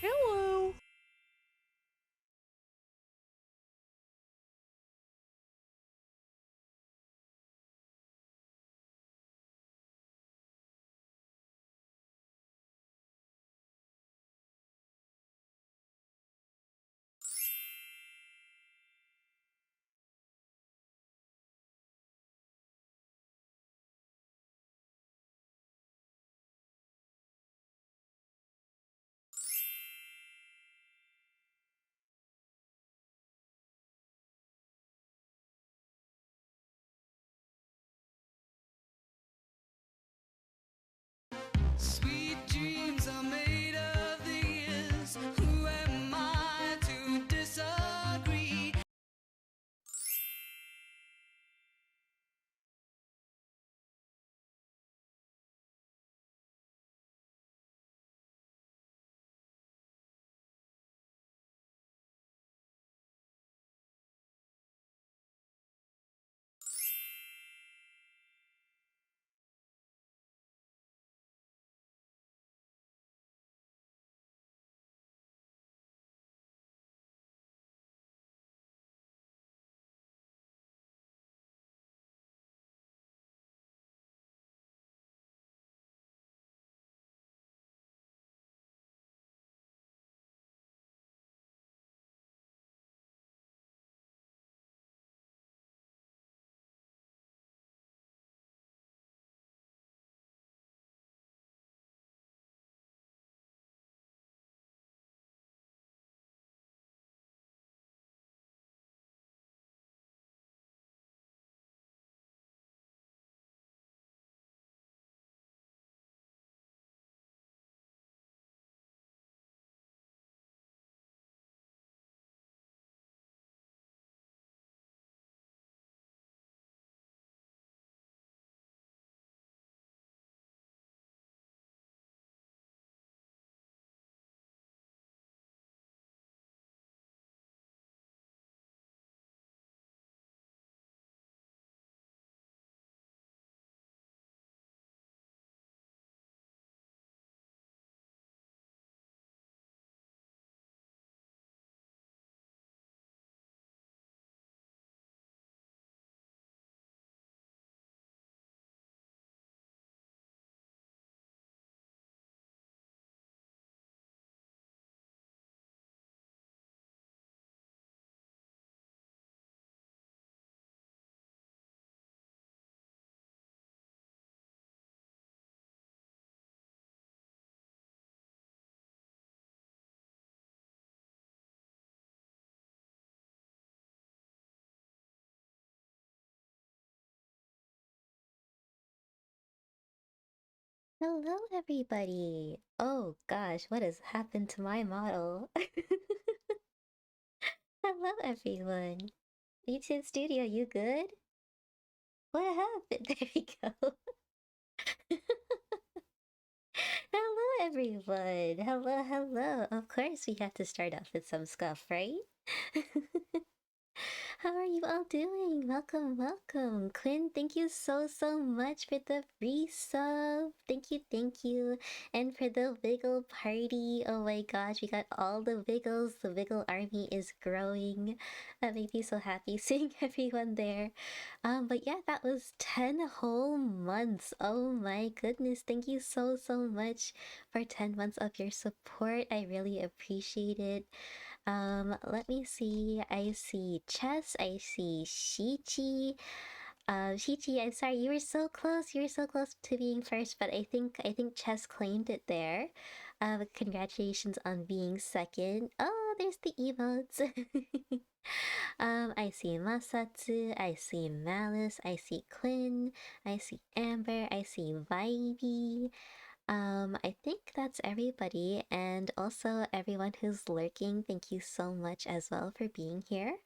Hello. Sweet dreams are made of these. Who am I to disagree? Hello, everybody. Oh gosh, what has happened to my model? Hello, everyone. YouTube Studio, you good? What happened? There we go. Hello, everyone. Hello, hello. Of course, we have to start off with some scuff, right? How are you all doing? Welcome, welcome. Quinn, thank you so much for the free sub. Thank you, thank you. And for the Wiggle party. Oh my gosh, we got all the Wiggles. The Wiggle army is growing. That made me so happy seeing everyone there. But yeah, that was 10 whole months. Oh my goodness. Thank you so much for 10 months of your support. I really appreciate it. Let me see. I see Chess. I see Shichi. Shichi, I'm sorry, you were so close. You were so close to being first, but I think Chess claimed it there. Congratulations on being second. Oh, there's the emotes. I see Masatsu. I see Malice. I see Quinn. I see Amber. I see Vibey. I think that's everybody, and also everyone who's lurking. Thank you so much as well for being here.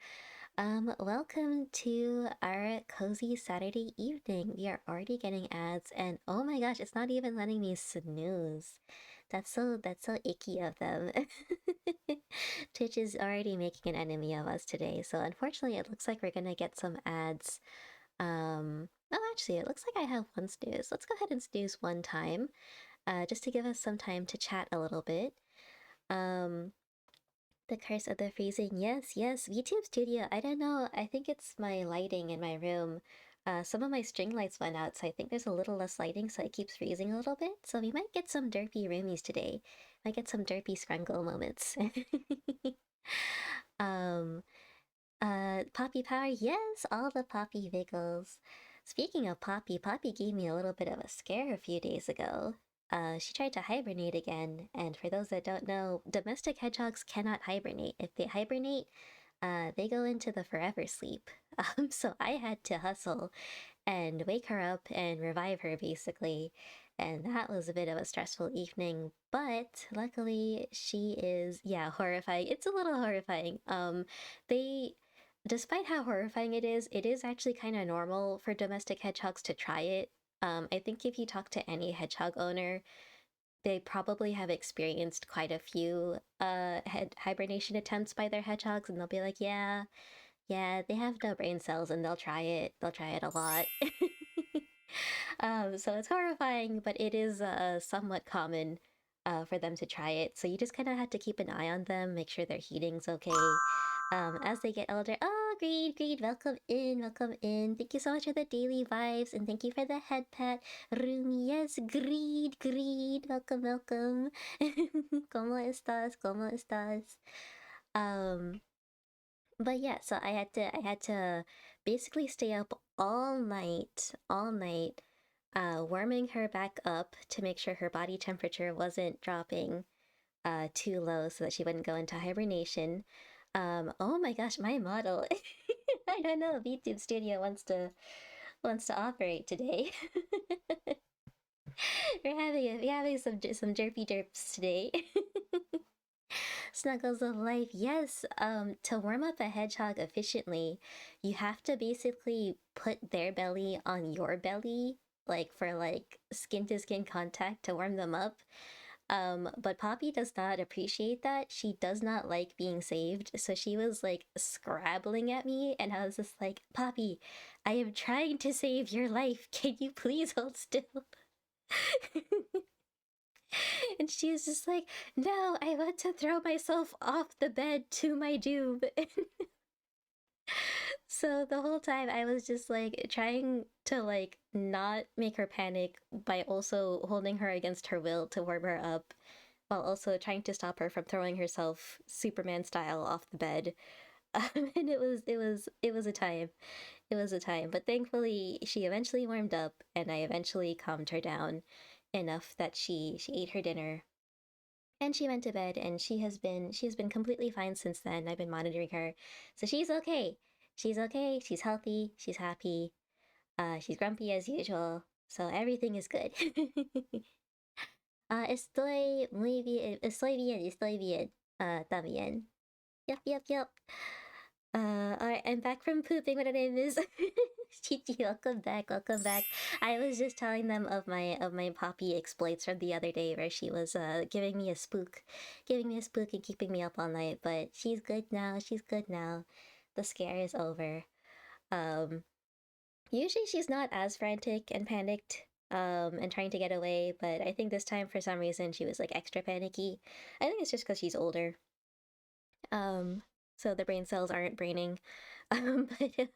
Welcome to our cozy Saturday evening. We are already getting ads, and oh my gosh, it's not even letting me snooze. That's so icky of them. Twitch is already making an enemy of us today, so unfortunately, it looks like we're gonna get some ads. Oh, actually, it looks like I have one snooze. Let's go ahead and snooze one time just to give us some time to chat a little bit. Um, the curse of the freezing. Yes, yes. VTube Studio. I don't know. I think it's my lighting in my room. Some of my string lights went out, so I think there's a little less lighting, so it keeps freezing a little bit. So we might get some derpy roomies today. Might get some derpy scrungle moments. um, Poppy Power. Yes, all the Poppy Viggles. Speaking of Poppy, Poppy gave me a little bit of a scare a few days ago. She tried to hibernate again, and for those that don't know, domestic hedgehogs cannot hibernate. If they hibernate, they go into the forever sleep. So I had to hustle and wake her up and revive her basically. And that was a bit of a stressful evening, but luckily she is, yeah, horrifying. It's a little horrifying. They, despite how horrifying it is actually kind of normal for domestic hedgehogs to try it. I think if you talk to any hedgehog owner, they probably have experienced quite a few hibernation attempts by their hedgehogs, and they'll be like, yeah, yeah, they have no brain cells and they'll try it. They'll try it a lot. So it's horrifying, but it is somewhat common for them to try it. So you just kind of have to keep an eye on them, make sure their heating's okay. As they get older. Oh, Greed, Greed, welcome in, welcome in. Thank you so much for the daily vibes and thank you for the head pat. Rumi, yes, Greed, Greed, welcome, welcome. ¿Cómo estás? ¿Cómo estás? Um, but yeah, so I had to basically stay up all night, warming her back up to make sure her body temperature wasn't dropping too low so that she wouldn't go into hibernation. Oh my gosh, my model. I don't know, VTube Studio wants to operate today. We're having some derpy derps today. Snuggles of life. Yes, to warm up a hedgehog efficiently, you have to basically put their belly on your belly, like for like skin to skin contact to warm them up. But Poppy does not appreciate that. She does not like being saved. So she was like scrabbling at me, and I was just like, Poppy, I am trying to save your life. Can you please hold still? And she was just like, no, I want to throw myself off the bed to my doom. So the whole time I was just like trying to like not make her panic by also holding her against her will to warm her up, while also trying to stop her from throwing herself Superman style off the bed. And it was a time. It was a time. But thankfully she eventually warmed up and I eventually calmed her down enough that she ate her dinner and she went to bed and she has been completely fine since then. I've been monitoring her. So she's okay. She's okay. She's healthy. She's happy. She's grumpy as usual. So everything is good. Estoy bien, también. Yep, yep, yep. Alright, I'm back from pooping. What her name is? Chichi, welcome back, welcome back. I was just telling them of my Poppy exploits from the other day where she was giving me a spook and keeping me up all night, but she's good now, she's good now. The scare is over. Um Usually she's not as frantic and panicked and trying to get away, but I think this time for some reason she was like extra panicky. I think it's just because she's older. Um, so the brain cells aren't braining. But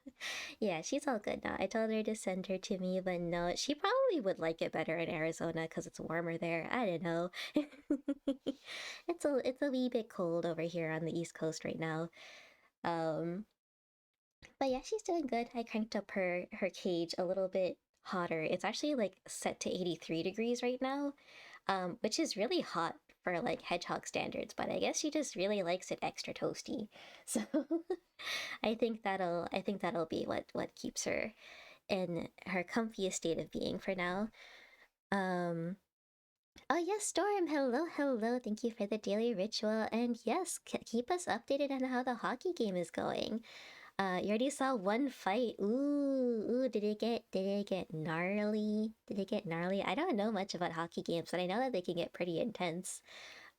yeah, she's all good now. I told her to send her to me, but no, she probably would like it better in Arizona because it's warmer there. I don't know. It's a wee bit cold over here on the East Coast right now. Um, but yeah, she's doing good. I cranked up her cage a little bit hotter. It's actually like set to 83 degrees right now, which is really hot for like hedgehog standards, but I guess she just really likes it extra toasty. So I think that'll be what keeps her in her comfiest state of being for now. Um Oh yes, Storm. Hello, hello. Thank you for the daily ritual. And yes, keep us updated on how the hockey game is going. You already saw one fight. Ooh, did it get gnarly? Did it get gnarly? I don't know much about hockey games, but I know that they can get pretty intense.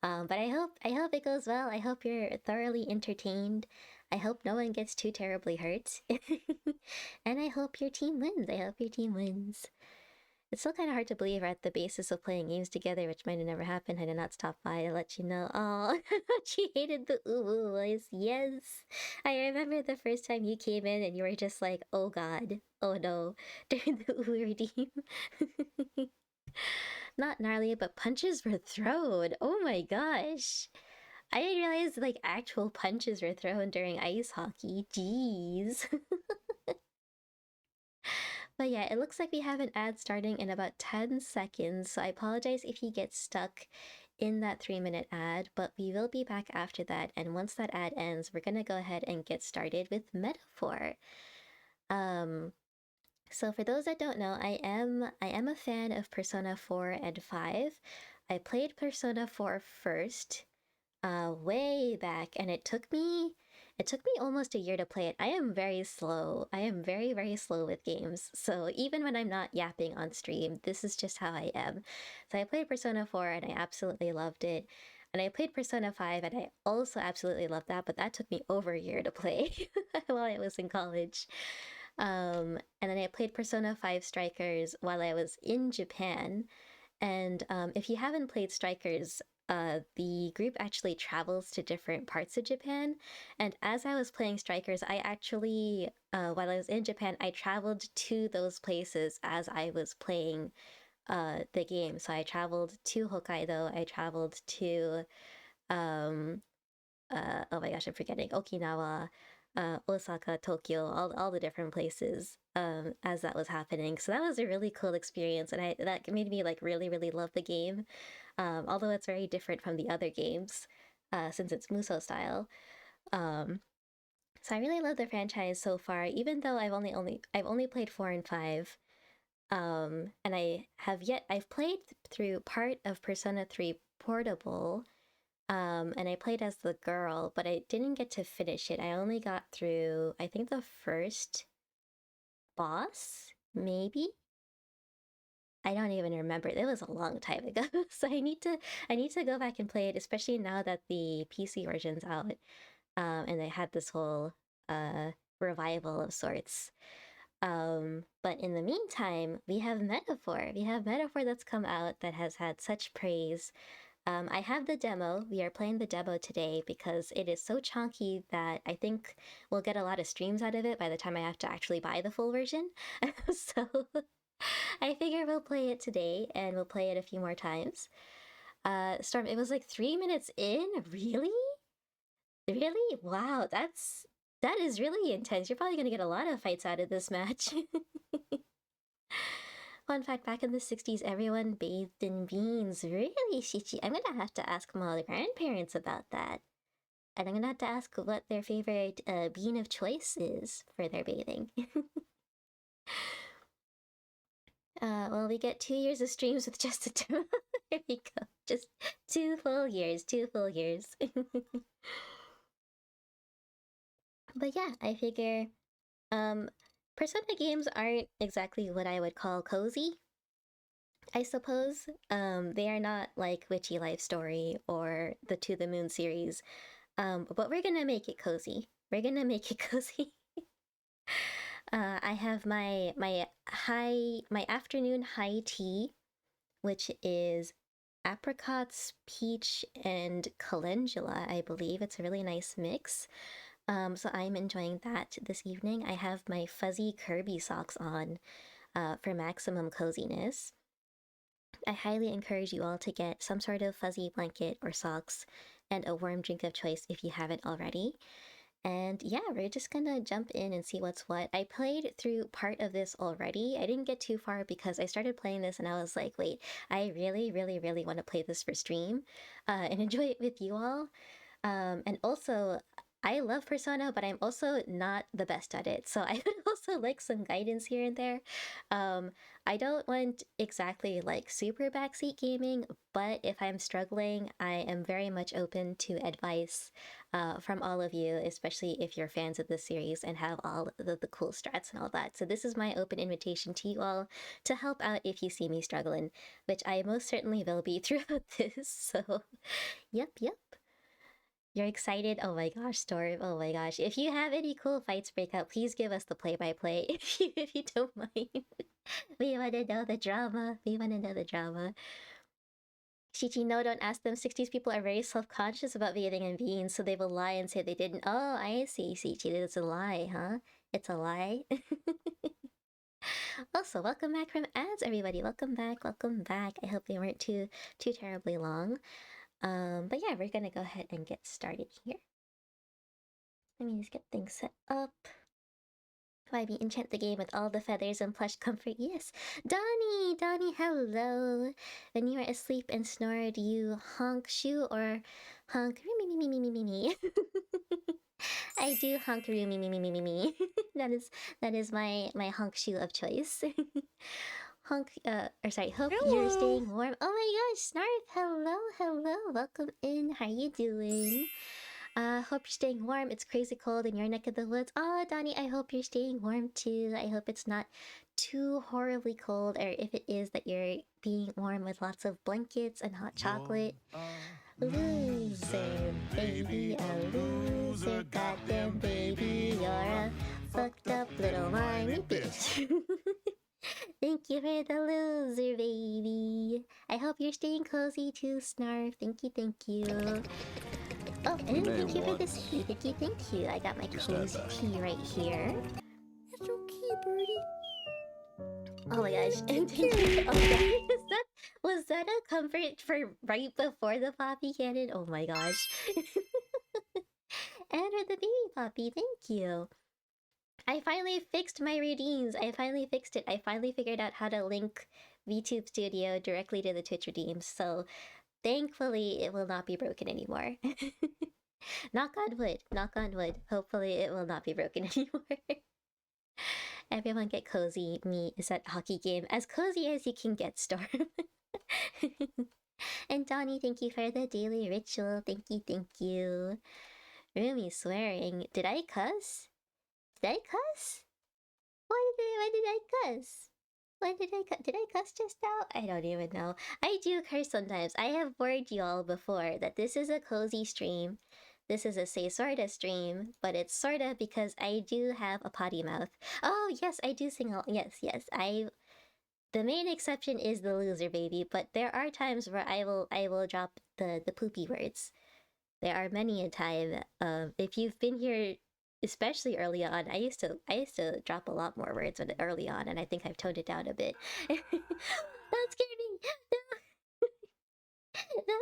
But I hope it goes well. I hope you're thoroughly entertained. I hope no one gets too terribly hurt. And I hope your team wins. I hope your team wins. It's still kind of hard to believe we're at the basis of playing games together, which might have never happened had I not stopped by to let you know. Oh, she hated the ooh voice. Yes. I remember the first time you came in and you were just like, oh god, oh no, during the ooh redeem. Not gnarly, but punches were thrown. Oh my gosh. I didn't realize like actual punches were thrown during ice hockey. Jeez. But yeah, it looks like we have an ad starting in about 10 seconds, so I apologize if you get stuck in that 3-minute ad, but we will be back after that. And once that ad ends, we're gonna go ahead and get started with Metaphor. So for those that don't know, I am a fan of Persona 4 and 5. I played Persona 4 first, way back, and it took me almost a year to play it. I am very slow. I am very, very slow with games. So even when I'm not yapping on stream, this is just how I am. So I played Persona 4 and I absolutely loved it. And I played Persona 5 and I also absolutely loved that, but that took me over a year to play while I was in college. And then I played Persona 5 Strikers while I was in Japan. And if you haven't played Strikers, the group actually travels to different parts of Japan. And as I was playing Strikers, I actually, while I was in Japan, I traveled to those places as I was playing the game. So I traveled to Hokkaido, I traveled to, um, oh my gosh, I'm forgetting, Okinawa, Osaka, Tokyo, all the different places as that was happening. So that was a really cool experience, and that made me like really really love the game. Although it's very different from the other games, since it's Muso style. Um, so I really love the franchise so far, even though I've only played 4 and 5. And I've played through part of Persona 3 Portable, and I played as the girl, but I didn't get to finish it. I only got through, I think, the first boss, maybe. I don't even remember. It was a long time ago, so I need to go back and play it, especially now that the PC version's out, and they had this whole revival of sorts. But in the meantime, we have Metaphor. We have Metaphor that's come out that has had such praise. I have the demo. We are playing the demo today because it is so chunky that I think we'll get a lot of streams out of it by the time I have to actually buy the full version. So I figure we'll play it today and we'll play it a few more times. Storm, it was like 3 minutes in? Really? Really? Wow, that is really intense. You're probably gonna get a lot of fights out of this match. Fun fact, back in the 60s, everyone bathed in beans. Really, Shichi? I'm gonna have to ask my grandparents about that. And I'm gonna have to ask what their favorite bean of choice is for their bathing. Well, we get 2 years of streams with just a demo. There we go. Just 2 full years, 2 full years. But yeah, I figure Persona games aren't exactly what I would call cozy, I suppose. They are not like Witchy Life Story or the To the Moon series. But we're gonna make it cozy. We're gonna make it cozy. I have my afternoon high tea, which is apricots, peach, and calendula, I believe. It's a really nice mix. So I'm enjoying that this evening. I have my fuzzy Kirby socks on for maximum coziness. I highly encourage you all to get some sort of fuzzy blanket or socks and a warm drink of choice if you haven't already. And yeah, we're just gonna jump in and see what's what. I played through part of this already. I didn't get too far because I started playing this and I was like, wait, I really, really, really want to play this for stream and enjoy it with you all. And also, I love Persona, but I'm also not the best at it. So I would also like some guidance here and there. I don't want exactly like super backseat gaming, but if I'm struggling, I am very much open to advice from all of you, especially if you're fans of the series and have all the cool strats and all that. So this is my open invitation to you all to help out if you see me struggling, which I most certainly will be throughout this. So, yep, yep. You're excited? Oh my gosh, Storm. Oh my gosh. If you have any cool fights break out, please give us the play-by-play if you don't mind. We wanna know the drama. We wanna know the drama. Shichi, no, don't ask them. 60s people are very self-conscious about bathing in beans, so they will lie and say they didn't. Oh, I see, Shichi. It's a lie, huh? It's a lie. Also, welcome back from ads, everybody. Welcome back, welcome back. I hope they weren't too terribly long. But yeah, we're gonna go ahead and get started here. Let me just get things set up. Why we enchant the game with all the feathers and plush comfort? Yes. Donnie, hello. When you are asleep and snore, do you honk shoe or honk me? I do honk me. That is my honk shoe of choice. Honk, or sorry, hope you're staying warm. Oh my gosh, Snarf, hello, welcome in. How you doing? Hope you're staying warm. It's crazy cold in your neck of the woods. Oh, Donnie, I hope you're staying warm too. I hope it's not too horribly cold, or if it is, that you're being warm with lots of blankets and hot chocolate. Loser, baby, a loser, goddamn baby, you're a fucked up little whiny bitch. Thank you for the loser, baby. I hope you're staying cozy too, Snarf. Thank you. Oh, and thank you for this tea. Thank you. I got my cozy tea right here. It's okay, birdie. Oh my gosh. And thank you. Oh my gosh. Was that a comfort for right before the poppy cannon? Oh my gosh. And for the baby poppy, thank you. I finally fixed my redeems. I finally fixed it. I finally figured out how to link VTube Studio directly to the Twitch redeems. So thankfully, it will not be broken anymore. Knock on wood. Knock on wood. Hopefully, it will not be broken anymore. Everyone get cozy. Me is at hockey game. As cozy as you can get, Storm. And Donnie, thank you for the daily ritual. Thank you. Rumi swearing. Did I cuss? Did I cuss? Why did I cuss? Did I cuss just now? I don't even know. I do curse sometimes. I have warned you all before that this is a cozy stream. This is a say sorta stream, but it's sorta because I do have a potty mouth. Oh yes, I do sing. Yes. The main exception is the loser baby, but there are times where I will drop the poopy words. There are many a time. If you've been here, especially early on, I used to drop a lot more words early on, and I think I've toned it down a bit. That scared me. The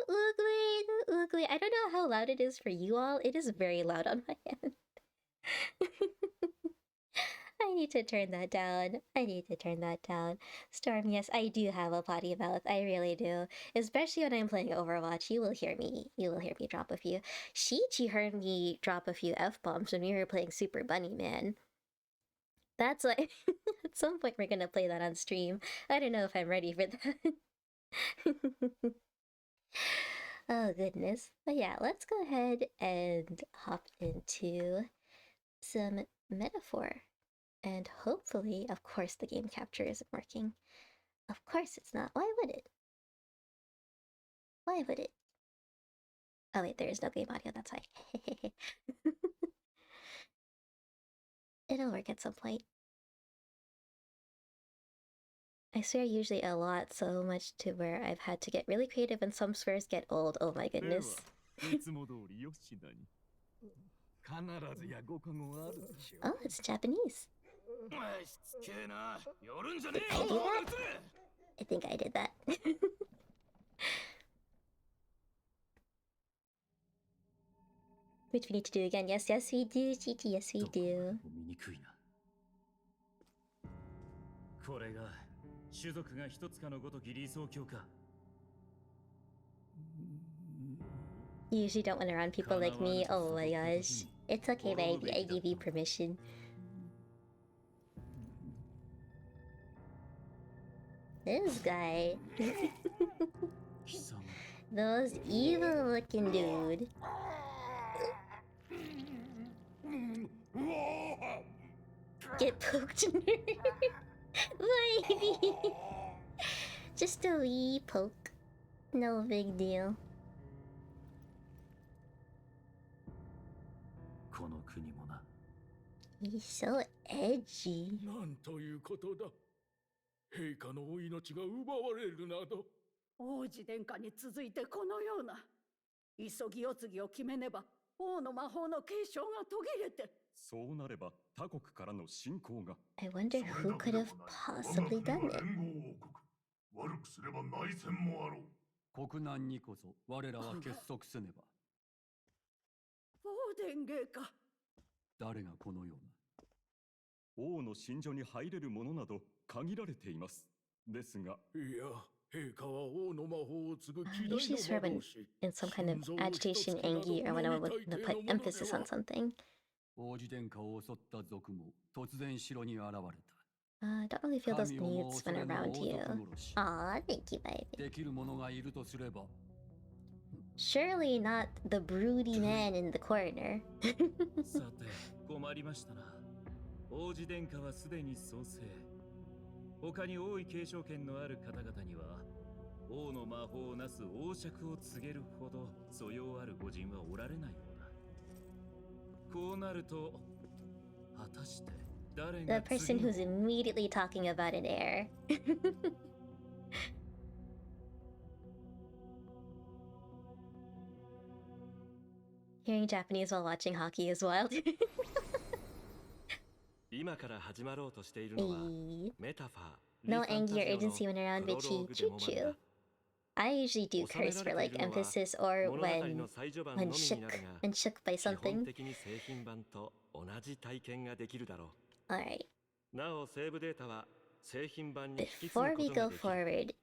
ugly. I don't know how loud it is for you all. It is very loud on my end. I need to turn that down. Storm, yes, I do have a potty mouth. I really do. Especially when I'm playing Overwatch, you will hear me drop a few. Shichi heard me drop a few F-bombs when we were playing Super Bunny Man. That's like at some point we're gonna play that on stream. I don't know if I'm ready for that. Oh goodness. But yeah, let's go ahead and hop into some metaphor. And hopefully, of course, the game capture isn't working. Of course it's not. Why would it? Oh wait, there is no game audio, that's why. It'll work at some point. I swear usually a lot, so much to where I've had to get really creative and some swears get old. Oh my goodness. いつも通りよしなに。必ずやご加護があるでしょう。 Oh, it's Japanese. しつけえな。寄るんじゃねえ I よ。 do that? I think I did that. Which we need to do again. Yes, we do, Chichi, yes we do. 醜いな。これが種族が一つかのごとき理想郷か。 You usually don't want to run people like me. Oh my gosh. It's okay, baby. I give you permission. This guy. Those evil looking dude. Get poked, nerd. Baby. Just a wee poke. No big deal. この国もな。 He's so edgy. なんということだ。陛下のお命が奪われるなど。王子殿下に続いてこのような急ぎ世継ぎを決めねば王の魔法の継承が途切れて。そうなれば他国からの侵攻が。 I wonder who could have possibly done it. 悪くすれば内戦もあろう。国難にこそ我らは結束せねば。王殿下か。誰がこのような。王の寝所に入れるものなど限られています。ですが、いや、陛下は王の魔法を継ぐ偉大 Usually な sort 魔 of 導士。 in some kind of agitation, angry, or when I want to put emphasis on something. 王子殿下を襲った賊も突然城に現れた。I don't really feel those needs when around you. Aw, thank you, baby. できる者がいるとすれば。 Surely not the broody man in the corner. さて、困りましたな。王子殿下はすでに創生。他に王位継承権のある方々には、王の魔法をなす王爵を告げるほど素養ある御人はおられないようだ。こうなると、果たして誰 The が person 次の who's immediately talking about an heir. Hearing Japanese while watching hockey is wild. 今から始まろうとしているのは Eh, メタファー no リファンタ anger ジ or オの urgency when around プロロ Vichy. ーグで Choo もま choo. だ I usually do curse for like emphasis or 物語 when の最序盤 when のみに shook なるが when shook by 基本 something. 的に製品版と同じ体験ができるだろ Alright. う。なおセーブデータは製品版に引き継ぐ Before こ we とが go できる。 forward,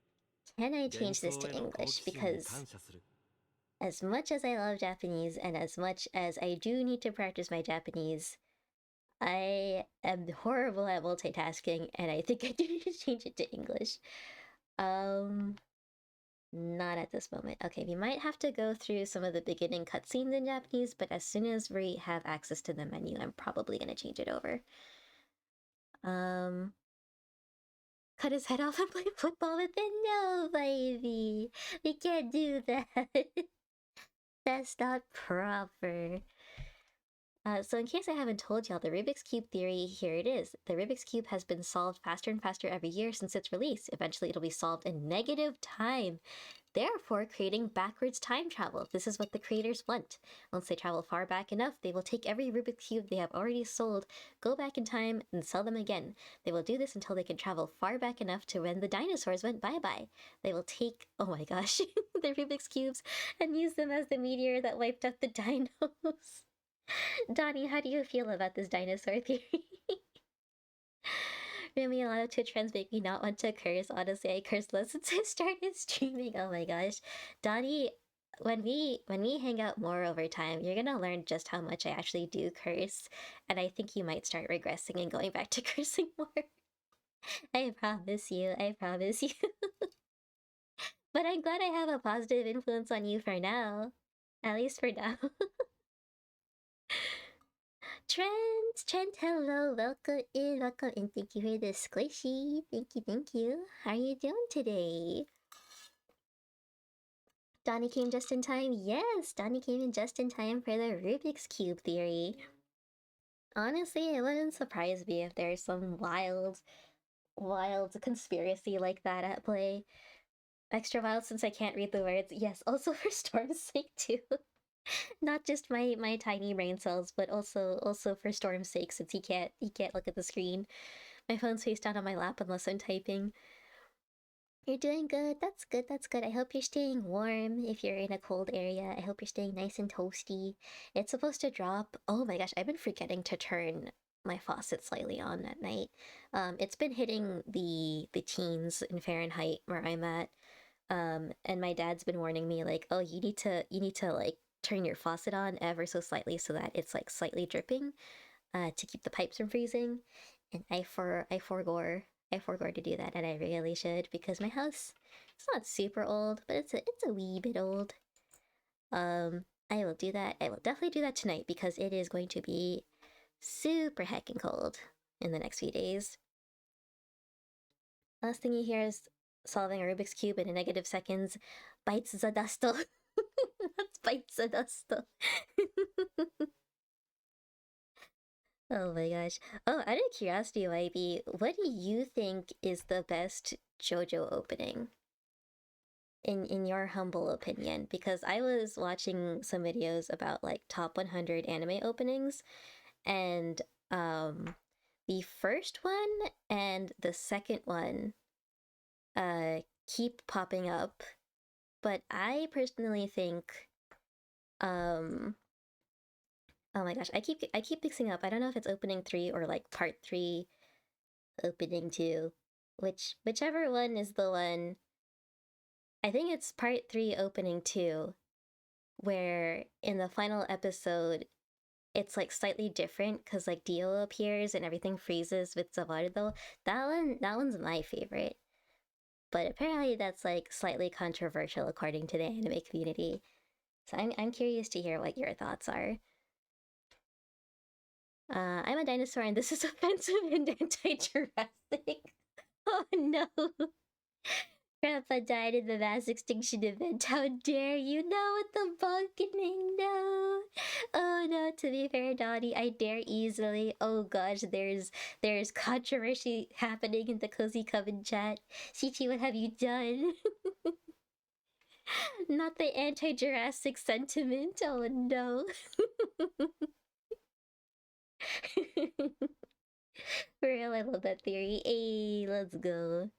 can I 幻 change this 想 to への好 English? 奇心に Because 感謝する。 as much as I love Japanese and as much as I do need to practice my Japanese, I am horrible at multitasking and I think I do need to change it to English. Not at this moment. Okay, we might have to go through some of the beginning cutscenes in Japanese, but as soon as we have access to the menu, I'm probably gonna change it over. Cut his head off and play football with it? No, baby. We can't do that. That's not proper. So in case I haven't told y'all, the Rubik's Cube theory, here it is. The Rubik's Cube has been solved faster and faster every year since its release. Eventually it'll be solved in negative time, therefore creating backwards time travel. This is what the creators want. Once they travel far back enough, they will take every Rubik's Cube they have already sold, go back in time, and sell them again. They will do this until they can travel far back enough to when the dinosaurs went bye-bye. They will take, oh my gosh, the Rubik's Cubes and use them as the meteor that wiped out the dinos. Donnie, how do you feel about this dinosaur theory? Rumi, a lot of Twitch friends make me not want to curse. Honestly, I curse less since I started streaming. Oh my gosh. Donnie, when we hang out more over time, you're gonna learn just how much I actually do curse. And I think you might start regressing and going back to cursing more. I promise you, I promise you. But I'm glad I have a positive influence on you for now. At least for now. Trent, hello, welcome in, thank you for the squishy. Thank you. How are you doing today? Donnie came just in time. Yes, Donnie came in just in time for the Rubik's Cube theory. Honestly, it wouldn't surprise me if there's some wild conspiracy like that at play. Extra wild since I can't read the words. Yes, also for Storm's sake too. Not just my tiny brain cells, but also for Storm's sake, since he can't look at the screen. My phone's face down on my lap unless I'm typing. You're doing good. That's good. That's good. I hope you're staying warm if you're in a cold area. I hope you're staying nice and toasty. It's supposed to drop. Oh my gosh, I've been forgetting to turn my faucet slightly on at night. It's been hitting the teens in Fahrenheit where I'm at. And my dad's been warning me like, oh, you need to like turn your faucet on ever so slightly so that it's like slightly dripping to keep the pipes from freezing. And I forgore to do that, and I really should, because my house, it's not super old, but it's a wee bit old. I will do that. I will definitely do that tonight because it is going to be super heckin' cold in the next few days. Last thing you hear is solving a Rubik's Cube in a negative seconds bites the dust. That's bites the dust. Oh my gosh. Oh, out of curiosity, YB, what do you think is the best JoJo opening? In your humble opinion, because I was watching some videos about like top 100 anime openings, and the first one and the second one keep popping up, but I personally think oh my gosh, I keep mixing up. I don't know if it's opening 3 or like part 3 opening 2, whichever one is the one. I think it's part 3 opening 2, where in the final episode it's like slightly different because like Dio appears and everything freezes with Zavardo. That one's my favorite. But apparently that's like slightly controversial according to the anime community. So I'm curious to hear what your thoughts are. I'm a dinosaur and this is offensive and anti-Jurassic. Oh no. Grandpa died in the mass extinction event. How dare you? No, with the balconing, no. Oh no, to be fair, Donnie, I dare easily. Oh gosh, there's controversy happening in the Cozy Coven chat. Shichi, what have you done? Not the anti-Jurassic sentiment. Oh no. For real, I love that theory. Hey, let's go.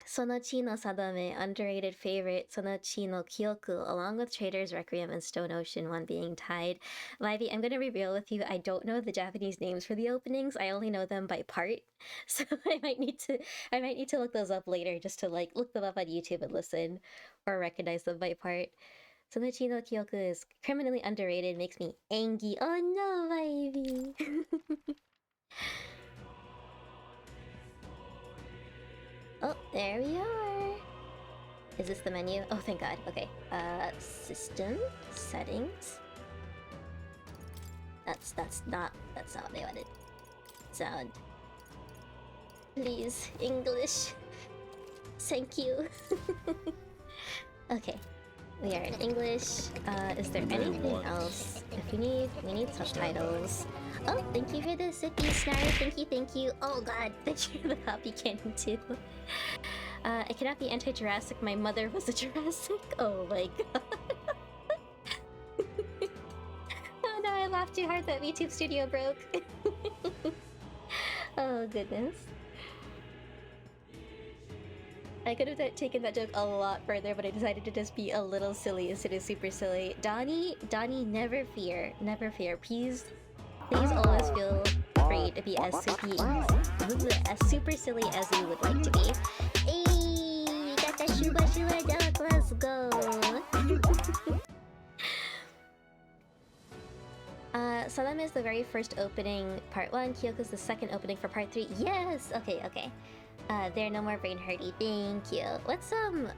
Sonochi no Sadame, underrated favorite. Sonochi no Kyoku, along with Trader's Requiem and Stone Ocean one being tied. Vivy, I'm gonna reveal with you, I don't know the Japanese names for the openings. I only know them by part. So I might need to look those up later just to like look them up on YouTube and listen, or recognize them by part. Sonochi no Kyoku is criminally underrated, makes me angry. Oh no, Vivy. Oh, there we are. Is this the menu? Oh, thank God. Okay. System settings. That's not what I wanted. Sound. Please, English. Thank you. Okay. We are in English. Is there anything else? If we need subtitles. Oh, thank you for the sippy snarl. Thank you. Oh god, thank you for the happy candy too. It cannot be anti-Jurassic. My mother was a Jurassic. Oh my god. Oh no, I laughed too hard that YouTube Studio broke. Oh goodness. I could have taken that joke a lot further, but I decided to just be a little silly instead of super silly. Donnie, never fear. Please always feel free to be as super silly as you would like to be. Hey, got that Shuba duck, let's go. Sadame is the very first opening, part 1. Kyoko's the second opening for part 3. Yes! Okay. There are no more brain hurty. Thank you. What's oh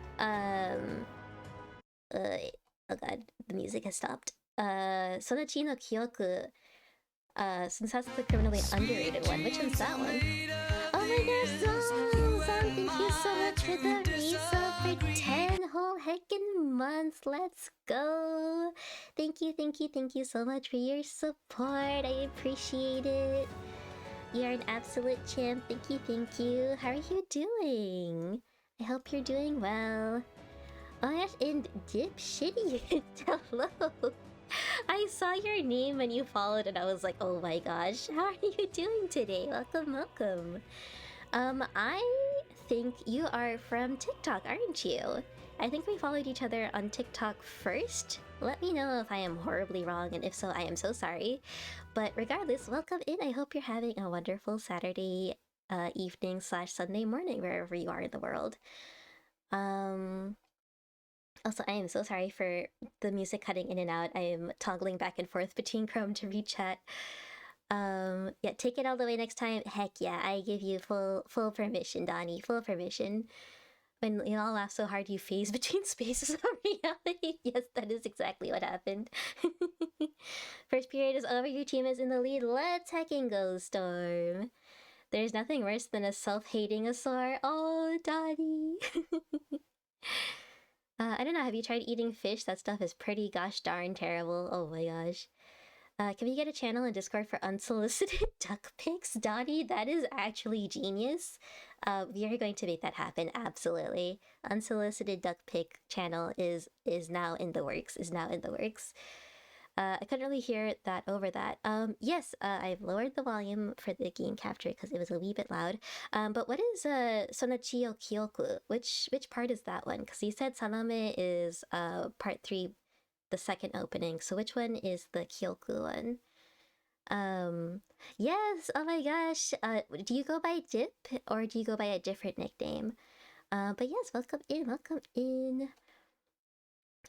god, the music has stopped. Sonochi no Kyoku. Since that's the criminally underrated one. Which one's that one? Oh my gosh, thank you so much for the resub for 10 whole heckin' months. Let's go. Thank you so much for your support. I appreciate it. You're an absolute champ. Thank you. How are you doing? I hope you're doing well. Oh my gosh, and Dipshitty, hello. I saw your name when you followed and I was like, oh my gosh, how are you doing today? Welcome. I think you are from TikTok, aren't you? I think we followed each other on TikTok first. Let me know if I am horribly wrong, and if so, I am so sorry. But regardless, welcome in. I hope you're having a wonderful Saturday evening / Sunday morning, wherever you are in the world. Also, I am so sorry for the music cutting in and out. I am toggling back and forth between Chrome to read chat. Yeah, take it all the way next time. Heck yeah, I give you full permission, Donnie. Full permission. When you all laugh so hard you phase between spaces of reality. Yes, that is exactly what happened. First period is over, your team is in the lead. Let's heckin' go, Storm. There's nothing worse than a self-hating Asaur. Oh, Donnie. I don't know, have you tried eating fish? That stuff is pretty gosh darn terrible. Oh my gosh. Can we get a channel in Discord for unsolicited duck pics, Dottie? That is actually genius. We are going to make that happen. Absolutely. Unsolicited duck pic channel is now in the works. I couldn't really hear that over that. Yes, I've lowered the volume for the game capture because it was a wee bit loud. But what is Sonochiyo Kyoku? Which part is that one? Because you said Saname is part 3, the second opening. So which one is the Kyoku one? Yes, oh my gosh. Do you go by Dip or do you go by a different nickname? But yes, welcome in.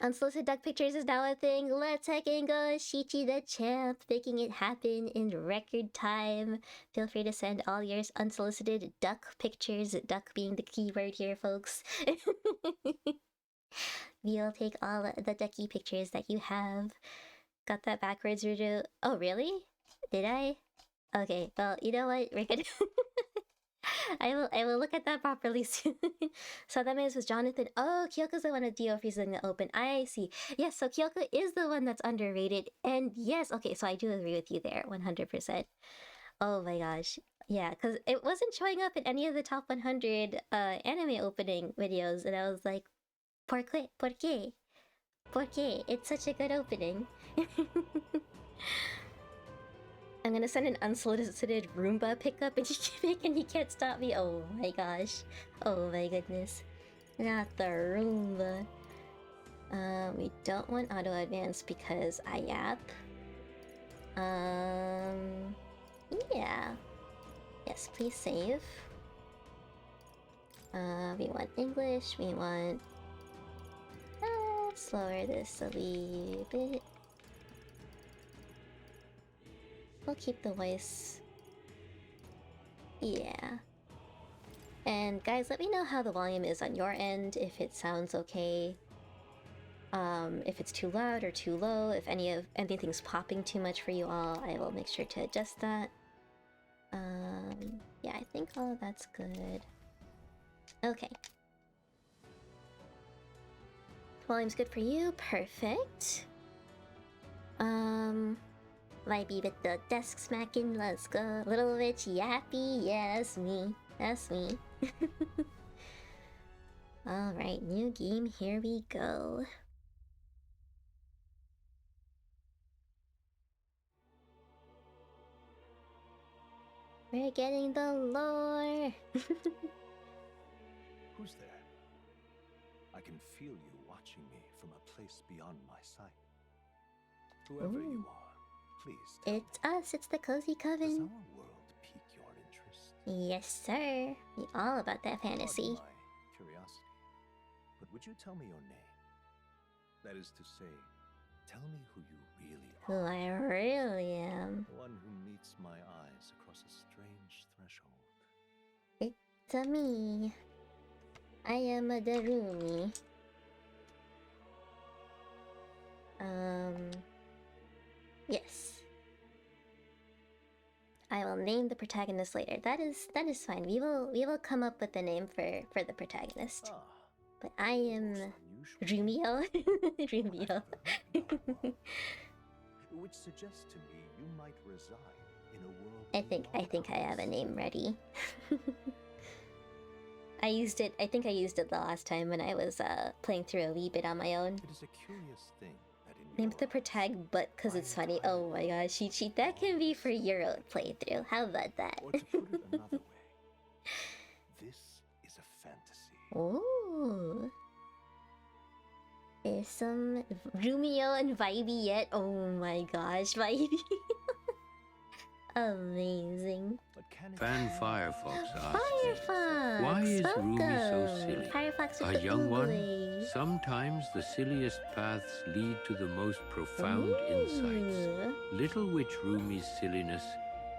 Unsolicited duck pictures is now a thing. Let's heckin' go, Shichi the champ, making it happen in record time. Feel free to send all your unsolicited duck pictures, duck being the keyword here, folks. We'll take all the ducky pictures that you have. Got that backwards, Rudu. Oh, really? Did I? Okay, well, you know what? We're gonna... I will look at that properly soon. So that means was Jonathan. Oh, Kyoko's the one of Dio freezing the open. I see. Yes, so Kyoko is the one that's underrated. And yes, okay, so I do agree with you there, 100%. Oh my gosh. Yeah, because it wasn't showing up in any of the top 100 anime opening videos. And I was like, ¿Por qué? It's such a good opening. I'm gonna send an unsolicited Roomba pickup and you can't stop me. Oh my gosh. Oh my goodness. Not the Roomba. We don't want auto advance because I yap. Yeah. Yes, please save. We want English, we want... slower this a wee bit. We'll keep the voice. Yeah. And guys, let me know how the volume is on your end, if it sounds okay. If it's too loud or too low, if anything's popping too much for you all, I will make sure to adjust that. Yeah, I think all of that's good. Okay. Volume's good for you, perfect. Vibey with the desk smacking, let's go. Little Rich Yappy, yeah, that's me. That's me. Alright, new game, here we go. We're getting the lore. Who's there? I can feel you watching me from a place beyond my sight. Whoever you are, please tell It's us, it's the Cozy Does Coven. our world pique your interest? Yes, sir. We all about that fantasy. Pardon my curiosity, but would you tell me your name? That is to say, tell me who you really Who are. I really am. One who meets my eyes across a strange threshold. It's me. I am a Darumi. Yes. I will name the protagonist later. That is fine. We will come up with a name for the protagonist. Ah, But I am unusual. Rumio. Rumio. Which suggests to me you might reside in a world. I think I have a name ready. I think I used it the last time when I was playing through a wee bit on my own. It is a curious thing that in Named the protag but cause it's funny. Oh my gosh, cheat that can be for your own playthrough. How about that? Or to put it another way, this is a fantasy. Ooh. There's some Rumio and Vibey yet. Oh my gosh, Vibey. Amazing. But can it Fan be Firefox asks, Firefox! Why is Ruby so welcome. silly? Firefox with A the young one? oogly. Sometimes the silliest paths lead to the most profound insights. Ooh. Little Witch Rumi's silliness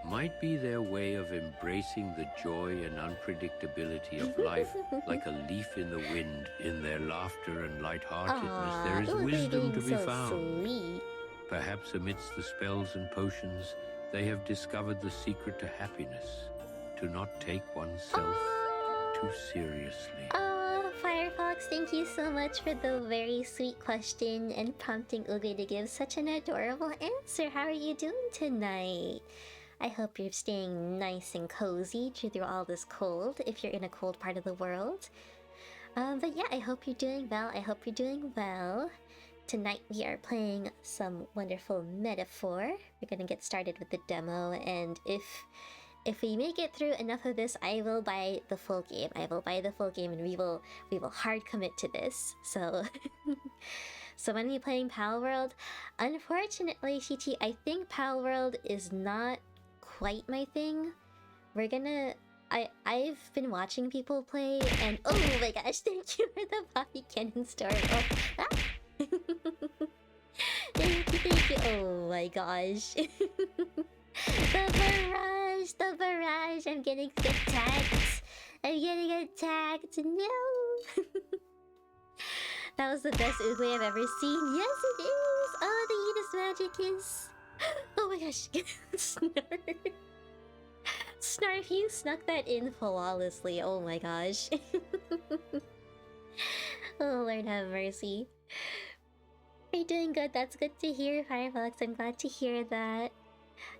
might be their way of embracing the joy and unpredictability of life like a leaf in the wind. In their laughter and lightheartedness, there is Aw, wisdom to being be so found. Sweet. Perhaps amidst the spells and potions, they have discovered the secret to happiness, to not take oneself too seriously. Firefox, thank you so much for the very sweet question and prompting Uge to give such an adorable answer. How are you doing tonight? I hope you're staying nice and cozy through all this cold, if you're in a cold part of the world. But yeah, I hope you're doing well. I hope you're doing well. Tonight we are playing some wonderful Metaphor. We're gonna get started with the demo, and if we make it through enough of this, I will buy the full game. I will buy the full game, and we will hard commit to this. So, so when we playing Palworld, unfortunately, Shichi, I think Palworld is not quite my thing. We're gonna. I've been watching people play, and oh my gosh, thank you for the Bobby Cannon story. Oh, ah. Thank you. Oh my gosh. The barrage. I'm getting attacked. No. That was the best Oogway I've ever seen. Yes, it is. Oh, the Enos magic is. Oh my gosh. Snarf, you snuck that in flawlessly. Oh my gosh. Oh, Lord have mercy. Are you doing good? That's good to hear, Firefox. I'm glad to hear that.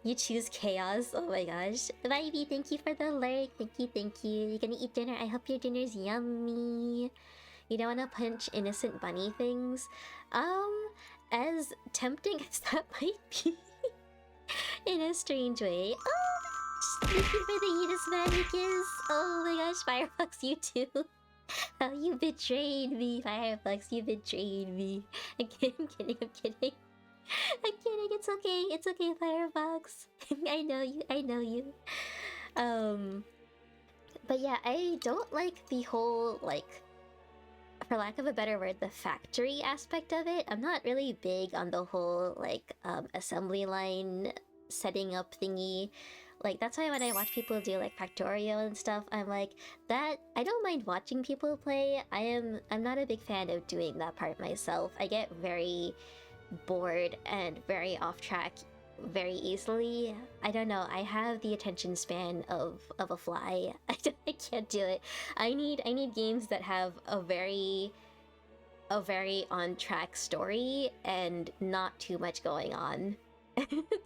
You choose chaos. Oh my gosh. Vibey, thank you for the lurk. Thank you. You're gonna eat dinner. I hope your dinner's yummy. You don't wanna punch innocent bunny things. As tempting as that might be in a strange way. Oh, thank you for the Enos magic is. Oh my gosh, Firefox, you too. Oh, you betrayed me, Firefox. You betrayed me. I'm kidding. It's okay, Firefox. I know you. But yeah, I don't like the whole, like, for lack of a better word, the factory aspect of it. I'm not really big on the whole, like, assembly line setting up thingy. Like, that's why when I watch people do, like, Factorio and stuff, I'm like, that, I don't mind watching people play. I'm not a big fan of doing that part myself. I get very bored and very off track very easily. I don't know, I have the attention span of a fly. I can't do it. I need games that have a very on track story and not too much going on.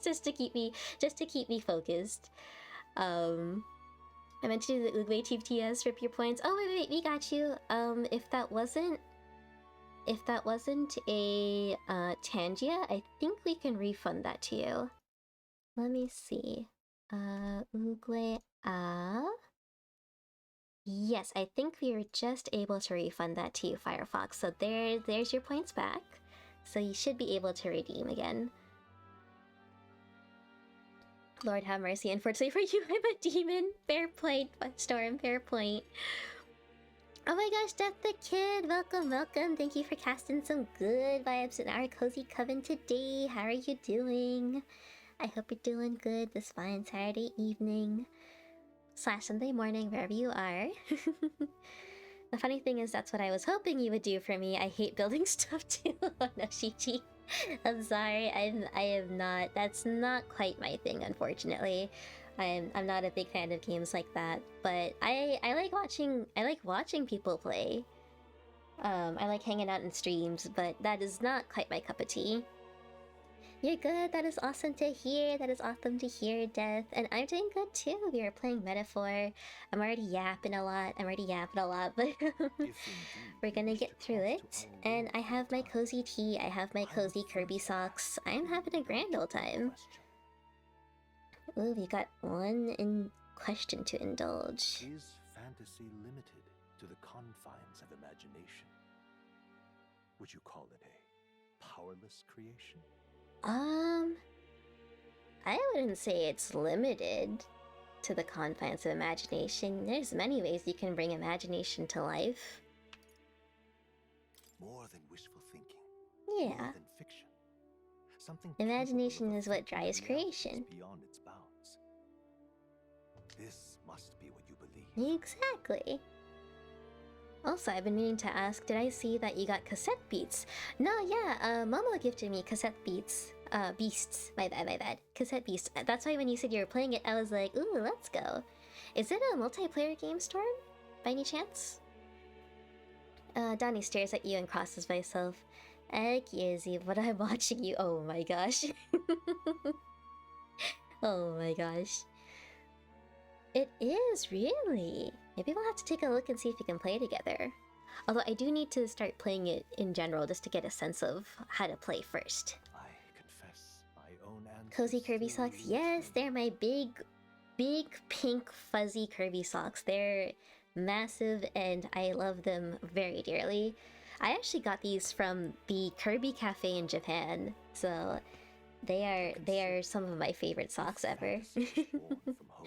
just to keep me focused. I meant to do the Oogway TFTS, rip your points. Oh wait, we got you. If that wasn't a Tangia, I think we can refund that to you. Let me see. Oogway yes, I think we were just able to refund that to you, Firefox. So there's your points back. So you should be able to redeem again. Lord have mercy. Unfortunately for you, I'm a demon. Fair point, Storm. Fair point. Oh my gosh, Death the Kid! Welcome. Thank you for casting some good vibes in our cozy coven today. How are you doing? I hope you're doing good this fine Saturday evening / Sunday morning, wherever you are. The funny thing is, that's what I was hoping you would do for me. I hate building stuff too. Oh no, Shichi. I'm sorry. I am not. That's not quite my thing, unfortunately. I'm not a big fan of games like that. But I like watching people play. I like hanging out in streams, but that is not quite my cup of tea. You're good. That is awesome to hear. Death. And I'm doing good too. We are playing Metaphor. I'm already yapping a lot, but we're gonna get through it. And I have my cozy tea. I have my cozy Kirby socks. I'm having a grand old time. Ooh, we got one question to indulge. Is fantasy limited to the confines of imagination? Would you call it a powerless creation? I wouldn't say it's limited to the confines of imagination. There's many ways you can bring imagination to life. More than wishful thinking. Yeah. More than fiction. Something imagination is what drives creation. Beyond its bounds. This must be what you believe. Exactly. Also, I've been meaning to ask, did I see that you got cassette beats? No, yeah, Momo gifted me cassette beats. Beasts. My bad. Cassette beasts. That's why when you said you were playing it, I was like, ooh, let's go. Is it a multiplayer game, Storm? By any chance? Donnie stares at you and crosses myself. Heck Yizzy, but I'm watching you. Oh my gosh. Oh my gosh. It is, really. Maybe we'll have to take a look and see if we can play together. Although I do need to start playing it in general just to get a sense of how to play first. I confess my own Cozy Kirby socks. Yes, they're my big pink fuzzy Kirby socks. They're massive and I love them very dearly. I actually got these from the Kirby Cafe in Japan, so they are some of my favorite socks ever. Born from hope,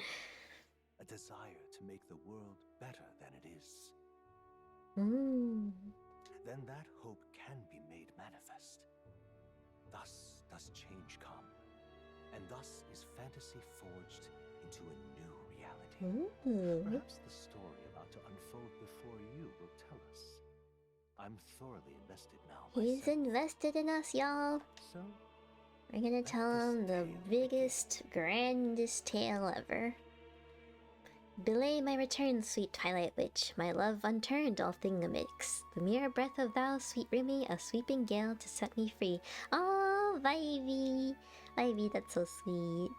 a desire to make the world better than it is. Then that hope can be made manifest. Thus does change come, and thus is fantasy forged into a new reality. Perhaps the story about to unfold before you will tell us. I'm thoroughly invested now. He's invested in us, y'all. So, we're gonna tell him the biggest, grandest tale ever. Belay my return, sweet Twilight Witch, my love unturned, all thingamix. The mere breath of thou, sweet Remy, a sweeping gale to set me free. Oh, Vivy! Vivy, that's so sweet.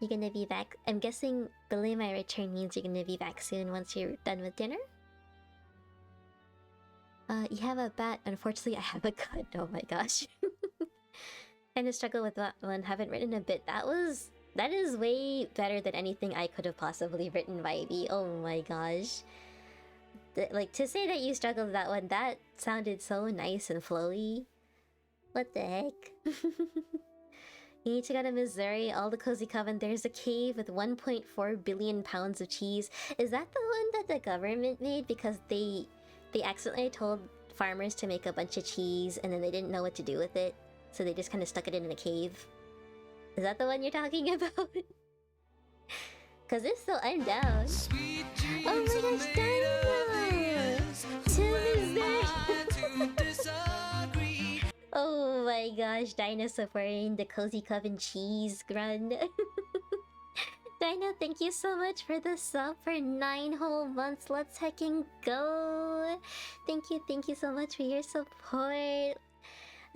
You're gonna be back. I'm guessing belay my return means you're gonna be back soon once you're done with dinner? You have a bat. Unfortunately, I have a gun. Oh my gosh. Kind of struggle with that one. Haven't written a bit. That is way better than anything I could have possibly written, Vibey. Oh my gosh. Like, to say that you struggled with that one, that sounded so nice and flowy. What the heck? You need to go to Missouri, all the Cozy Coven. There's a cave with 1.4 billion pounds of cheese. Is that the one that the government made because they accidentally told farmers to make a bunch of cheese and then they didn't know what to do with it, so they just kind of stuck it in a cave? Is that the one you're talking about? Cause if so, I'm down. Oh my gosh, Dino! Oh my gosh, Dino supporting the Cozy Coven cheese run. Dino, thank you so much for the sub for 9 whole months. Let's heckin' go. Thank you so much for your support.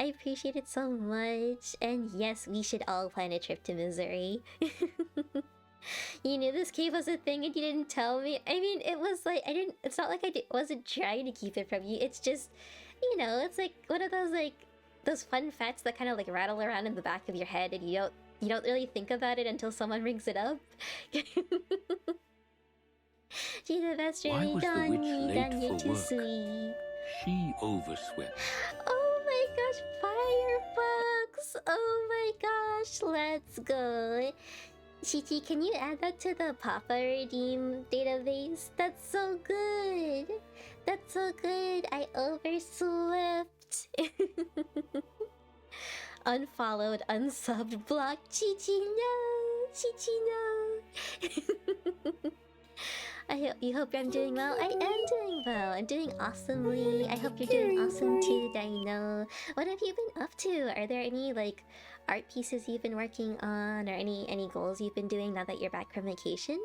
I appreciate it so much. And yes, we should all plan a trip to Missouri. You knew this cave was a thing and you didn't tell me. I mean, it was like, it's not like I wasn't trying to keep it from you. It's just, you know, it's like one of those like, those fun facts that kind of like rattle around in the back of your head and you don't really think about it until someone brings it up. She's the best. Why was the witch late Donnie, for too work? sweet. She overswept. Oh my gosh, Firefox! Oh my gosh, let's go. Chichi, can you add that to the Papa Redeem database? That's so good. That's so good. I overswept. Unfollowed, unsubbed, blocked. Chichi, no! Chichi, no! You hope I'm doing well. I am doing well. I'm doing awesomely. I hope you're doing awesome too, Dino. What have you been up to? Are there any like art pieces you've been working on, or any goals you've been doing now that you're back from vacation?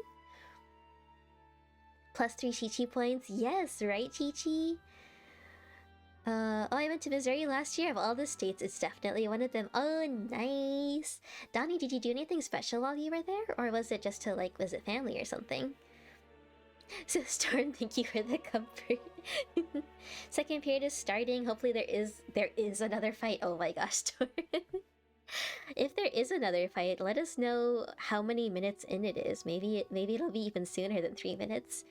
+3 Chi-Chi points. Yes, right, Chi-Chi? Oh, I went to Missouri last year. Of all the states, it's definitely one of them. Oh, nice. Donnie, did you do anything special while you were there? Or was it just to, like, visit family or something? So, Storm, thank you for the comfort. Second period is starting. Hopefully there is another fight. Oh my gosh, Storm. If there is another fight, let us know how many minutes in it is. Maybe it'll be even sooner than 3 minutes.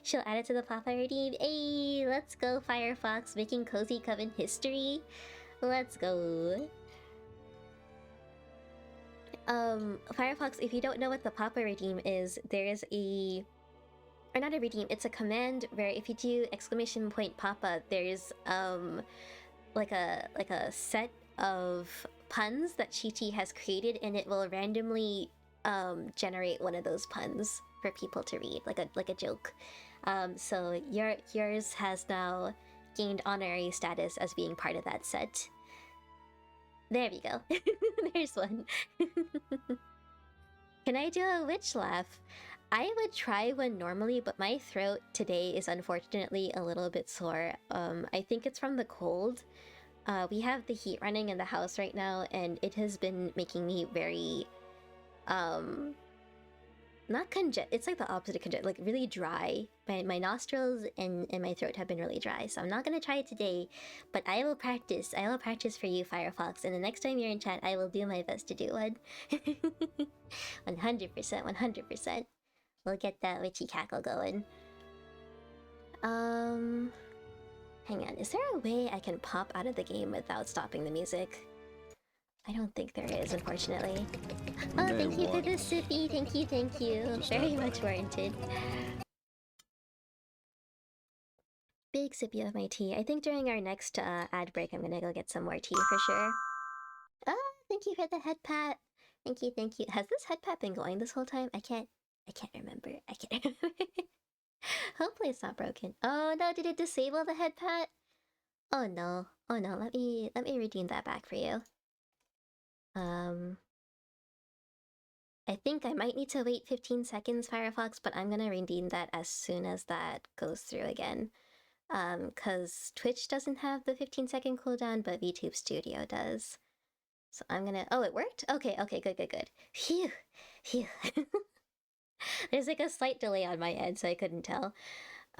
She'll add it to the Papa Redeem. Hey, let's go, Firefox, making Cozy Coven history. Let's go. Firefox, if you don't know what the Papa Redeem is, there's or not a redeem, it's a command where if you do !Papa, there's like a set of puns that Chi-Chi has created, and it will randomly generate one of those puns for people to read, like a joke. So yours has now gained honorary status as being part of that set. There we go. There's one. Can I do a witch laugh? I would try one normally, but my throat today is unfortunately a little bit sore. I think it's from the cold. We have the heat running in the house right now, and it has been making me very, not it's like the opposite of like really dry. My nostrils and my throat have been really dry, so I'm not gonna try it today, but I will practice. I will practice for you, Firefox, and the next time you're in chat, I will do my best to do one. 100%, 100%. We'll get that witchy cackle going. Hang on, is there a way I can pop out of the game without stopping the music? I don't think there is, unfortunately. Oh, thank you for the sippy. Thank you, thank you. Very much warranted. Big sippy of my tea. I think during our next ad break, I'm gonna go get some more tea for sure. Oh, thank you for the head pat. Thank you, thank you. Has this head pat been going this whole time? I can't remember. I can't remember. Hopefully it's not broken. Oh no, did it disable the head pat? Oh no. Oh no, let me redeem that back for you. I think I might need to wait 15 seconds, Firefox, but I'm gonna redeem that as soon as that goes through again. Cause Twitch doesn't have the 15-second cooldown, but VTube Studio does. So I'm gonna... Oh, it worked? Okay, good. Phew. There's like a slight delay on my end, so I couldn't tell.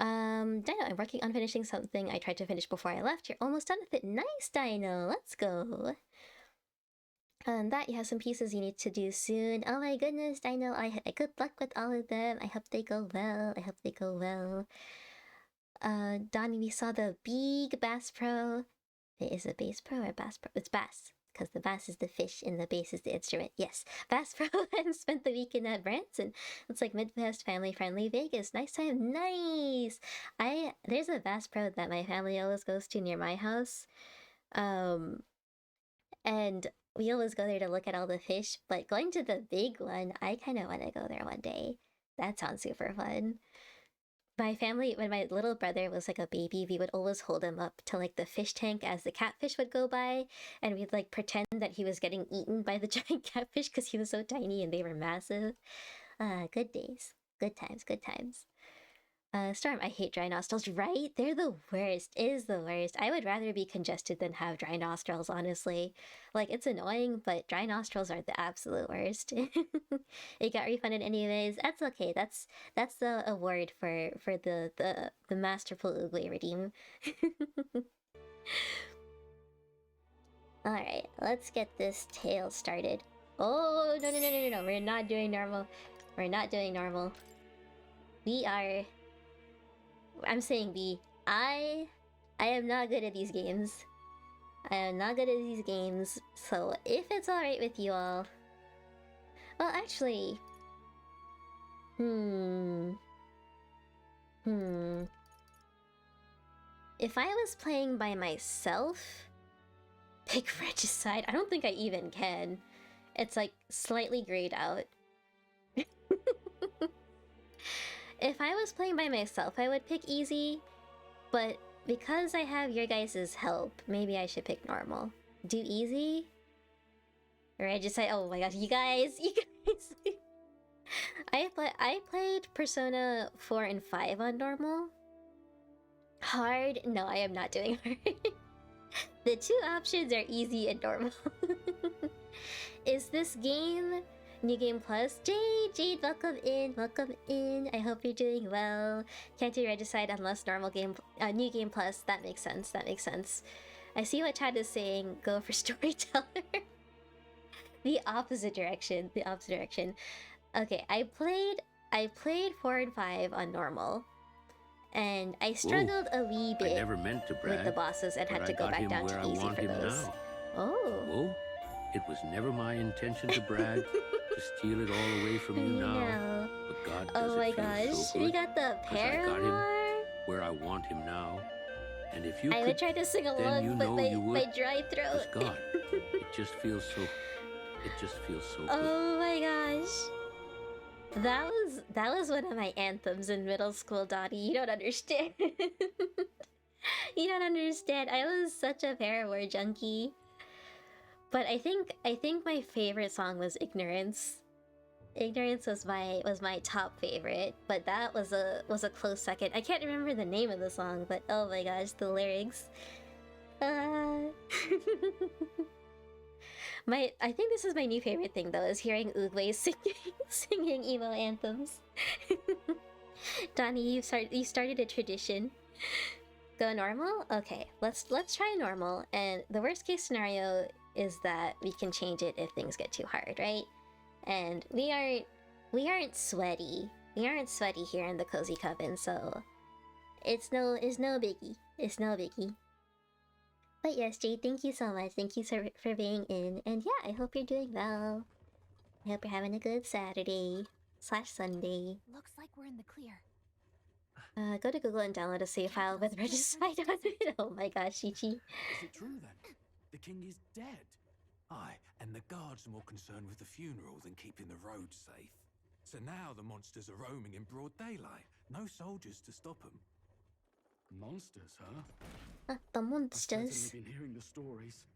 Dino, I'm working on finishing something I tried to finish before I left. You're almost done with it. Nice, Dino. Let's go. That you have some pieces you need to do soon. Oh my goodness, Dino. Good luck with all of them. I hope they go well. Donnie, we saw the big Bass Pro. Is it Bass Pro or Bass Pro? It's Bass. Because the bass is the fish and the bass is the instrument. Yes, Bass Pro and spent the weekend at Branson. It's like Midwest family friendly Vegas. Nice time, nice. There's a Bass Pro that my family always goes to near my house, and we always go there to look at all the fish. But going to the big one, I kind of want to go there one day. That sounds super fun. My family, when my little brother was like a baby, we would always hold him up to like the fish tank as the catfish would go by, and we'd like pretend that he was getting eaten by the giant catfish because he was so tiny and they were massive. Good days. Good times. Storm, I hate dry nostrils, right? They're the worst. It is the worst. I would rather be congested than have dry nostrils, honestly. Like, it's annoying, but dry nostrils are the absolute worst. It got refunded anyways. That's okay. That's the award for the masterful Oogway redeem. Alright, let's get this tale started. Oh, no. We're not doing normal. We are... I'm saying B. I am not good at these games. So if it's alright with you all... Well, actually... If I was playing by myself... Pick Regicide? I don't think I even can. It's like slightly grayed out. If I was playing by myself, I would pick easy, but because I have your guys' help, maybe I should pick normal. Do easy? Or I just say, oh my gosh, you guys! I played Persona 4 and 5 on normal. Hard? No, I am not doing hard. The two options are easy and normal. Is this game... New Game Plus? Jade, welcome in. I hope you're doing well. Can't do Regicide unless New Game Plus. That makes sense. I see what chat is saying. Go for Storyteller. The opposite direction. Okay, I played 4 and 5 on normal. And I struggled a wee bit I never meant to brag, with the bosses and had to go back down to easy for those. Now. Oh. It was never my intention to brag, to steal it all away from you now. But God does oh my it feel gosh, so good, we got the Paramore. I got him where I want him now. And if you I would try to sing along, but my dry throat. God, it just feels so good. Oh my gosh. That was one of my anthems in middle school, Dottie. You don't understand. You don't understand. I was such a Paramore junkie. But I think my favorite song was Ignorance. Ignorance was my top favorite, but that was a close second. I can't remember the name of the song, but oh my gosh, the lyrics. I think this is my new favorite thing though, is hearing Oogway singing emo anthems. Donnie, you started a tradition. Go normal? Okay, let's try normal. And the worst case scenario is that we can change it if things get too hard, right? And we aren't sweaty. We aren't sweaty here in the Cozy Coven, so it's no biggie. It's no biggie. But yes, Jade, thank you so much. Thank you for being in. And yeah, I hope you're doing well. I hope you're having a good Saturday/Sunday. Looks like we're in the clear. Go to Google and download a save file with regicide on it. Oh my gosh, Shichi. Is it true then? The king is dead. Aye, and the guards are more concerned with the funeral than keeping the roads safe. So now the monsters are roaming in broad daylight. No soldiers to stop them. Monsters, huh? The I've monsters. certainly been hearing the stories.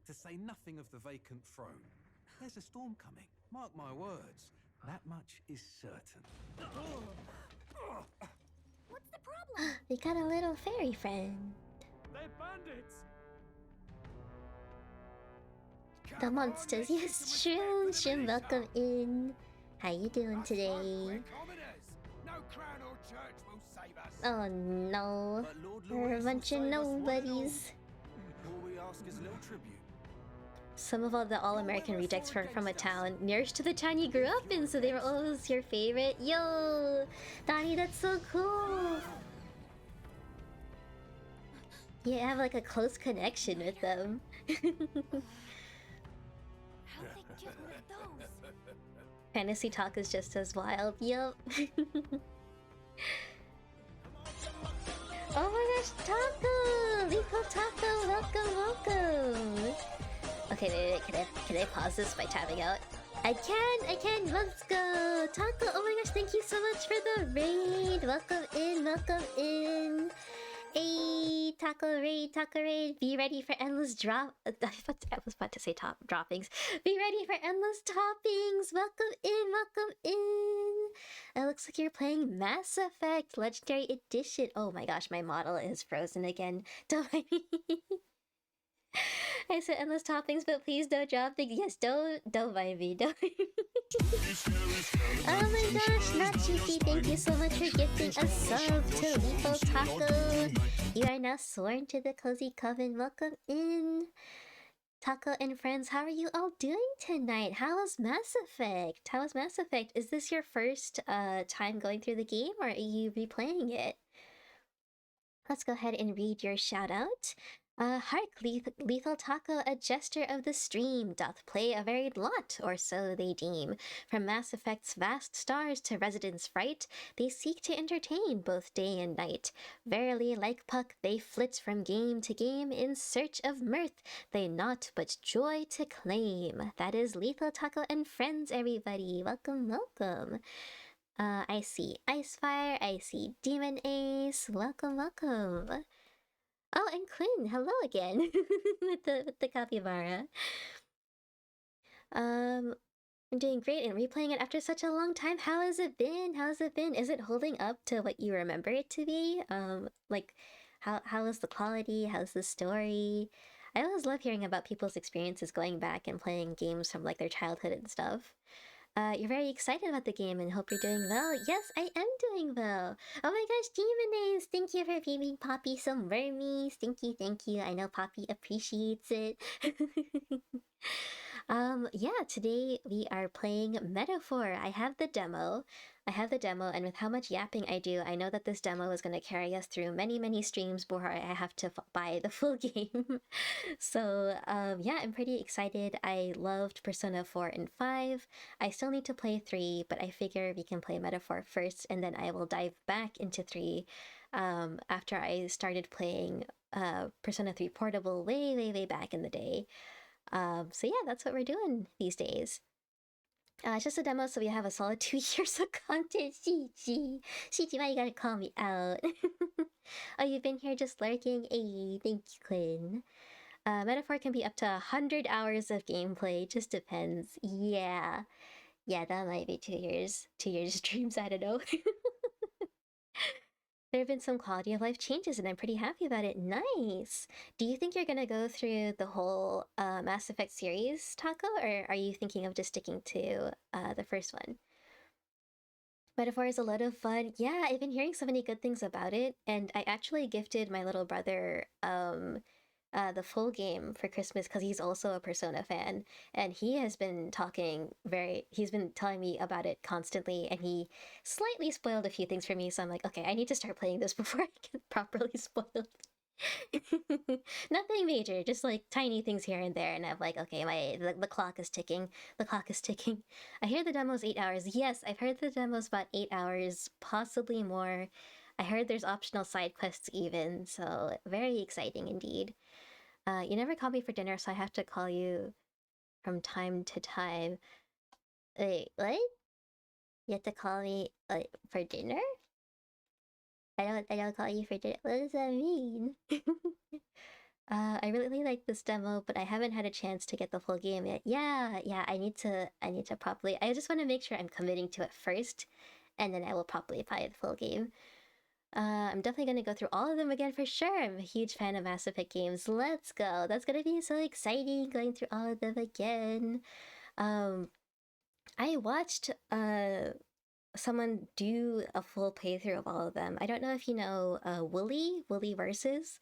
To say nothing of the vacant throne. There's a storm coming. Mark my words. That much is certain. What's the problem? We got a little fairy friend. They're bandits! The monsters, yes, Shroom, welcome in. How you doing today? No crown or church will save us. Oh no, But Lord we're a Louis bunch of will save us, why nobodies. All we ask is a little tribute. Some of all the all-American rejects from a town nearest to the town you grew up in, so they were always your favorite. Yo, Donnie, that's so cool. You have like a close connection with them. How'd they get rid of those? Fantasy talk is just as wild. Yup. Oh my gosh, Taco! Rico Taco, welcome! Okay, wait, can I pause this by tapping out? I can, let's go! Taco, oh my gosh, thank you so much for the raid! Welcome in! Hey, Taco raid! Be ready for endless drop. I was about to say top droppings. Be ready for endless toppings. Welcome in. It looks like you're playing Mass Effect Legendary Edition. Oh my gosh, my model is frozen again. Don't mind me. I said endless toppings, but please don't drop things. Yes, don't mind me. Don't mind me. Oh my gosh, not cheeky. Thank you so much for gifting a sub to Lethal Taco. You are now sworn to the Cozy Coven. Welcome in. Taco and friends, how are you all doing tonight? How was Mass Effect? Is this your first time going through the game, or are you replaying it? Let's go ahead and read your shout out. Hark, Lethal Taco, a jester of the stream, doth play a varied lot, or so they deem. From Mass Effect's vast stars to Residence Fright, they seek to entertain both day and night. Verily, like Puck, they flit from game to game in search of mirth, they naught but joy to claim. That is Lethal Taco and friends, everybody. Welcome. I see Icefire, I see Demon Ace. Welcome. Oh, and Quinn, hello again with the capybara. I'm doing great and replaying it after such a long time. How has it been? Is it holding up to what you remember it to be? Like, how is the quality? How's the story? I always love hearing about people's experiences going back and playing games from like their childhood and stuff. You're very excited about the game and hope you're doing well. Yes, I am doing well. Oh my gosh, Demon Ace, thank you for feeding Poppy some wormies. Thank you. I know Poppy appreciates it. Yeah, today we are playing Metaphor. I have the demo, and with how much yapping I do, I know that this demo is going to carry us through many streams before I have to buy the full game. So, yeah, I'm pretty excited. I loved Persona 4 and 5. I still need to play 3, but I figure we can play Metaphor first, and then I will dive back into 3 after I started playing Persona 3 Portable way back in the day. So yeah, that's what we're doing these days. It's just a demo, so we have a solid 2 years of content. Shichi, why you gotta call me out? Oh, you've been here just lurking? Hey, thank you, Quinn. Metaphor can be up to 100 hours of gameplay, just depends. Yeah. Yeah, that might be 2 years. 2 years streams, I don't know. There have been some quality of life changes, and I'm pretty happy about it. Nice. Do you think you're gonna go through the whole Mass Effect series, Taco, or are you thinking of just sticking to the first one? Metaphor is a lot of fun. Yeah, I've been hearing so many good things about it, and I actually gifted my little brother the full game for Christmas because he's also a Persona fan, and he has been he's been telling me about it constantly, and he slightly spoiled a few things for me, so I'm like, okay, I need to start playing this before I get properly spoiled. Nothing major, just like tiny things here and there, and I'm like, okay, the clock is ticking. The clock is ticking. I hear the demo's 8 hours. Yes, I've heard the demo's about 8 hours, possibly more. I heard there's optional side quests even, so very exciting indeed. You never call me for dinner, so I have to call you from time to time. Wait, what? You have to call me for dinner? I don't call you for dinner. What does that mean? I really like this demo, but I haven't had a chance to get the full game yet. Yeah, I need to properly. I just want to make sure I'm committing to it first, and then I will properly play the full game. I'm definitely gonna go through all of them again for sure. I'm a huge fan of Mass Effect games. Let's go. That's gonna be so exciting going through all of them again. I watched someone do a full playthrough of all of them. I don't know if you know Wooly Versus.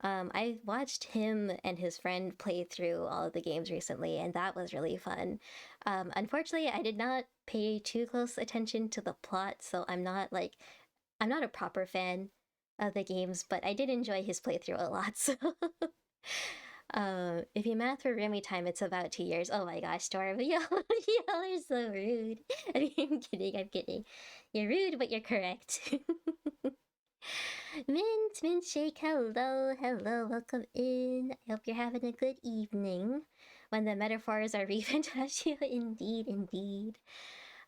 I watched him and his friend play through all of the games recently, and that was really fun. Unfortunately, I did not pay too close attention to the plot, so I'm not a proper fan of the games, but I did enjoy his playthrough a lot. So, if you math for Remy time, it's about 2 years. Oh my gosh, Storm, y'all are so rude. I'm kidding. You're rude, but you're correct. Mint Shake, hello, welcome in. I hope you're having a good evening. When the metaphors are refantasia, indeed.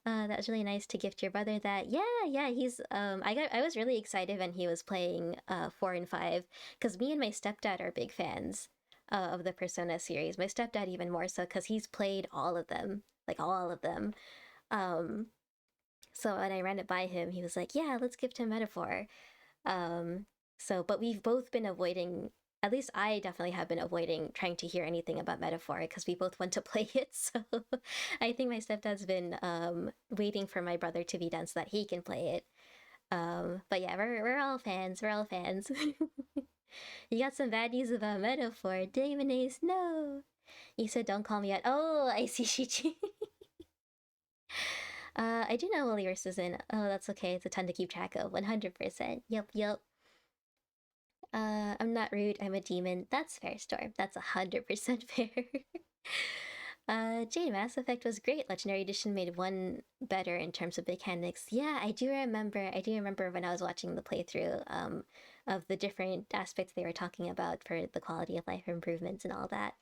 That was really nice to gift your brother that. Yeah, he's I was really excited when he was playing 4 and 5, because me and my stepdad are big fans of the Persona series. My stepdad even more so, because he's played all of them. So when I ran it by him, he was like, yeah, let's gift him Metaphor. But we've both been avoiding, at least I definitely have been avoiding trying to hear anything about Metaphor because we both want to play it. So I think my stepdad's been waiting for my brother to be done so that he can play it. But yeah, we're all fans. You got some bad news about Metaphor. Damon Ace, no. You said don't call me out. Oh, I see, Shichi. I do know Williverse is in. Oh, that's okay. It's a ton to keep track of. 100%. Yup. I'm not rude. I'm a demon. That's fair, Storm. That's 100% fair. Jade, Mass Effect was great. Legendary Edition made one better in terms of mechanics. Yeah, I do remember when I was watching the playthrough of the different aspects they were talking about for the quality of life improvements and all that.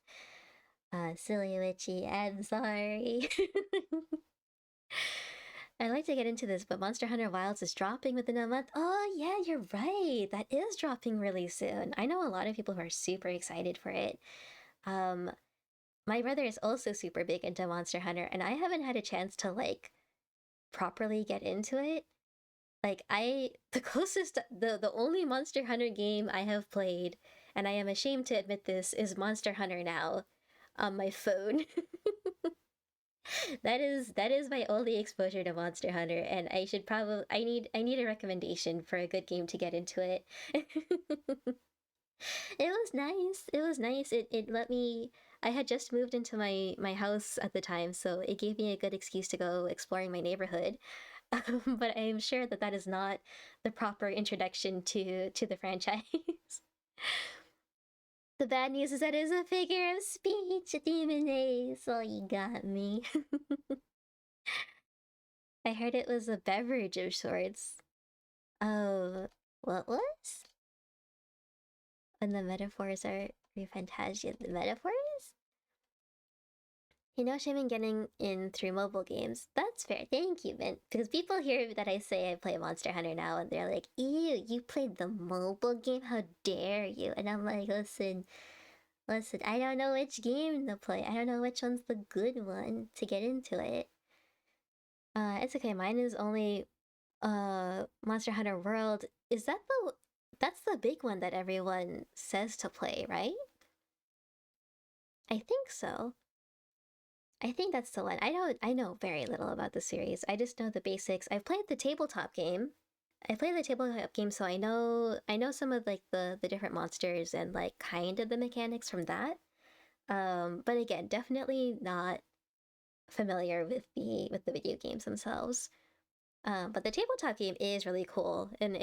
Silly Witchy, I'm sorry. I'd like to get into this, but Monster Hunter Wilds is dropping within a month. Oh, yeah, you're right. That is dropping really soon. I know a lot of people who are super excited for it. My brother is also super big into Monster Hunter, and I haven't had a chance to, properly get into it. The only Monster Hunter game I have played, and I am ashamed to admit this, is Monster Hunter Now on my phone. That is my only exposure to Monster Hunter, and I need a recommendation for a good game to get into it. It was nice. It let me. I had just moved into my house at the time, so it gave me a good excuse to go exploring my neighborhood. But I am sure that is not the proper introduction to the franchise. The bad news is that it is a figure of speech, Demon Ace. Oh, you got me. I heard it was a beverage of sorts. Oh, what was? When the metaphors are Fantasia, the metaphors? You know, shame in getting in through mobile games. That's fair. Thank you, Mint. Because people hear that I say I play Monster Hunter Now, and they're like, ew, you played the mobile game? How dare you? And I'm like, listen, I don't know which game to play. I don't know which one's the good one to get into it. It's okay. Mine is only Monster Hunter World. Is that that's the big one that everyone says to play, right? I think so. I think that's the one. I know very little about the series. I just know the basics. I've played the tabletop game. I played the tabletop game, so I know some of like the different monsters and like kind of the mechanics from that. But again, definitely not familiar with the video games themselves. But the tabletop game is really cool, and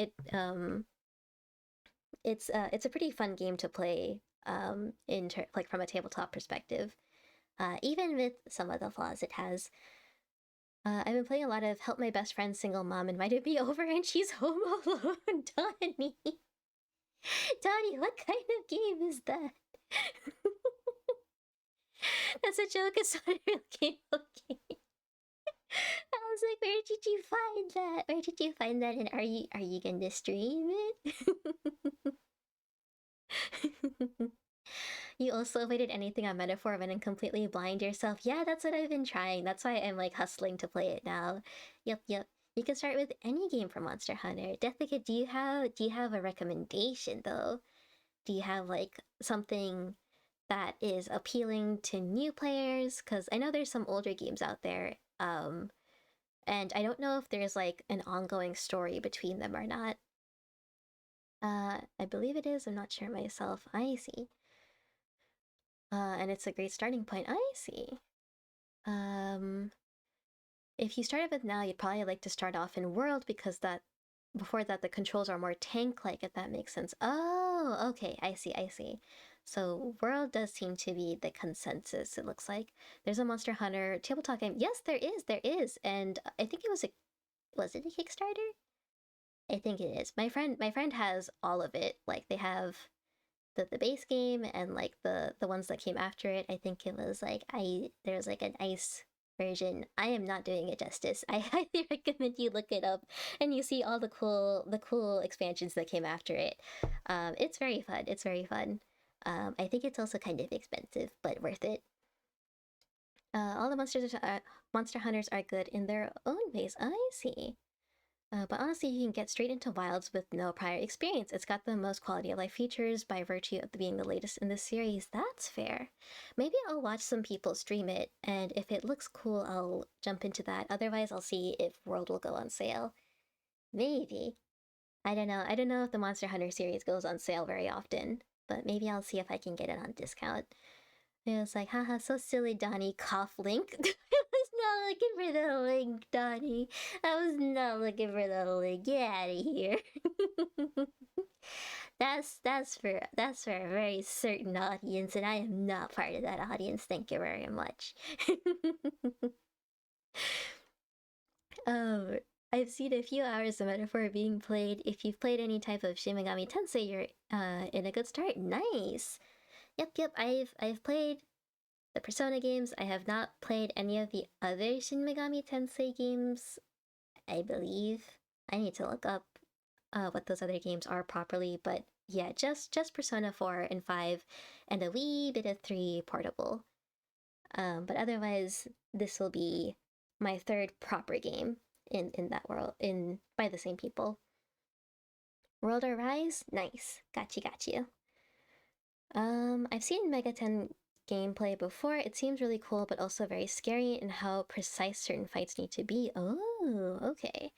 it's a pretty fun game to play. Like from a tabletop perspective, even with some of the flaws it has. I've been playing a lot of Help My Best Friend's Single Mom Invited Me Over and She's Home Alone. Donnie, Donnie, what kind of game is that? That's a joke. It's not a real game. Okay. I was like, where did you find that? Where did you find that? And are you gonna stream it? You also waited anything on Metaphor and then completely blind yourself. Yeah, that's what I've been trying. That's why I'm like hustling to play it now. Yep. You can start with any game from Monster Hunter. Deathwicket, do you have a recommendation though? Do you have like something that is appealing to new players? Because I know there's some older games out there. And I don't know if there's like an ongoing story between them or not. I believe it is. I'm not sure myself. I see. And it's a great starting point. I see. If you started with now, you'd probably like to start off in World because before that the controls are more tank-like, if that makes sense. Oh, okay, I see. So World does seem to be the consensus, it looks like. There's a Monster Hunter tabletop game. Yes, there is. And I think it was it a Kickstarter? I think it is. My friend has all of it. Like they have the base game and like the ones that came after it. I think it was like there's like an ice version. I am not doing it justice. I highly recommend you look it up and you see all the cool expansions that came after it. It's very fun. I think it's also kind of expensive, but worth it. All the Monster Hunters are good in their own ways. I see. But honestly, you can get straight into Wilds with no prior experience. It's got the most quality of life features by virtue of being the latest in the series. That's fair. Maybe I'll watch some people stream it, and if it looks cool, I'll jump into that. Otherwise, I'll see if World will go on sale. Maybe. I don't know if the Monster Hunter series goes on sale very often, but maybe I'll see if I can get it on discount. It was like, haha, so silly, Donnie, cough link. Not looking for the link, Donnie. I was not looking for the link. Get out of here. That's for a very certain audience, and I am not part of that audience. Thank you very much. I've seen a few hours of Metaphor being played. If you've played any type of Shin Megami Tensei, you're in a good start. Nice. Yep. I've played the Persona games. I have not played any of the other Shin Megami Tensei games, I believe. I need to look up what those other games are properly, but yeah, just Persona 4 and 5 and a wee bit of 3 portable. But otherwise, this will be my third proper game in that world, by the same people. World Arise? Nice. Got you. I've seen Megaten gameplay before. It seems really cool, but also very scary in how precise certain fights need to be. Oh, okay.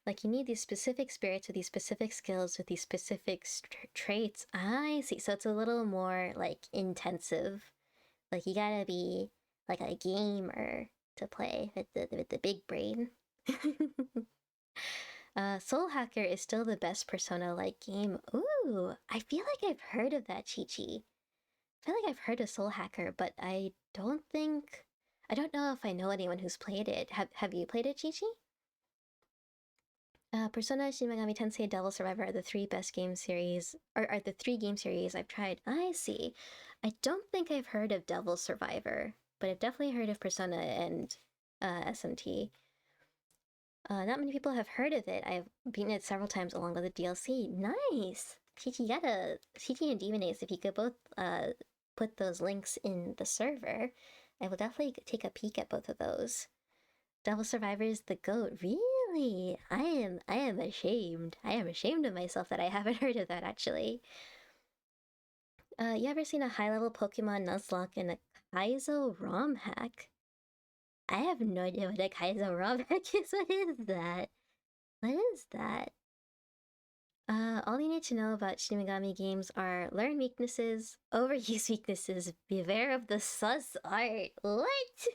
Like you need these specific spirits with these specific skills with these specific traits. I see. So it's a little more like intensive. Like you gotta be like a gamer to play with the big brain. Soul Hacker is still the best Persona-like game. Ooh, I feel like I've heard of that, Chi-Chi. I feel like I've heard of Soul Hacker, but I don't know if I know anyone who's played it. Have you played it, Chi-Chi? Persona, Shin Megami Tensei, Devil Survivor are the three best game series, or are the 3 game series I've tried. I see. I don't think I've heard of Devil Survivor, but I've definitely heard of Persona and SMT. Not many people have heard of it. I've beaten it several times along with the DLC. Nice! Chi-Chi and Demon Ace, if you could both put those links in the server, I will definitely take a peek at both of those. Devil Survivor is the GOAT. Really? I am ashamed. I am ashamed of myself that I haven't heard of that actually. You ever seen a high-level Pokemon Nuzlocke in a Kaizo ROM hack? I have no idea what a Kaizo ROM hack is. What is that? What is that? All you need to know about Shin Megami games are learn weaknesses, overuse weaknesses, beware of the sus art. What?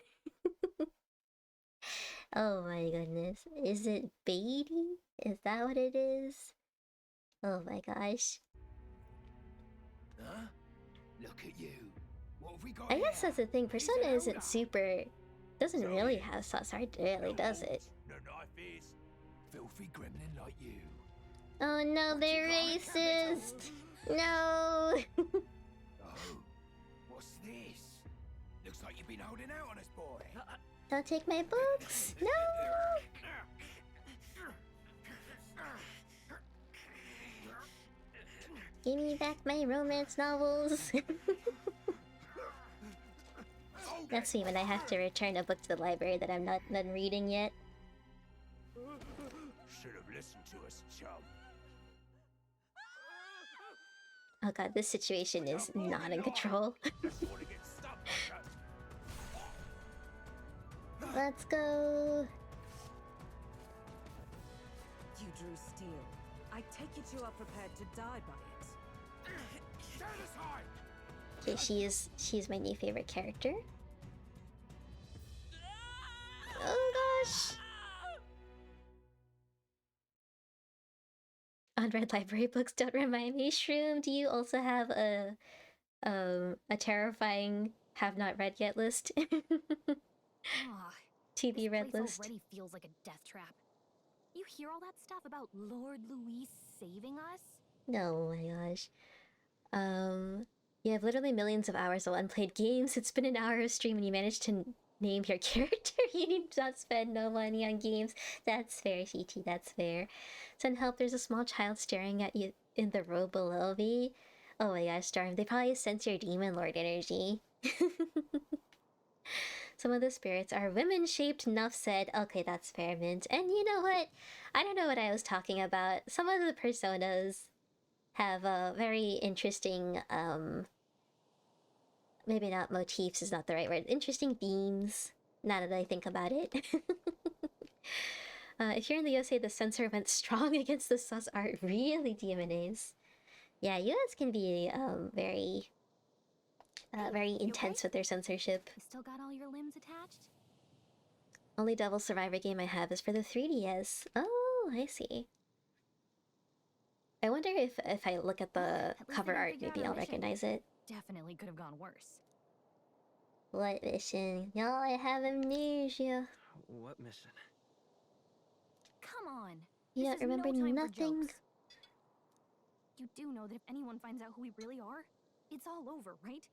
Oh my goodness. Is it Beatty? Is that what it is? Oh my gosh. Huh? Look at you. What have we got I guess that's the thing. Persona Zelda. isn't super... doesn't really have sus art, really, does it? No knife is. Filthy gremlin like you. Oh no, they're racist! No! Oh, what's this? Looks like you've been holding out on us, boy. Don't take my books! No! Give me back my romance novels! That's me when I have to return a book to the library that I'm not done reading yet. Should have listened to us, chum. Oh god, this situation is not in control. Let's go! You drew steel. I take it you are prepared to die by it. Okay, she's my new favorite character. Oh gosh! Unread library books don't remind me. Shroom, do you also have a terrifying have not read yet list? To be read Place list. already feels like a death trap. You hear all that stuff about Lord Louis saving us? No, oh my gosh. You have literally millions of hours of unplayed games. It's been an hour of stream and you managed to name your character. You need not spend no money on games. That's fair, CT, that's fair. Send help, there's a small child staring at you in the row below me. Oh my gosh, Storm, they probably sense your Demon Lord energy. Some of the spirits are women-shaped, enough said. Okay, that's fair, Mint. And you know what? I don't know what I was talking about. Some of the personas have very interesting, maybe not motifs is not the right word. Interesting themes, now that I think about it. If you're in the USA, the censor went strong against the sus art. Really, DMNAs? Yeah, US can be very intense with their censorship. You still got all your limbs attached? Only Devil Survivor game I have is for the 3DS. Oh, I see. I wonder if I look at the cover art, maybe I'll recognize it. Definitely could have gone worse. What mission? Y'all, I have amnesia. What mission? Come on. You This don't is remember no time for nothing? jokes. You do know that if anyone finds out who we really are, it's all over, right?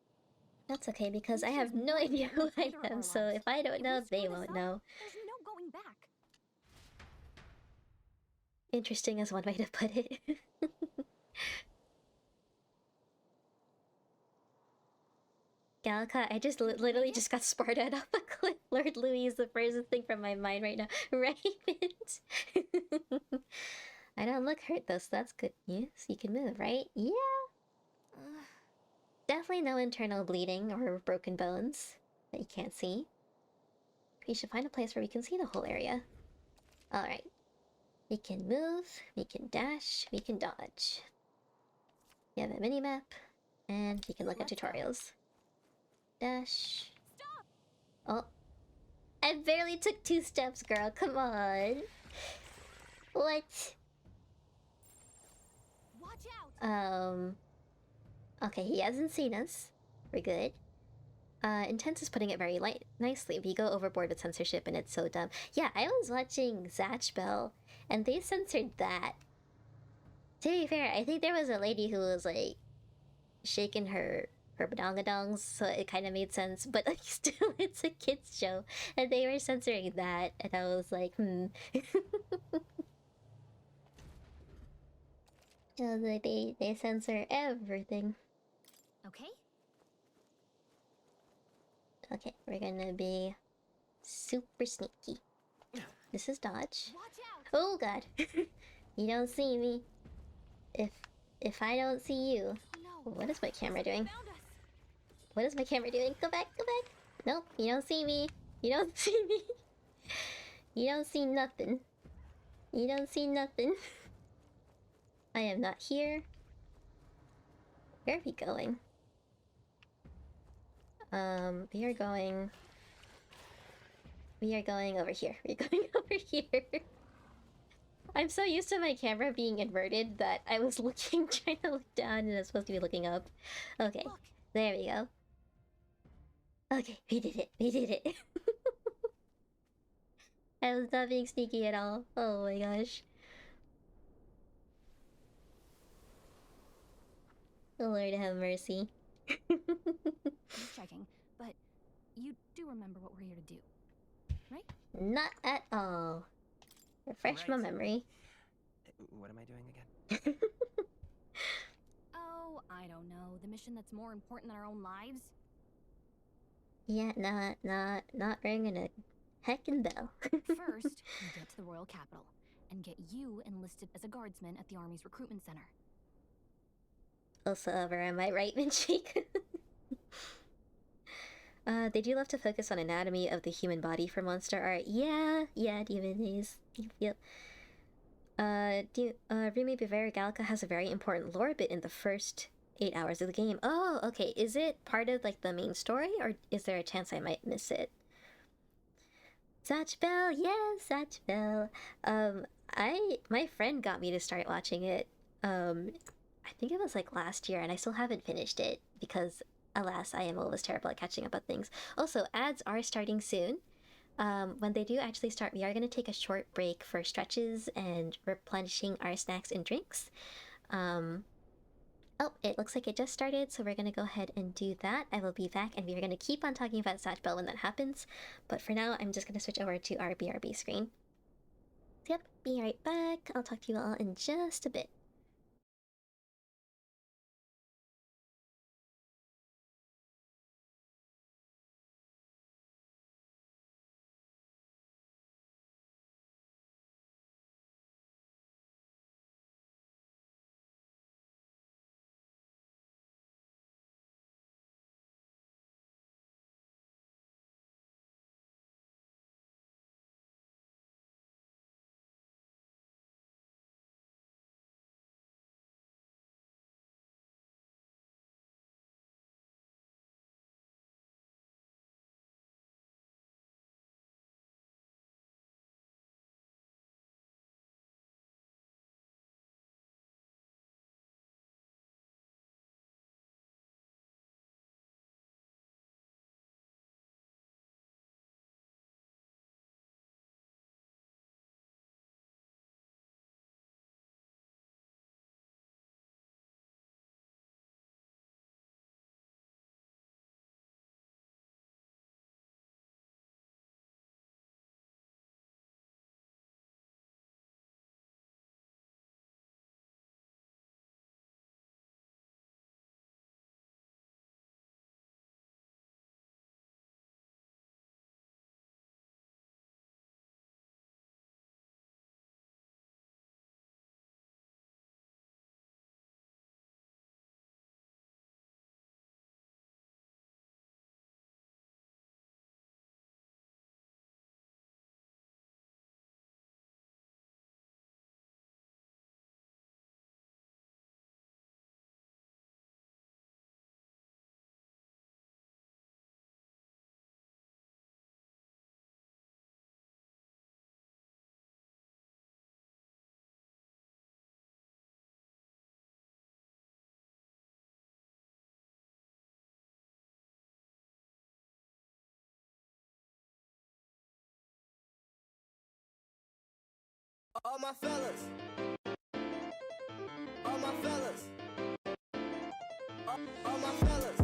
That's okay, because I have no idea who I am, so if I don't know, they won't know. There's no going back. Interesting is one way to put it. Gallica, I just literally just got Sparta off a cliff. Lord Louis is the first thing from my mind right now. Right, Mint? I don't look hurt though, so that's good news. You can move, right? Yeah. Definitely no internal bleeding or broken bones that you can't see. We should find a place where we can see the whole area. Alright. We can move, we can dash, we can dodge. We have a mini-map, and we can look at tutorials. Dash. Stop! Oh. I barely took 2 steps, girl. Come on. What? Watch out! Okay, he hasn't seen us. We're good. Intense is putting it very nicely. We go overboard with censorship and it's so dumb. Yeah, I was watching Zatch Bell and they censored that. To be fair, I think there was a lady who was like shaking her badongadongs, so it kind of made sense. But like, still, it's a kids show, and they were censoring that, and I was like, I was like, they censor everything. Okay. Okay, we're gonna be super sneaky. This is dodge. Oh god. You don't see me. If I don't see you. What is my camera doing? What is my camera doing? Go back, go back. Nope, you don't see me. You don't see me. You don't see nothing. You don't see nothing. I am not here. Where are we going? We are going over here. We're going over here. I'm so used to my camera being inverted that I was looking, trying to look down, and I was supposed to be looking up. Okay, there we go. Okay, we did it. We did it. I was not being sneaky at all. Oh my gosh. Lord have mercy. Just checking, but you do remember what we're here to do, right? Not at all. Refresh my memory. What am I doing again? Oh, I don't know. The mission that's more important than our own lives? Yeah, not ringing a heckin' bell. First, we get to the royal capital and get you enlisted as a guardsman at the army's recruitment center. Also over, am I right, Minchik? They do love to focus on anatomy of the human body for monster art. Yeah, Demon Days. Yep. Remy Bavaria Gallica has a very important lore bit in the first 8 hours of the game. Oh, okay. Is it part of, like, the main story, or is there a chance I might miss it? Zatch Bell, yes, Zatch Bell. My friend got me to start watching it. I think it was, like, last year, and I still haven't finished it, because, alas, I am always terrible at catching up on things. Also, ads are starting soon. When they do actually start, we are going to take a short break for stretches and replenishing our snacks and drinks. Oh, it looks like it just started, so we're going to go ahead and do that. I will be back, and we are going to keep on talking about Zatch Bell when that happens. But for now, I'm just going to switch over to our BRB screen. Yep, be right back. I'll talk to you all in just a bit. All my fellas. All my fellas. All my fellas.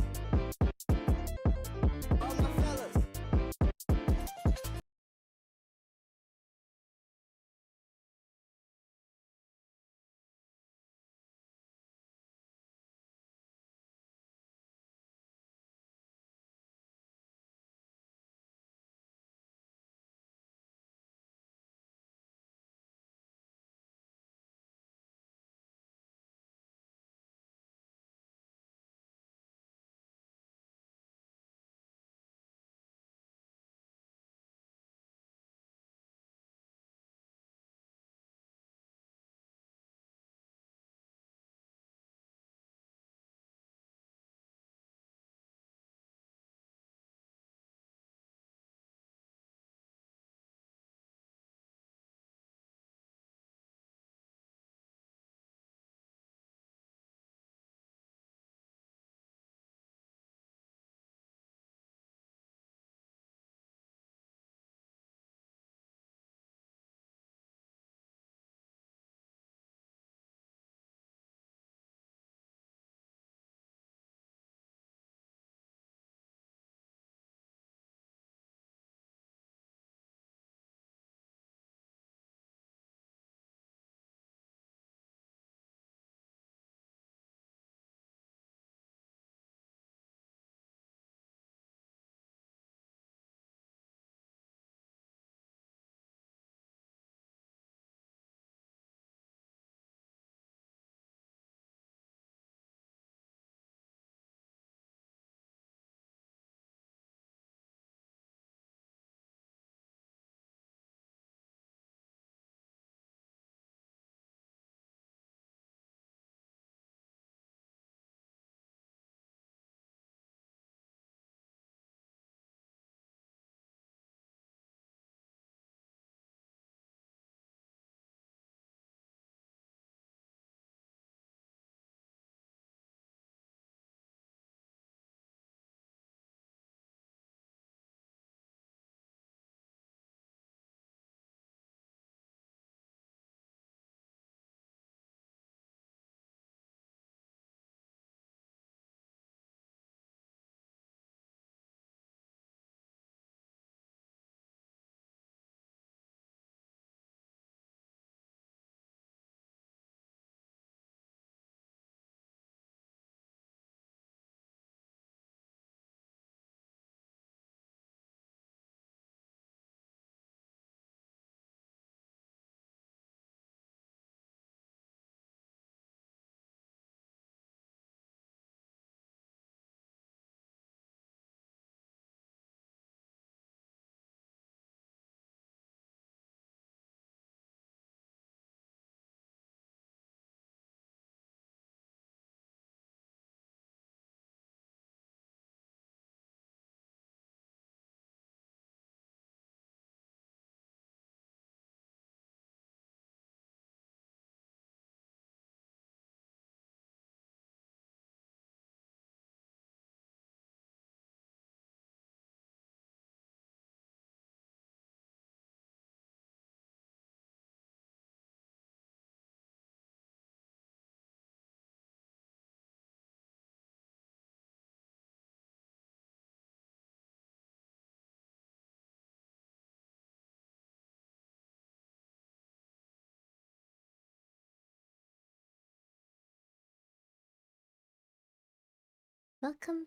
Welcome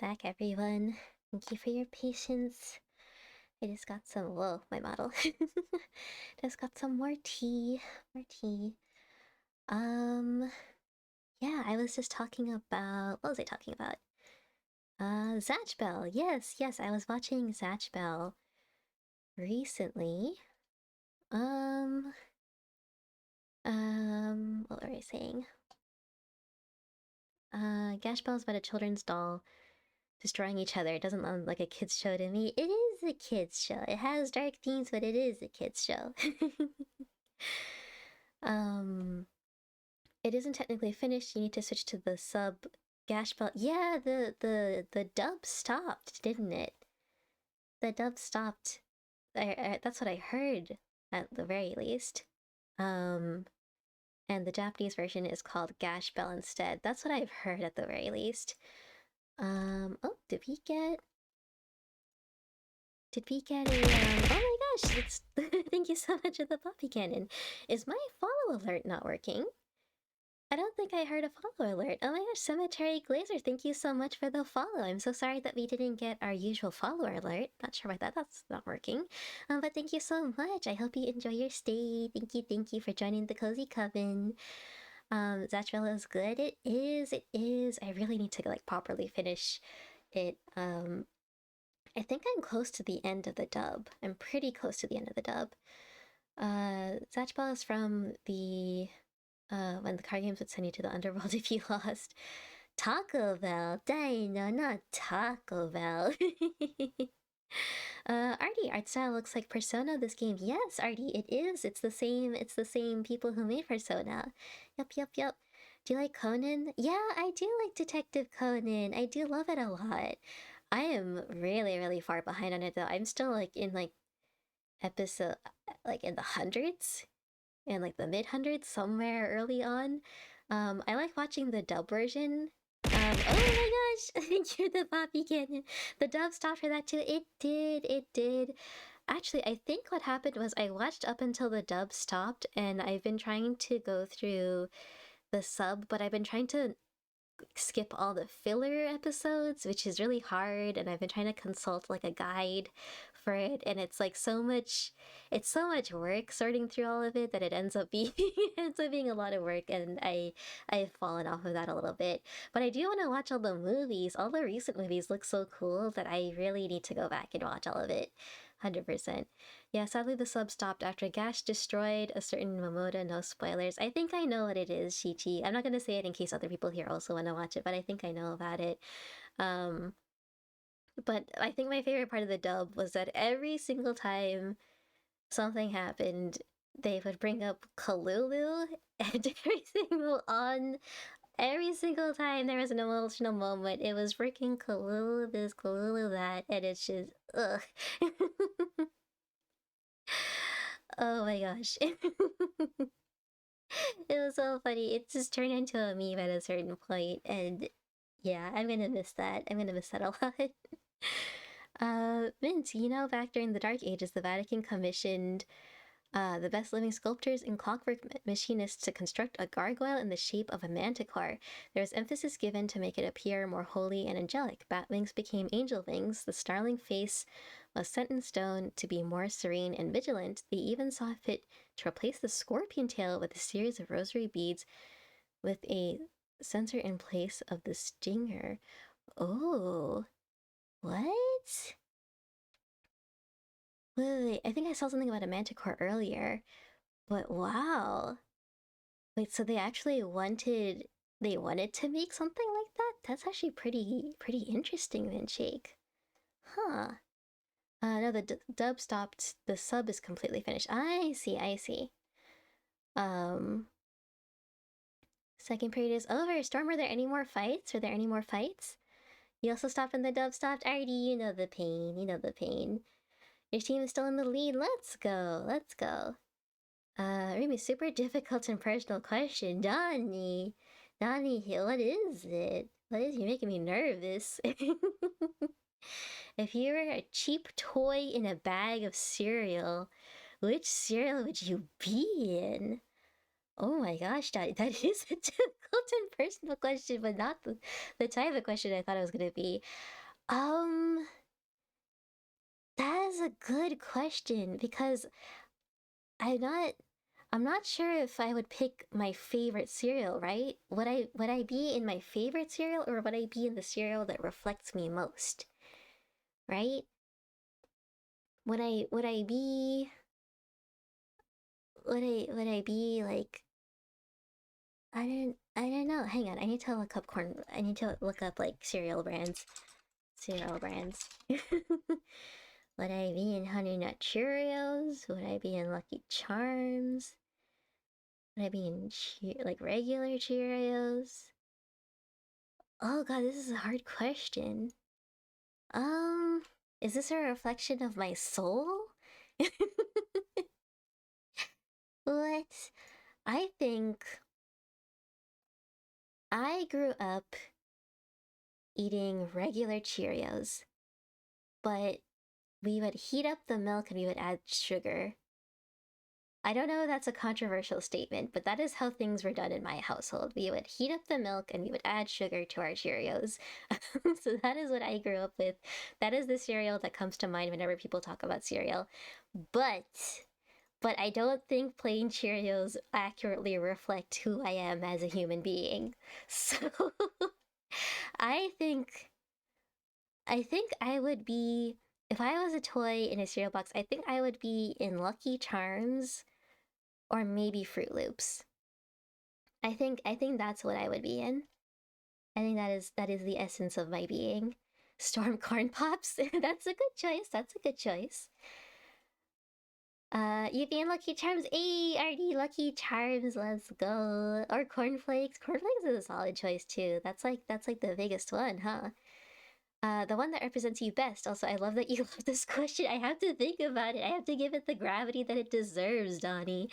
back, everyone. Thank you for your patience. I just got some. Whoa, my model. Just got some more tea. Yeah, I was just talking about. What was I talking about? Zatch Bell. Yes, I was watching Zatch Bell recently. What were I saying? Gash Bell's about a children's doll destroying each other. It doesn't sound like a kid's show to me. It is a kid's show. It has dark themes, but it is a kid's show. It isn't technically finished. You need to switch to the sub Gash Bell. Yeah, the dub stopped, didn't it? The dub stopped. That's what I heard, at the very least. And the Japanese version is called Gash Bell instead. That's what I've heard at the very least. Oh, did we get a, oh my gosh, it's, thank you so much for the puppy cannon. Is my follow alert not working? I don't think I heard a follow alert. Oh my gosh, Cemetery Glazer, thank you so much for the follow. I'm so sorry that we didn't get our usual follower alert. Not sure why that's not working. But thank you so much. I hope you enjoy your stay. Thank you for joining the Cozy Coven. Zatch Bell is good. It is. I really need to like properly finish it. I think I'm close to the end of the dub. I'm pretty close to the end of the dub. Zatch Bell is from the when the card games would send you to the underworld if you lost. Taco Bell, Dino, not Taco Bell. Artie, art style looks like Persona this game. Yes, Artie, it is. It's the same people who made Persona. Yup. Do you like Conan? Yeah, I do like Detective Conan. I do love it a lot. I am really far behind on it though. I'm still like in like episode like in the hundreds. And like the mid-hundreds, somewhere early on. I like watching the dub version. Oh my gosh! Thank you, the Poppy Cannon. The dub stopped for that too. It did. Actually, I think what happened was I watched up until the dub stopped, and I've been trying to go through the sub, but I've been trying to skip all the filler episodes, which is really hard, and I've been trying to consult like a guide for it, and it's like so much work sorting through all of it that it ends up being a lot of work, and I've fallen off of that a little bit. But I do want to watch all the movies. All the recent movies look so cool that I really need to go back and watch all of it. 100%. Yeah, sadly the sub stopped after Gash destroyed a certain Momoda. No spoilers. I think I know what it is, Shichi. I'm not going to say it in case other people here also want to watch it, but I think I know about it. But I think my favorite part of the dub was that every single time something happened, they would bring up Kalulu, and every single time there was an emotional moment, it was freaking Kalulu this, Kalulu that, and it's just, ugh. Oh my gosh. It was so funny. It just turned into a meme at a certain point, and yeah, I'm gonna miss that. I'm gonna miss that a lot. Mint, you know, back during the Dark Ages, the Vatican commissioned the best living sculptors and clockwork machinists to construct a gargoyle in the shape of a manticore. There was emphasis given to make it appear more holy and angelic. Bat wings became angel wings. The snarling face was set in stone to be more serene and vigilant. They even saw fit to replace the scorpion tail with a series of rosary beads with a sensor in place of the stinger. Oh, what? Wait, I think I saw something about a manticore earlier, but wow. Wait, so they actually wanted to make something like that? That's actually pretty interesting then, Shake. Huh. No, the dub stopped. The sub is completely finished. I see. Second period is over. Storm, were there any more fights? You also stopped when the dub stopped? Artie, you know the pain. Your team is still in the lead. Let's go. Maybe super difficult and personal question. Donnie, what is it? What is you making me nervous? If you were a cheap toy in a bag of cereal, which cereal would you be in? Oh my gosh, that is a difficult and personal question, but not the type of question I thought it was gonna be. That is a good question because I'm not sure if I would pick my favorite cereal, right? Would I be in my favorite cereal or would I be in the cereal that reflects me most? Right? Would I be like I don't know. Hang on. I need to look up I need to look up like cereal brands. Cereal brands. Would I be in Honey Nut Cheerios? Would I be in Lucky Charms? Would I be in like regular Cheerios? Oh god, this is a hard question. Is this a reflection of my soul? What? I think I grew up eating regular Cheerios, but we would heat up the milk and we would add sugar. I don't know if that's a controversial statement, but that is how things were done in my household. We would heat up the milk and we would add sugar to our Cheerios. So that is what I grew up with. That is the cereal that comes to mind whenever people talk about cereal. But I don't think plain Cheerios accurately reflect who I am as a human being. So I think I would be, if I was a toy in a cereal box, I think I would be in Lucky Charms or maybe Fruit Loops. I think that's what I would be in. I think that is the essence of my being. Storm Corn Pops. That's a good choice. That's a good choice. You'd be in Lucky Charms. Hey, Artie, Lucky Charms, let's go. Or Cornflakes. Cornflakes is a solid choice too. That's like the biggest one, huh? The one that represents you best. Also, I love that you love this question. I have to think about it. I have to give it the gravity that it deserves, Donnie.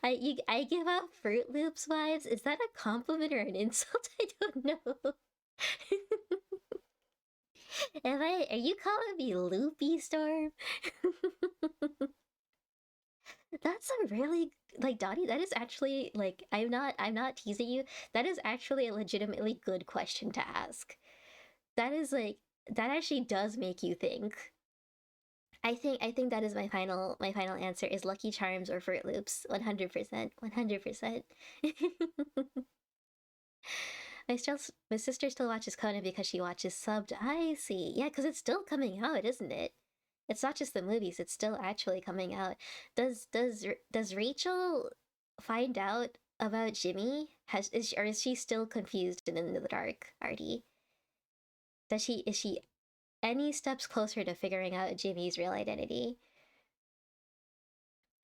I give out Fruit Loops vibes. Is that a compliment or an insult? I don't know. Are you calling me Loopy Storm? That's a really, like, Donnie, that is actually, like, I'm not teasing you. That is actually a legitimately good question to ask. That is like, that actually does make you think. I think that is my final answer is Lucky Charms or Fruit Loops. 100%. 100%. My sister still watches Conan because she watches subbed. I see. Yeah, because it's still coming out, isn't it? It's not just the movies, it's still actually coming out. Does Rachel find out about Jimmy? Or is she still confused and in the dark, Artie? Is she any steps closer to figuring out Jimmy's real identity?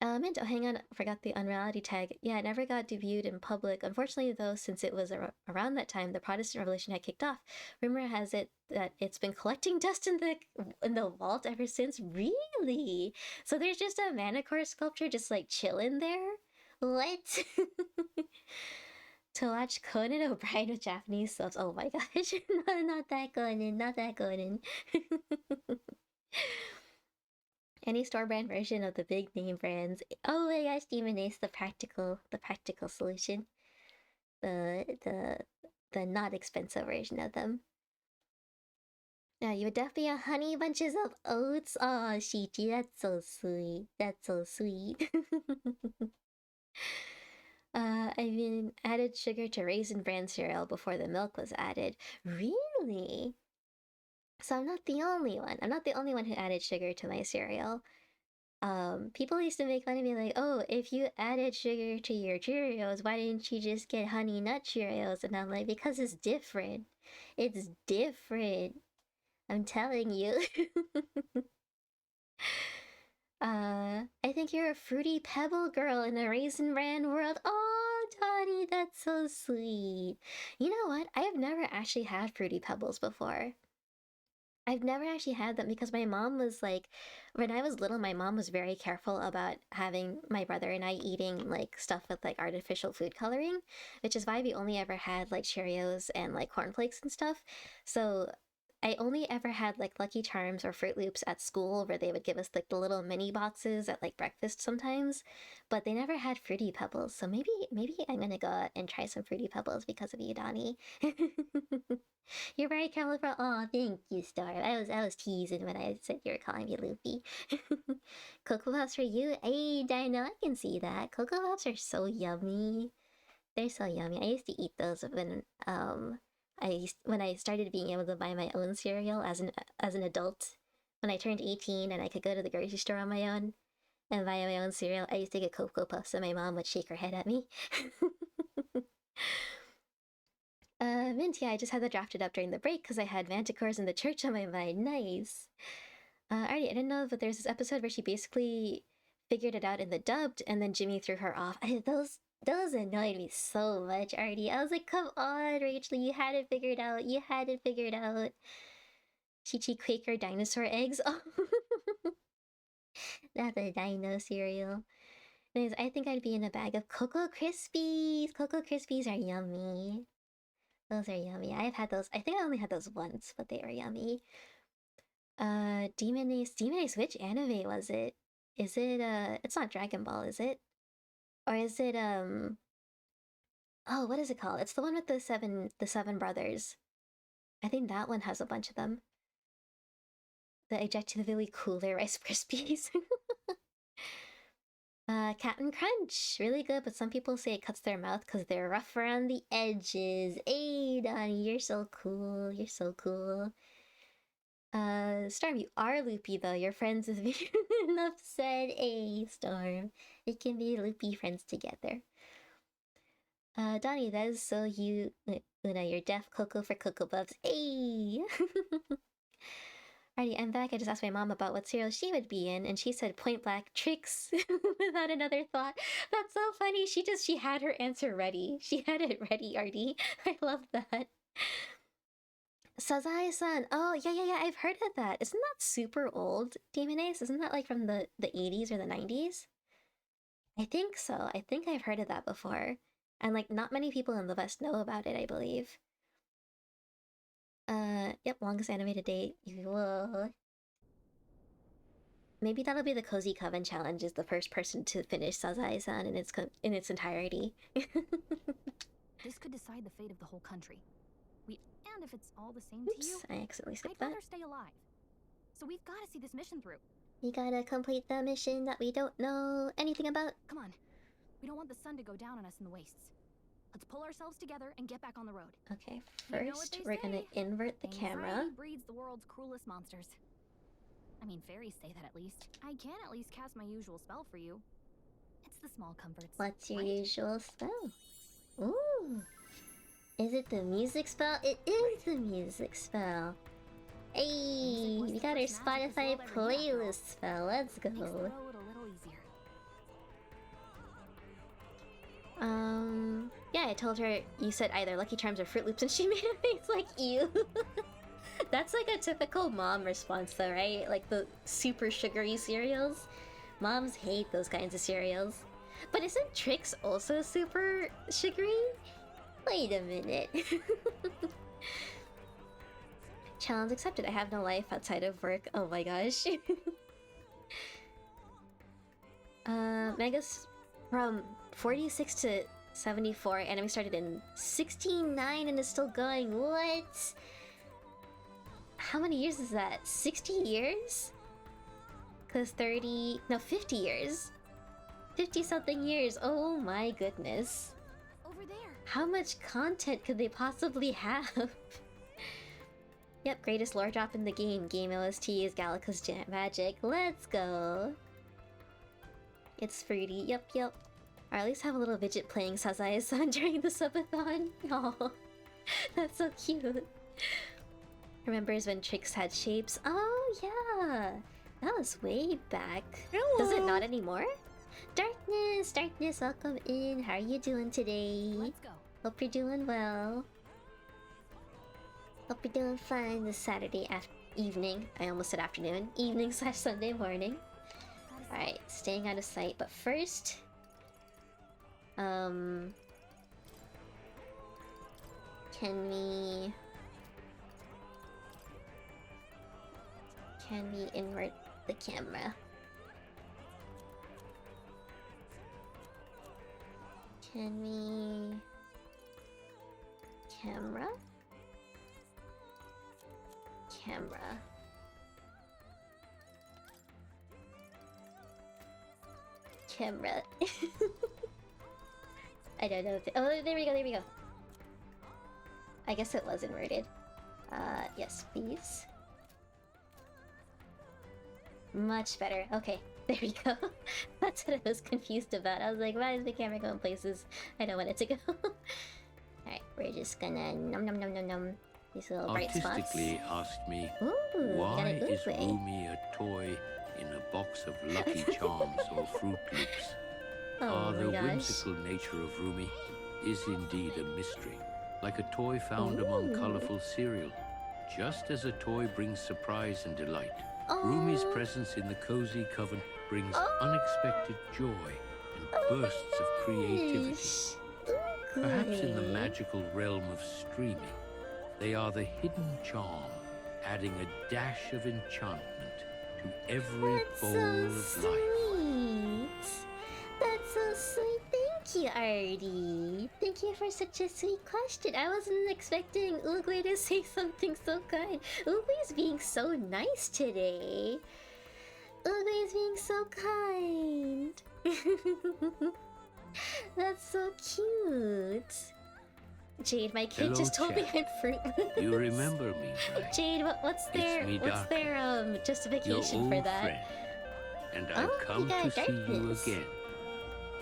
And oh, hang on, forgot the unreality tag. Yeah, it never got debuted in public. Unfortunately, though, since it was around that time, the Protestant Revolution had kicked off. Rumor has it that it's been collecting dust in the vault ever since. Really? So there's just a Manticore sculpture just like chilling there? What? To watch Conan O'Brien with Japanese subs. Oh my gosh. No, not that Conan. Not that Conan. Any store brand version of the big name brands. Oh my gosh, Demon Ace, the practical solution. The not expensive version of them. Yeah, you would definitely have Honey Bunches of Oats. Oh, Shichi, that's so sweet. That's so sweet. I mean, added sugar to Raisin Bran cereal before the milk was added. Really? So I'm not the only one. I'm not the only one who added sugar to my cereal. People used to make fun of me like, oh, if you added sugar to your Cheerios, why didn't you just get Honey Nut Cheerios? And I'm like, because it's different. It's different. I'm telling you. I think you're a Fruity Pebble girl in the Raisin Bran world. Oh, Donnie, that's so sweet. You know what? I have never actually had Fruity Pebbles before. I've never actually had them because my mom was like, when I was little, my mom was very careful about having my brother and I eating like stuff with like artificial food coloring, which is why we only ever had like Cheerios and like cornflakes and stuff. So I only ever had like Lucky Charms or Fruit Loops at school where they would give us like the little mini boxes at like breakfast sometimes, but they never had Fruity Pebbles. So maybe I'm gonna go out and try some Fruity Pebbles because of you, Donnie. You're very colorful. Oh, thank you, Star. I was teasing when I said you were calling me Loopy. Cocoa Puffs for you. Hey, Dino, I can see that. Cocoa Puffs are so yummy. They're so yummy. I used to eat those when I started being able to buy my own cereal as an adult. When I turned 18 and I could go to the grocery store on my own and buy my own cereal, I used to get Cocoa Puffs and my mom would shake her head at me. Mint, yeah, I just had that drafted up during the break because I had Manticores in the church on my mind. Nice. Alrighty, I didn't know, but there's this episode where she basically figured it out in the dubbed and then Jimmy threw her off. Those annoyed me so much, Artie. I was like, come on, Rachel, you had it figured out. You had it figured out. Chi-Chi Quaker dinosaur eggs. Oh, that's a dino cereal. Anyways, I think I'd be in a bag of Cocoa Krispies. Cocoa Krispies are yummy. Those are yummy. I've had those. I think I only had those once, but they were yummy. Demon Ace, which anime was it? Is it, it's not Dragon Ball, is it? Or is it, oh, what is it called? It's the one with the seven brothers. I think that one has a bunch of them. The Objectively Cooler Rice Krispies. Captain Crunch, really good, but some people say it cuts their mouth because they're rough around the edges. Hey, Donnie, you're so cool. You're so cool. Storm, you are loopy though. Your friends is enough said. Hey, Storm. We can be loopy friends together. Donnie, that is so you, Una, you're deaf. Cocoa for Cocoa Puffs. Hey! Alrighty, I'm back. I just asked my mom about what cereal she would be in, and she said point blank Trix without another thought. That's so funny. She had her answer ready. She had it ready, Artie. I love that. Sazae-san. Oh, yeah, I've heard of that. Isn't that super old, Demon Ace? Isn't that like from the 80s or the 90s? I think so. I think I've heard of that before. And like not many people in the West know about it, I believe. Yep, longest animated date. Whoa. Maybe that'll be the Cozy Coven challenge, is the first person to finish Sazae-san in its entirety. This could decide the fate of the whole country. And if it's all the same Oops, to you, I accidentally skipped I'd that. rather stay alive. So we've got to see this mission through. We gotta complete the mission that we don't know anything about. Come on. We don't want the sun to go down on us in the wastes. Let's pull ourselves together and get back on the road. Okay, You know what first they we're gonna say? invert the camera. Anxiety breeds the world's cruelest monsters. I mean, fairies say that at least. I can at least cast my usual spell for you. It's the small comforts. What's your right? usual spell? Ooh. Is it the music spell? It is the music spell. Hey, we got our Spotify playlist spell. Let's go. Makes the road a little easier. Yeah, I told her you said either Lucky Charms or Fruit Loops, and she made a face like you. That's like a typical mom response, though, right? Like the super sugary cereals. Moms hate those kinds of cereals. But isn't Trix also super sugary? Wait a minute. Challenge accepted. I have no life outside of work. Oh my gosh. Megas from 46 to 74. Anime started in 69 and is still going. What? How many years is that? 60 years? Cause 50 years. 50 something years. Oh my goodness. Over there. How much content could they possibly have? Yep, greatest lore drop in the game. Game OST is Galacus Magic. Let's go. It's fruity. Yep. Or at least have a little Vidget playing Sazae-san during the subathon. Oh, that's so cute. Remembers when Trix had shapes? Oh, yeah. That was way back. Hello. Does it not anymore? Darkness, welcome in. How are you doing today? Let's go. Hope you're doing well. Hope you're doing fine this Saturday evening. I almost said afternoon. Evening / Sunday morning. Alright, staying out of sight. But first... Can we... Can we invert the camera? Can we... Camera? Camera. Camera. I don't know. Oh, there we go, there we go. I guess it was inverted. Yes, please. Much better. Okay, there we go. That's what I was confused about. I was like, why is the camera going places I don't want it to go? Alright, we're just gonna num num num num num these little bright spots. Artistically asked me, Ooh, why is Oogway. Rumi a toy in a box of Lucky Charms or Fruit Loops? Oh The my gosh. whimsical nature of Rumi is indeed a mystery, like a toy found among Ooh. colorful cereal. Just as a toy brings surprise and delight, Rumi's presence in the cozy coven brings unexpected joy and bursts of creativity. Perhaps in the magical realm of streaming, they are the hidden charm, adding a dash of enchantment to every bowl of life. Sweet. That's so sweet. Thank you, Artie. Thank you for such a sweet question. I wasn't expecting Oogway to say something so kind. Oogway's being so nice today. Oogway's being so kind. That's so cute. Jade, my kid Hello, just told me chat. I'm Fruit Loops. You remember me, right? Jade, what's their me, what's their Your justification old for that? friend. And I've Oh, come you got to see you darkness. again.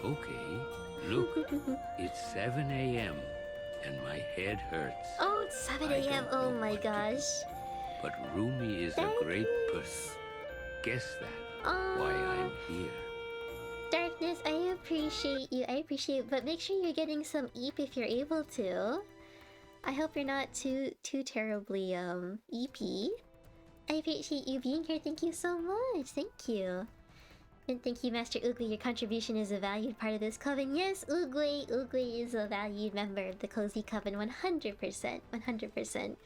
Okay, look, it's 7 a.m. and my head hurts. Oh, it's 7 I a.m. don't Oh know my what to gosh. But Rumi is a great person. Guess that. Why I'm here. Darkness, I appreciate you. I appreciate you, but make sure you're getting some eep if you're able to. I hope you're not too terribly EP. I appreciate you being here. Thank you so much. Thank you. And thank you, Master Oogway. Your contribution is a valued part of this coven. Yes, Oogway. Oogway is a valued member of the Cozy Coven. 100%. 100%.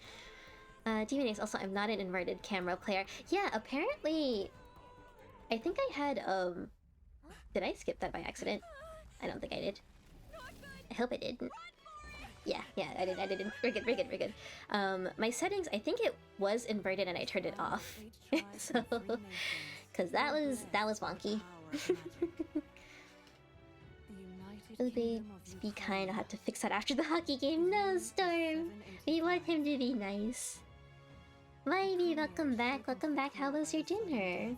Demon Ace, also, I'm not an inverted camera player. Yeah, apparently... I think I had, Did I skip that by accident? I don't think I did. I hope I didn't. Yeah, I didn't. We're good. My settings, I think it was inverted and I turned it off. So... Cause that was wonky. Oogway, be kind. I'll have to fix that after the hockey game. No, Storm. We want him to be nice. Ivy, welcome back. Welcome back. How was your dinner?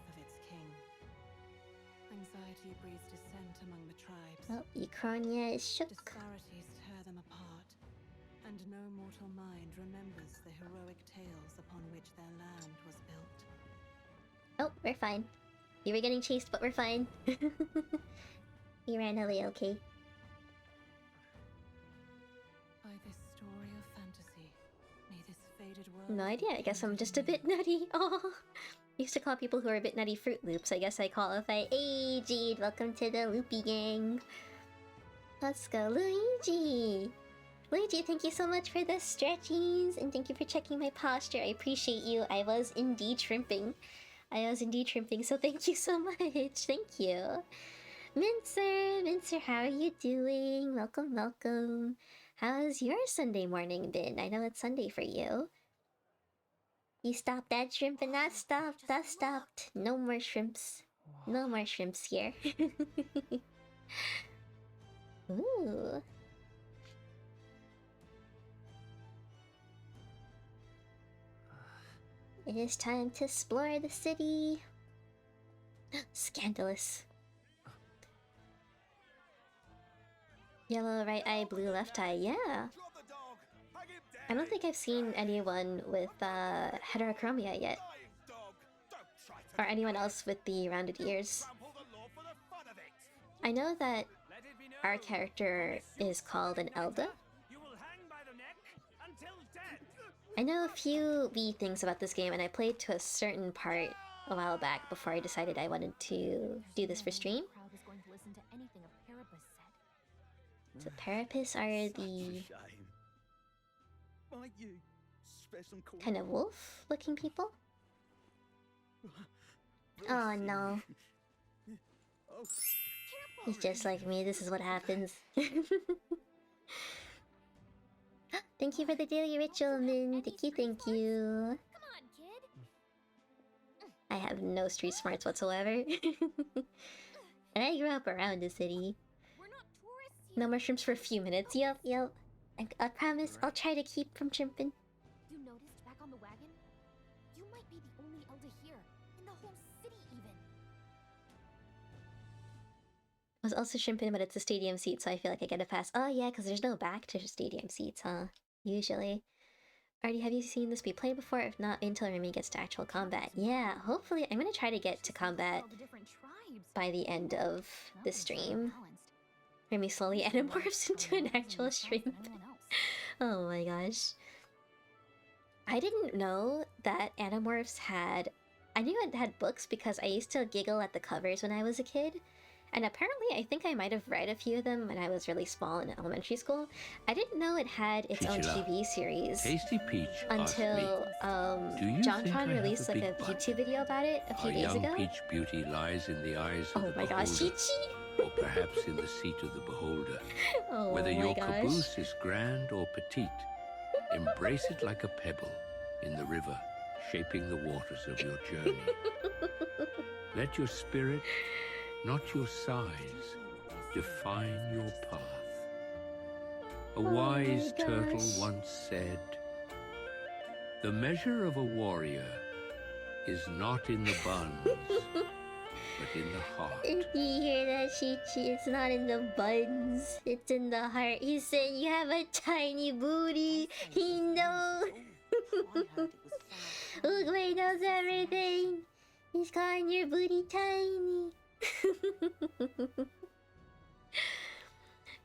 Anxiety breeds dissent among the tribes. Oh, Ukronia is shook. Disparities tear them apart, and no mortal mind remembers the heroic tales upon which their land was built. Oh, we're fine. We were getting chased, but we're fine. We ran away, okay. By this story of fantasy, may this faded world... No idea. I guess I'm just a bit nutty. Oh, used to call people who are a bit nutty Fruit Loops. I guess I qualify. Hey, Jade, welcome to the Loopy Gang. Let's go, Luigi. Luigi, thank you so much for the stretchies, and thank you for checking my posture. I appreciate you. I was indeed shrimping, so thank you so much. Thank you. Mincer, how are you doing? Welcome. How's your Sunday morning been? I know it's Sunday for you. You stopped that shrimp and that stopped. No more shrimps. No more shrimps here. Ooh. It is time to explore the city. Scandalous. Yellow right eye, blue left eye, yeah. I don't think I've seen anyone with heterochromia yet. Or anyone else with the rounded ears. I know that our character is called an Elda. I know a few wee things about this game, and I played to a certain part a while back before I decided I wanted to do this for stream. So Parapus are the kind of wolf-looking people. Oh no. He's just like me, this is what happens. Thank you for the daily ritual, Min. Thank you, thank you. I have no street smarts whatsoever. And I grew up around the city. No mushrooms for a few minutes. Yep. I promise I'll try to keep from tripping. You noticed back on the wagon? You might be the only elder here, in the whole city even. I was also shrimping, but it's a stadium seat, so I feel like I get a pass. Oh yeah, because there's no back to stadium seats, huh? Usually. Already, have you seen this be played before? If not, until Remy gets to actual combat. Yeah, hopefully I'm gonna try to get to combat by the end of the stream. Remy slowly anamorphs into an actual shrimp. Oh my gosh. I didn't know that Animorphs had... I knew it had books because I used to giggle at the covers when I was a kid. And apparently I think I might have read a few of them when I was really small in elementary school. I didn't know it had its own TV series. Tasty Peach until JonTron released like a YouTube video about it a few days ago. Young Peach beauty lies in the eyes of the Oh my gosh, beholder, Chi-Chi! or perhaps in the seat of the beholder. Oh Whether my your gosh. caboose is grand or petite, embrace it like a pebble in the river, shaping the waters of your journey. Let your spirit, not your size, define your path. A wise turtle once said, "The measure of a warrior is not in the buns, but in the heart." If you hear that, Chi-Chi, it's not in the buns, it's in the heart. He said you have a tiny booty. He knows. Oogway knows everything. He's calling your booty tiny.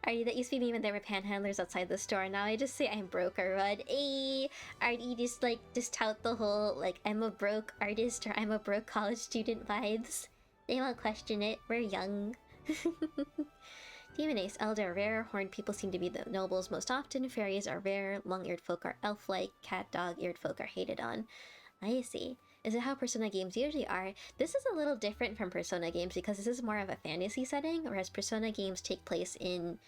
Artie, that used to be me when there were panhandlers outside the store. Now I just say I'm broke or run. Ayy, Artie just tout the whole like I'm a broke artist or I'm a broke college student vibes. They won't question it. We're young. Demon Ace, Elder, rare. Horned people seem to be the nobles most often. Fairies are rare. Long-eared folk are elf-like. Cat, dog-eared folk are hated on. I see. Is it how Persona games usually are? This is a little different from Persona games because this is more of a fantasy setting, whereas Persona games take place in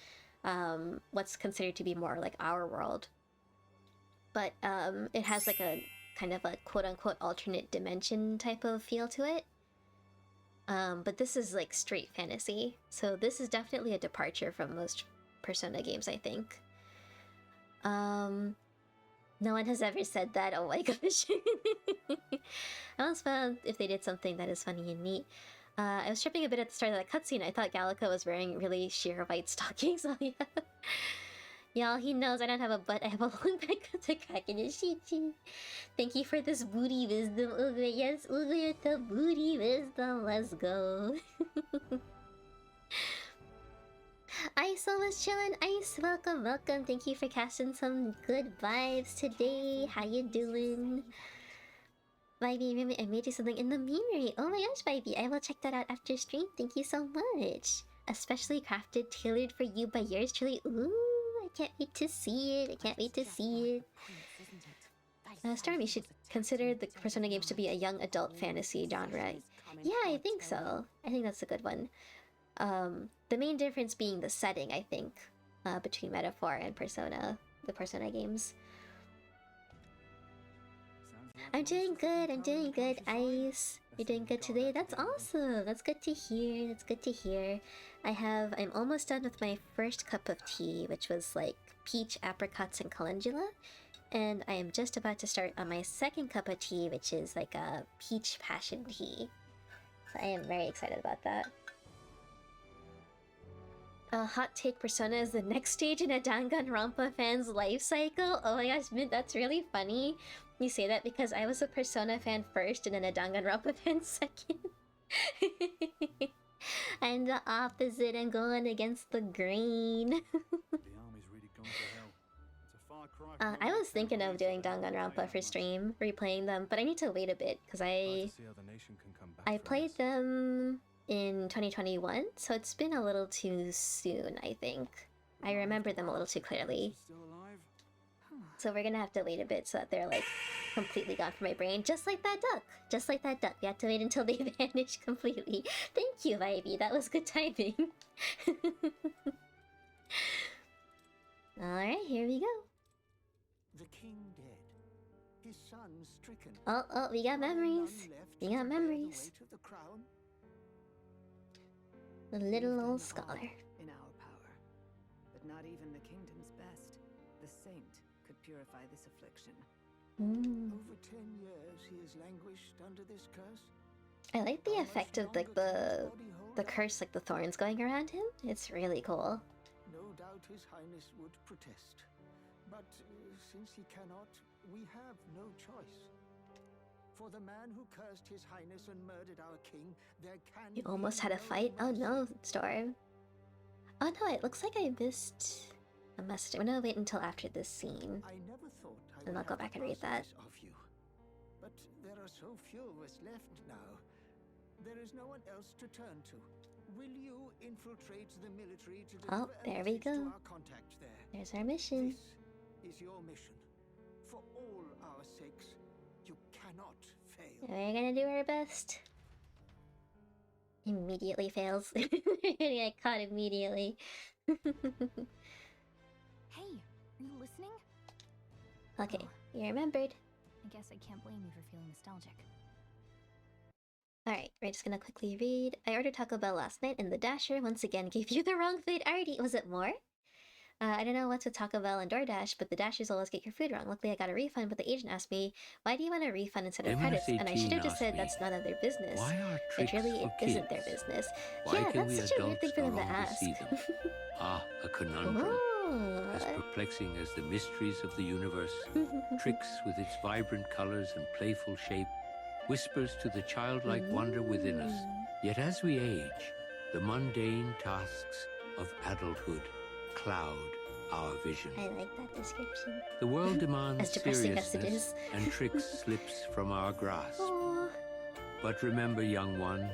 what's considered to be more like our world. But it has like a kind of a quote-unquote alternate dimension type of feel to it. But this is like straight fantasy, so this is definitely a departure from most Persona games, I think. No one has ever said that. Oh my gosh. I almost found if they did something that is funny and neat. I was tripping a bit at the start of that cutscene. I thought Gallica was wearing really sheer white stockings. Oh yeah. Y'all, he knows I don't have a butt. I have a long back of the crack in his Chi-Chi. Thank you for this booty wisdom, Oogway. Yes, Oogway with the booty wisdom. Let's go. Ice was chillin'. Ice, welcome. Thank you for casting some good vibes today. How you doing? Vibey, I made you something in the meanery. Oh my gosh, Vibey, I will check that out after stream. Thank you so much. Especially crafted, tailored for you by yours truly. Ooh, I can't wait to see it. Storm, you should consider the Persona games to be a young adult fantasy genre. Yeah, I think so. I think that's a good one. The main difference being the setting, I think, between Metaphor and Persona, the Persona games. I'm doing good, Ice. You're doing good today? That's awesome! That's good to hear, I'm almost done with my first cup of tea, which was like peach, apricots, and calendula. And I am just about to start on my second cup of tea, which is like a peach passion tea. So I am very excited about that. Hot take, Persona is the next stage in a Danganronpa fan's life cycle? Oh my gosh, Mint, that's really funny. You say that because I was a Persona fan first and then a Danganronpa fan second. I'm the opposite, I'm going against the grain. I was thinking of doing Danganronpa for stream, replaying them, but I need to wait a bit because I played them in 2021, so it's been a little too soon, I think. I remember them a little too clearly. So we're gonna have to wait a bit so that they're like completely gone from my brain. Just like that duck. Just like that duck. We have to wait until they vanish completely. Thank you, Ivy. That was good timing. Alright, here we go. The king dead. His son stricken. Oh, we got memories. We got memories. The weight of the crown. The little old scholar. In our power. But not even the kingdom's best, the saint, could purify this affliction. Over 10 years he has languished under this curse. I like the effect of like the curse, like the thorns going around him. It's really cool. No doubt His Highness would protest. But since he cannot, we have no choice. For the man who cursed His Highness and murdered our king, there can You almost had a fight? Oh no, Storm. Oh no, it looks like I missed a message. I'm gonna wait until after this scene. I never thought And I'll go back and read that. of you. But there are so few of us left now. There is no one else to turn to. Will you infiltrate the military to Oh, deliver a there we message go. to our contact there? There's our mission. This is your mission. For all our sakes, you cannot fail. We're gonna do our best. Immediately fails. I caught immediately. Hey, are you listening? Okay, you remembered. I guess I can't blame you for feeling nostalgic. Alright, we're just gonna quickly read. I ordered Taco Bell last night and the Dasher once again gave you the wrong food. Already, was it more? I don't know what's with Taco Bell and DoorDash, but the Dashers always get your food wrong. Luckily, I got a refund, but the agent asked me, why do you want a refund instead of credits? And I should have just said that's none of their business. Why are It tricks really for isn't their kids? business. Why Yeah, can we that's such a weird thing adults for no them to longer ask. see them? A conundrum. Oh. As perplexing as the mysteries of the universe, tricks with its vibrant colors and playful shape whispers to the childlike wonder within us. Yet as we age, the mundane tasks of adulthood cloud our vision. I like that description. The world demands As depressing as it seriousness, is. and tricks slips from our grasp. Aw. But remember, young one,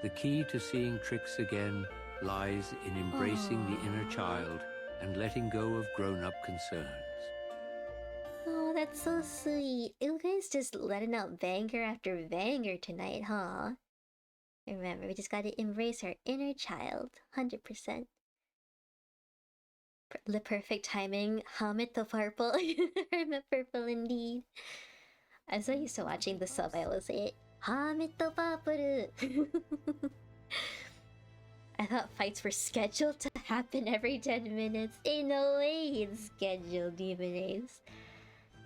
the key to seeing tricks again lies in embracing the inner child and letting go of grown-up concerns. Oh, that's so sweet. You guys just letting out banger after banger tonight, huh? Remember, we just gotta embrace our inner child. 100%. The perfect timing. Hamid the purple. Hermit purple indeed. I'm so used to watching the sub, I always say it. Hamid the purple. I thought fights were scheduled to happen every 10 minutes. Ain't no way it's scheduled, Demonaze.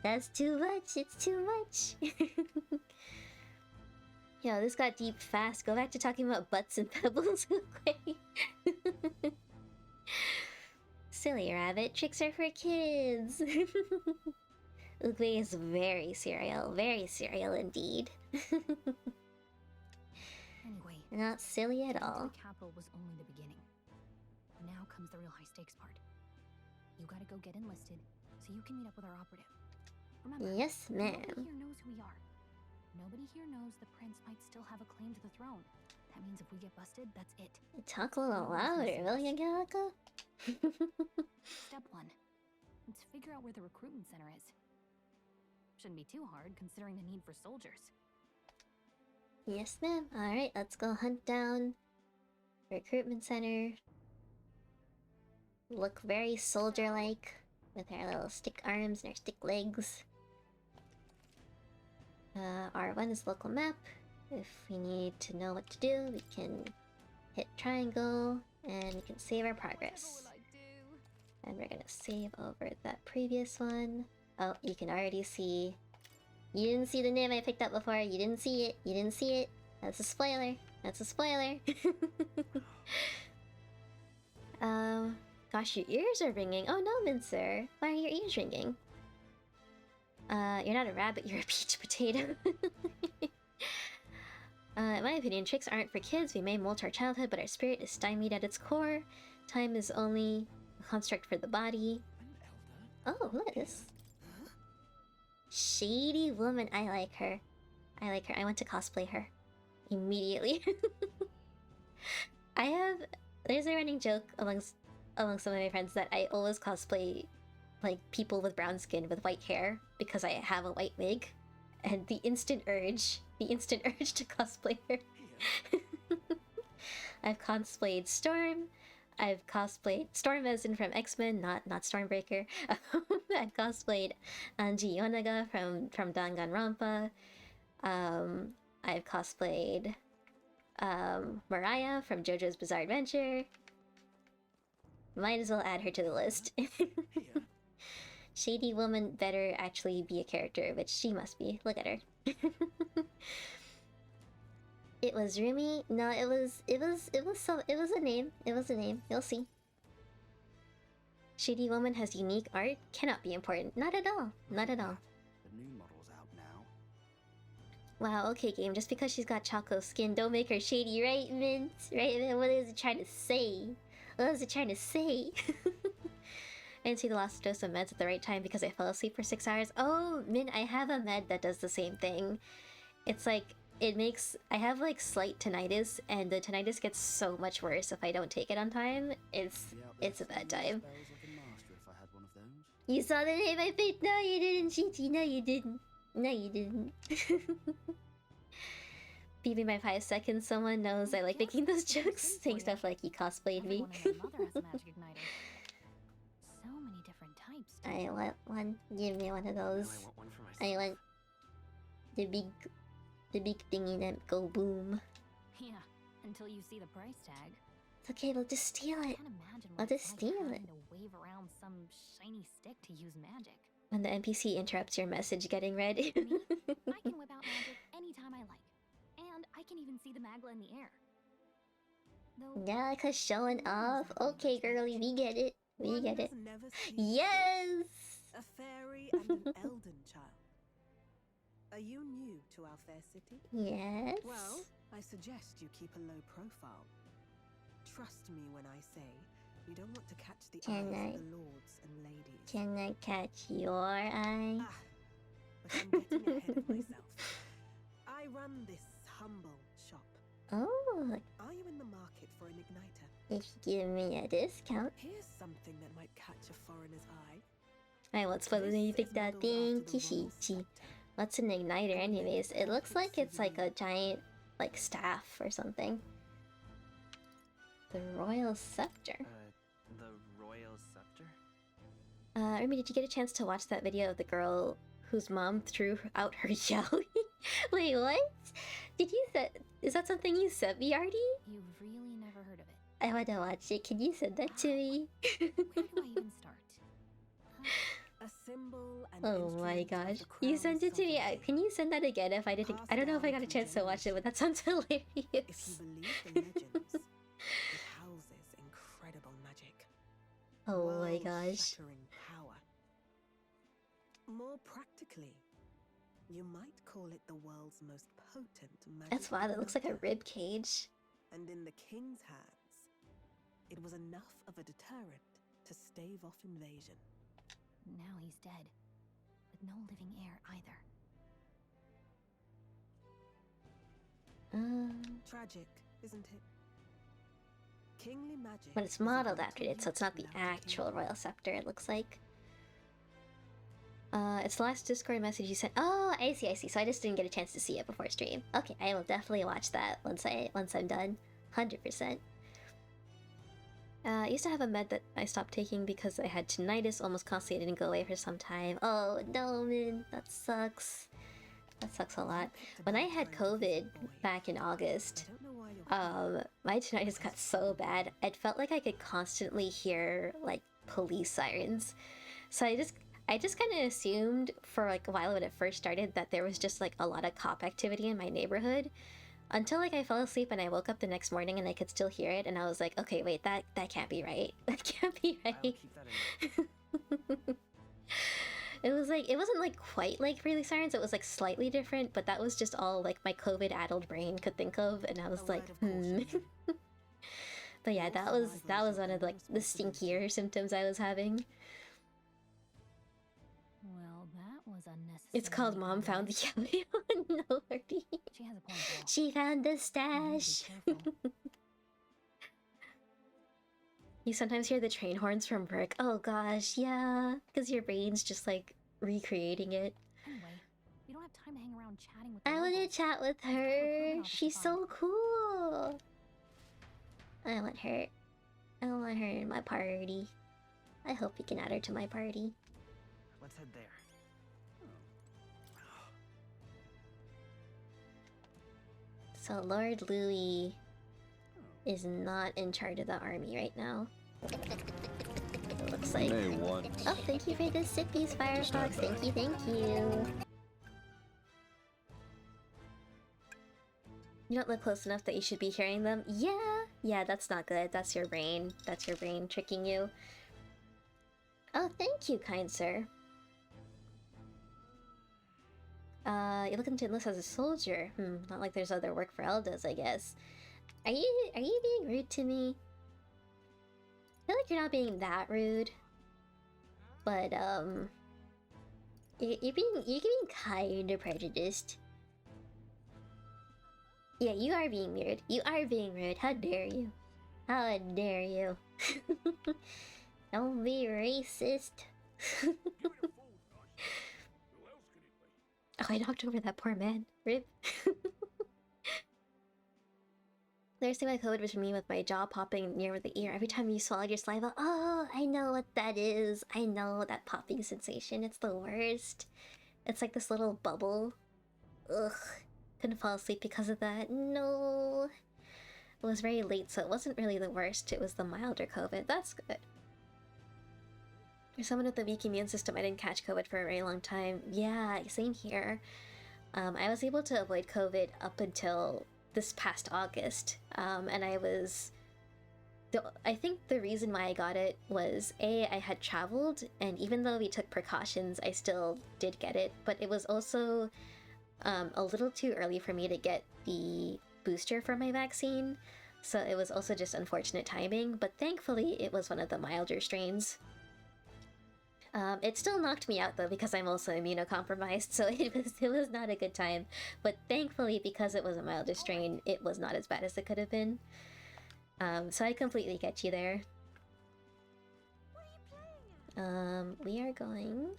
That's too much. It's too much. Yo, this got deep fast. Go back to talking about butts and pebbles real quick. Silly rabbit. Tricks are for kids. Oogway is very serial indeed. Anyway, Not silly at getting to all. the capital was only the beginning. Now comes the real high stakes part. You gotta go get enlisted so you can meet up with our operative. Remember, Yes, ma'am. nobody here knows who we are. Nobody here knows the prince might still have a claim to the throne. That means if we get busted, that's it. Talk a little louder, will ya, Galaka? Step 1. Let's figure out where the recruitment center is. Shouldn't be too hard considering the need for soldiers. Yes, ma'am. Alright, let's go hunt down recruitment center. Look very soldier-like with our little stick arms and our stick legs. R1 is local map. If we need to know what to do, we can hit triangle and we can save our progress. And we're gonna save over that previous one. Oh, you can already see. You didn't see the name I picked up before. You didn't see it. You didn't see it. That's a spoiler. That's a spoiler. Gosh, your ears are ringing. Oh no, Mincer. Why are your ears ringing? You're not a rabbit, you're a peach potato. In my opinion, tricks aren't for kids. We may molt our childhood, but our spirit is stymied at its core. Time is only a construct for the body. Oh, look at this. Shady woman. I like her. I like her. I want to cosplay her. Immediately. There's a running joke amongst some of my friends that I always cosplay like people with brown skin with white hair because I have a white wig, and the instant urge to cosplay her. I've cosplayed Storm. I've cosplayed Storm as in from X-Men, not Stormbreaker. I've cosplayed Anji Yonaga from Danganronpa. I've cosplayed Mariah from JoJo's Bizarre Adventure. Might as well add her to the list. Shady woman better actually be a character, which she must be. Look at her. It was Rumi. No, it was a name. It was a name. You'll see. Shady woman has unique art. Cannot be important. Not at all. Not at all. The new model's out now. Wow, okay game. Just because she's got choco skin, don't make her shady, right, Mint? Right, Mint? What is it trying to say? What was it trying to say? I didn't see the last dose of meds at the right time because I fell asleep for 6 hours. Oh, Min, I have a med that does the same thing. It's like, I have like slight tinnitus, and the tinnitus gets so much worse if I don't take it on time. It's a bad time. You saw the name I picked? No, you didn't, Chichi. No, you didn't. No, you didn't. Beat my 5 seconds. Someone knows I like making those jokes, saying stuff like you cosplayed me. So many different types. I want one. Give me one of those. I want one for myself. I want the big thingy that go boom. Yeah, until you see the price tag. It's okay, we'll just steal it. I can't imagine I'll what just it's like steal having it. to wave around some shiny stick to use magic. When the NPC interrupts your message getting read. I can whip out magic anytime I like. And I can even see the Magla in the air. Though, Yeah, cause showing off. Okay, girly, we get it. We get it. Yes! A fairy and an Elden child. Are you new to our fair city? Yes. Well, I suggest you keep a low profile. Trust me when I say you don't want to catch the Can eyes I- of the lords and ladies. Can I catch your eye? But I'm getting ahead of myself. I run this humble shop. Oh, Are you in the market for an igniter? if you give me a discount. Here's something that might catch a foreigner's eye. I want to you pick that thing, Kishichi. What's an igniter anyways? It looks like it's like a giant, like, staff or something. The Royal Scepter. The Royal Scepter? Remy, did you get a chance to watch that video of the girl whose mom threw out her yaoi? Wait, what? Did you is that something you sent me, Artie? you've really never heard of it. I wanna watch it. Can you send that to me? Where do I even start? A symbol and Oh my instrument of gosh. the You crown sent it to me. sovereignty. Can you send that again if I didn't? I don't know if I got a chance to watch it, but that sounds hilarious. If you believe the legends, it houses incredible magic. Oh my gosh. World-shattering power. More practically, you might call it the world's most potent magic. That's wild. It looks like a weapon. rib cage. And in the king's hands, it was enough of a deterrent to stave off invasion. Now he's dead. With no living heir either. Tragic, isn't it? Kingly magic. But it's is a modeled after vital it, so it's not the link without a actual king. Royal Scepter, it looks like. It's the last Discord message you sent. Oh, I see. So I just didn't get a chance to see it before stream. Okay, I will definitely watch that once I'm done. 100%. I used to have a med that I stopped taking because I had tinnitus almost constantly. It didn't go away for some time. Oh no, man, that sucks. That sucks a lot. When I had COVID back in August, my tinnitus got so bad. It felt like I could constantly hear like police sirens. So I just kind of assumed for like a while when it first started that there was just like a lot of cop activity in my neighborhood. Until like I fell asleep and I woke up the next morning and I could still hear it, and I was like, okay, wait, that can't be right. That can't be right. It was like, it wasn't like quite like really sirens. It was like slightly different, but that was just all like my COVID-addled brain could think of, and I was like, But yeah, that was one of like the stinkier symptoms I was having. Well, that was unnecessary. It's called Mom Found the Yaoi. No, Artie. She has a point though. She found the stash. You sometimes hear the train horns from work. Oh gosh, yeah. Because your brain's just like recreating it. Anyway, we don't have time to hang around chatting with the I want to locals. chat with We've got a her. recruitment office to She's so find. cool. I want her. I want her in my party. I hope we can add her to my party. Let's head there. So Lord Louis is not in charge of the army right now. It looks like. May want. Oh, thank you for the sippies, Firefox. Thank you, thank you. You don't look close enough that you should be hearing them. Yeah, that's not good. That's your brain. That's your brain tricking you. Oh, thank you, kind sir. You're looking to enlist as a soldier. Not like there's other work for Eldas, I guess. Are you being rude to me? I feel like you're not being that rude. But, you're being kind of prejudiced. Yeah, you are being rude. You are being rude. How dare you? How dare you? Don't be racist. Oh, I knocked over that poor man. Rip. Nursing my COVID was for me with my jaw popping near the ear every time you swallowed your saliva. Oh, I know what that is. I know that popping sensation. It's the worst. It's like this little bubble. Ugh. Couldn't fall asleep because of that. No. It was very late, so it wasn't really the worst. It was the milder COVID. That's good. For someone with a weak immune system, I didn't catch COVID for a very long time. Yeah, same here. I was able to avoid COVID up until this past August. And I think the reason why I got it was I had traveled, and even though we took precautions, I still did get it. But it was also a little too early for me to get the booster for my vaccine. So it was also just unfortunate timing, but thankfully it was one of the milder strains. It still knocked me out though because I'm also immunocompromised, so it was not a good time. But thankfully, because it was a milder strain, it was not as bad as it could have been. So I completely get you there. We are going.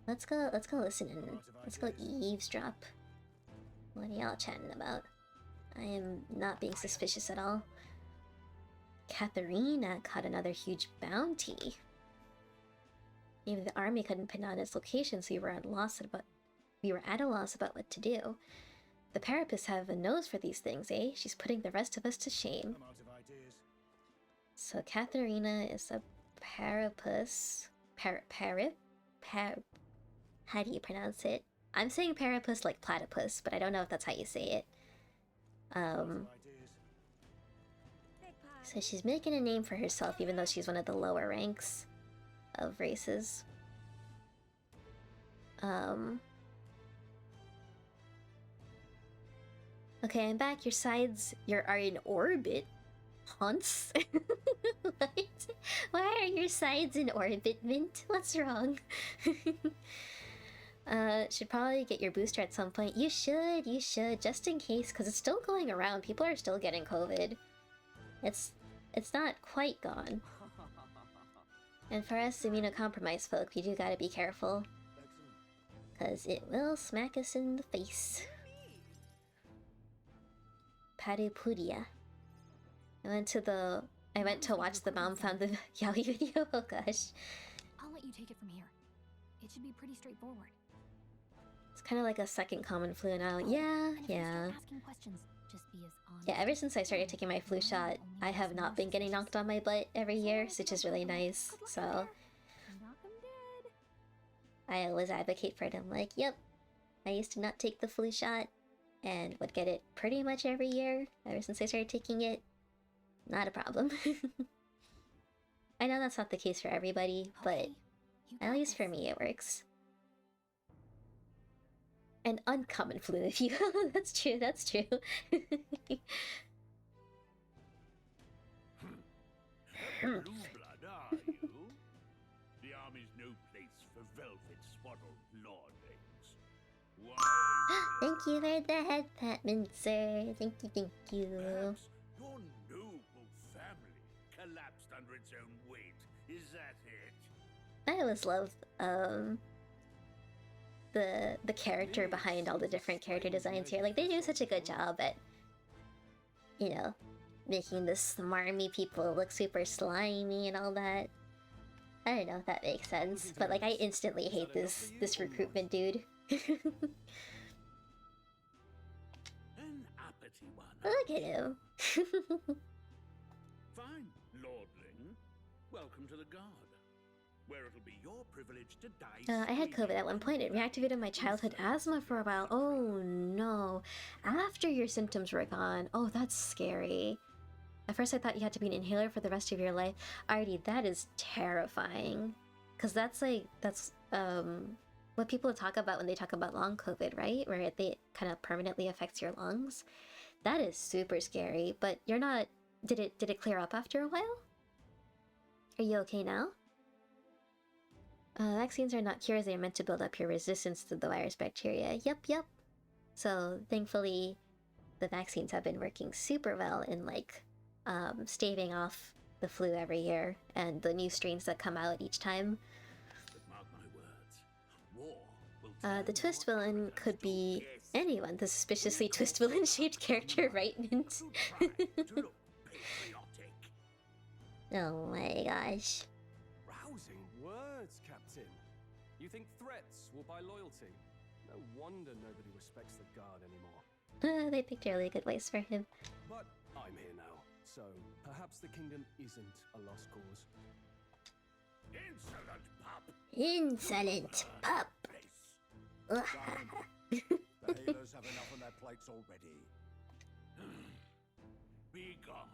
Let's go listen in. Let's go eavesdrop. What are y'all chatting about? I am not being suspicious at all. Katharina caught another huge bounty. Even the army couldn't pin down its location, so we were at a loss about what to do. The Parapus have a nose for these things, eh? She's putting the rest of us to shame. So Katharina is a Parapus. How do you pronounce it? I'm saying Parapus like platypus, but I don't know if that's how you say it. So she's making a name for herself, even though she's one of the lower ranks of races. Okay, I'm back. Your sides are in orbit. Haunts? What? Why are your sides in orbit, Mint? What's wrong? Should probably get your booster at some point. You should, just in case, because it's still going around. People are still getting COVID. It's not quite gone. And for us immunocompromised folk, we do gotta be careful. Because it will smack us in the face. Padupudia. I went to watch the Mom Found the Yaoi video. Oh gosh. I'll let you take it from here. It should be pretty straightforward. It's kind of like a second common flu now. Yeah. Asking questions, just be as honest. Yeah, ever since I started taking my flu shot, I have not been getting knocked on my butt every year, which is really nice. So I always advocate for it. I'm like, yep, I used to not take the flu shot and would get it pretty much every year ever since I started taking it. Not a problem. I know that's not the case for everybody, but at least for me it works. An uncommon flu, if you will. That's true. Blue blood, are you? The army's no place for velvet-swaddled lordlings. Why are you Thank you for the head pat, Mincer. Thank you. Perhaps your noble family that it? I always love the character behind all the different character designs here. Like, they do such a good job at, you know, making the smarmy people look super slimy and all that. I don't know if that makes sense, but like I instantly hate this recruitment dude. An uppity one. Look at him. Fine, Lordling. Welcome to the Guard, where it'll be your privilege to die. I had COVID at one point. It reactivated my childhood asthma for a while. Oh no. After your symptoms were gone. Oh, that's scary. At first I thought you had to be an inhaler for the rest of your life. Alrighty, that is terrifying. Cause that's what people talk about when they talk about long COVID, right? Where it kind of permanently affects your lungs. That is super scary, but you're not... Did it clear up after a while? Are you okay now? Vaccines are not cures, they are meant to build up your resistance to the virus bacteria. Yep. So, thankfully, the vaccines have been working super well in, like, staving off the flu every year, and the new strains that come out each time. But mark my words, war will The twist villain could be anyone. The suspiciously twist villain shaped character, right, Mint? Oh my gosh. Rousing words, Captain. You think threats will buy loyalty? No wonder nobody respects the Guard anymore. They picked a really good voice for him. But I'm here now, so perhaps the kingdom isn't a lost cause. Insolent pup! Insolent pup! The Healers have enough on their plates already. Be gone,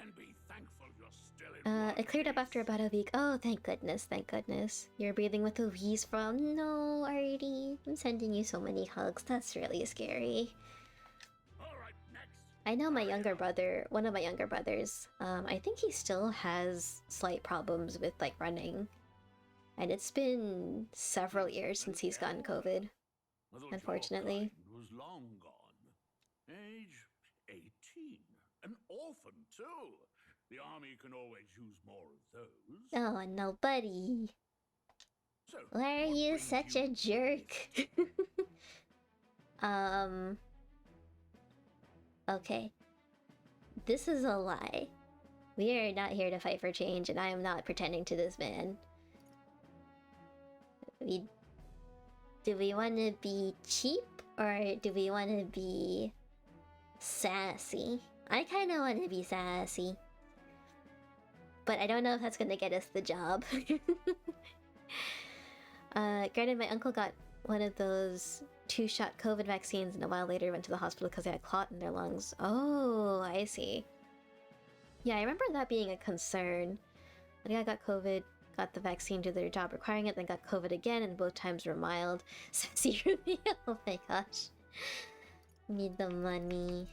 and be thankful you're still in It cleared up after about a week. Oh, thank goodness, thank goodness. You're breathing with a wheeze from... No, Artie. I'm sending you so many hugs. That's really scary. Alright, next. I know my younger brother, one of my younger brothers, I think he still has slight problems with, like, running. And it's been several years since he's gotten COVID. Little Unfortunately. Jorkine was long gone. Age 18. An orphan, too. The army can always use more of those. Oh, no, buddy. So, Why are what you brings such a jerk? Okay. This is a lie. We are not here to fight for change, and I am not pretending to this man. Do we want to be cheap, or do we want to be sassy? I kind of want to be sassy. But I don't know if that's going to get us the job. Granted, my uncle got one of those 2-shot COVID vaccines, and a while later went to the hospital because they had clot in their lungs. Oh, I see. Yeah, I remember that being a concern. I think I got COVID, got the vaccine to their job requiring it, then got COVID again, and both times were mild. Sassy reveal. Oh my gosh. Need the money.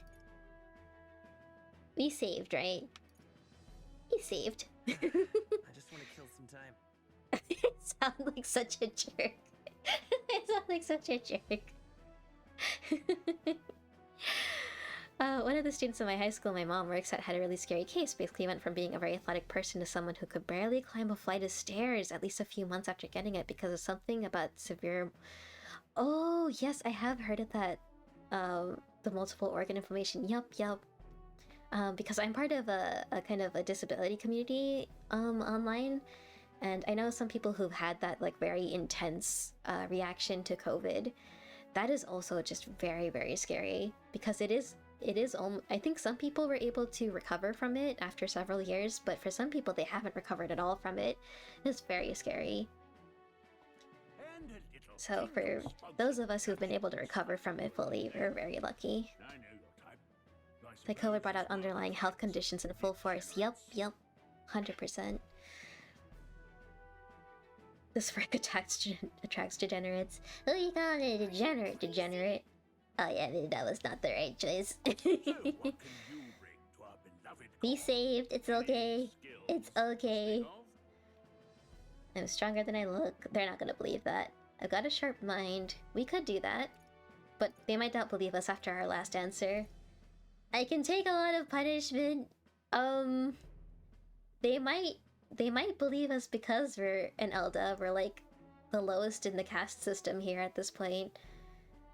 We saved, right? We saved. I just want to kill some time. I sound like such a jerk. I sound like such a jerk. One of the students in my high school my mom works at had a really scary case. Basically went from being a very athletic person to someone who could barely climb a flight of stairs at least a few months after getting it because of something about severe... Oh, yes, I have heard of that. The multiple organ inflammation. Yup. Because I'm part of a kind of a disability community online, and I know some people who've had that like very intense reaction to COVID. That is also just very, very scary because it is I think some people were able to recover from it after several years, but for some people they haven't recovered at all from it. It's very scary. So for those of us who've been able to recover from it fully, we're very lucky. The COVID brought out underlying health conditions in full force. Yep, 100%. This work attracts degenerates. Who you calling a degenerate? Oh yeah, that was not the right choice. Be saved, it's okay. It's okay. I'm stronger than I look. They're not gonna believe that. I've got a sharp mind. We could do that. But they might not believe us after our last answer. I can take a lot of punishment. They might they might believe us because we're an Elda. We're like the lowest in the caste system here at this point.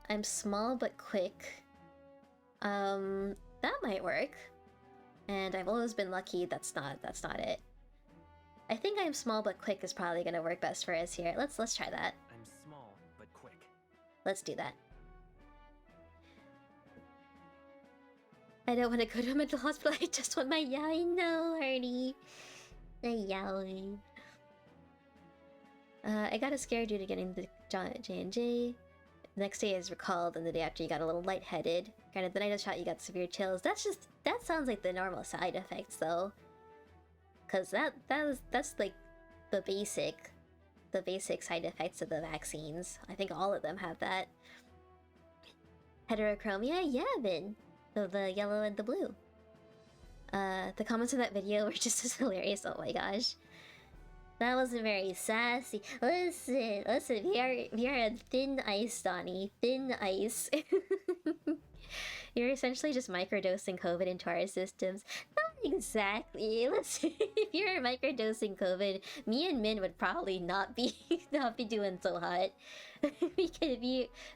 I'm small but quick. That might work. And I've always been lucky. That's not it. I think I'm small but quick is probably gonna work best for us here. Let's try that. I'm small but quick. Let's do that. I don't want to go to a mental hospital. I just want my yaoi. No, Hardy. The yaoi. I got a scare due to getting the J&J. The next day is recalled, and the day after you got a little lightheaded. Granted, the night of shot you got severe chills. That sounds like the normal side effects though. Cause that's like the basic side effects of the vaccines. I think all of them have that. Heterochromia, yeah, Vin. The yellow and the blue. The comments in that video were just as hilarious. Oh my gosh. That wasn't very sassy. Listen, we are a thin ice, Donnie. Thin ice. You're essentially just microdosing COVID into our systems. Not exactly. Listen, if you're microdosing COVID, me and Min would probably not be doing so hot. Because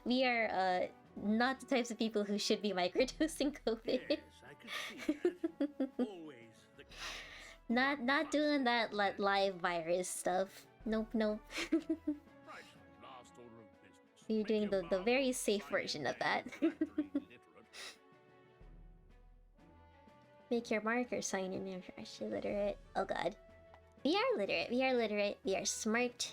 we are not the types of people who should be microdosing COVID. Yes, I could see that. Always the Not doing that live virus stuff. Nope. right. Last order of business. You're doing the very safe version of that. Make your marker sign in if you're actually literate. Oh god. We are literate. We are literate. We are smart.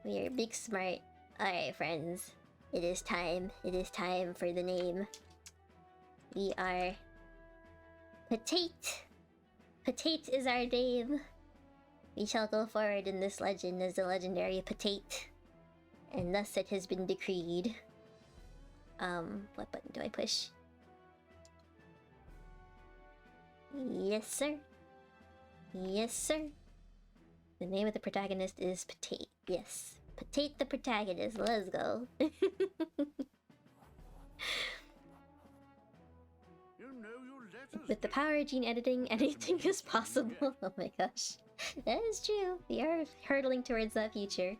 We are big smart. Alright, friends. It is time. It is time for the name. We are... Patate. Patate is our name. We shall go forward in this legend as the legendary Patate. And thus it has been decreed. What button do I push? Yes, sir. Yes, sir. The name of the protagonist is Patate. Yes. Patate the protagonist. Let's go. You know your letters. With the power of gene editing, anything is possible. Oh my gosh. That is true. We are hurtling towards that future.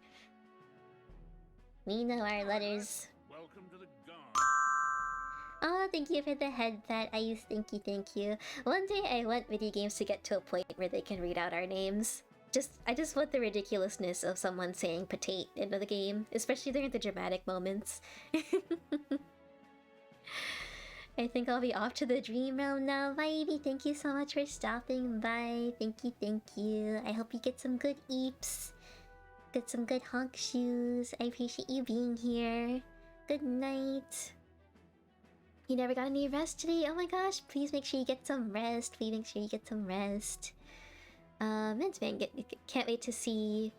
We know our letters. Welcome to the guard. Oh, thank you for the head pat, Ice. Thank you. One day I want video games to get to a point where they can read out our names. I just want the ridiculousness of someone saying Patate into the game, especially during the dramatic moments. I think I'll be off to the dream realm now, Vibey. Thank you so much for stopping by. Thank you. I hope you get some good eeps. Get some good honk shoes. I appreciate you being here. Good night. You never got any rest today? Oh my gosh, please make sure you get some rest. Man, can't wait to see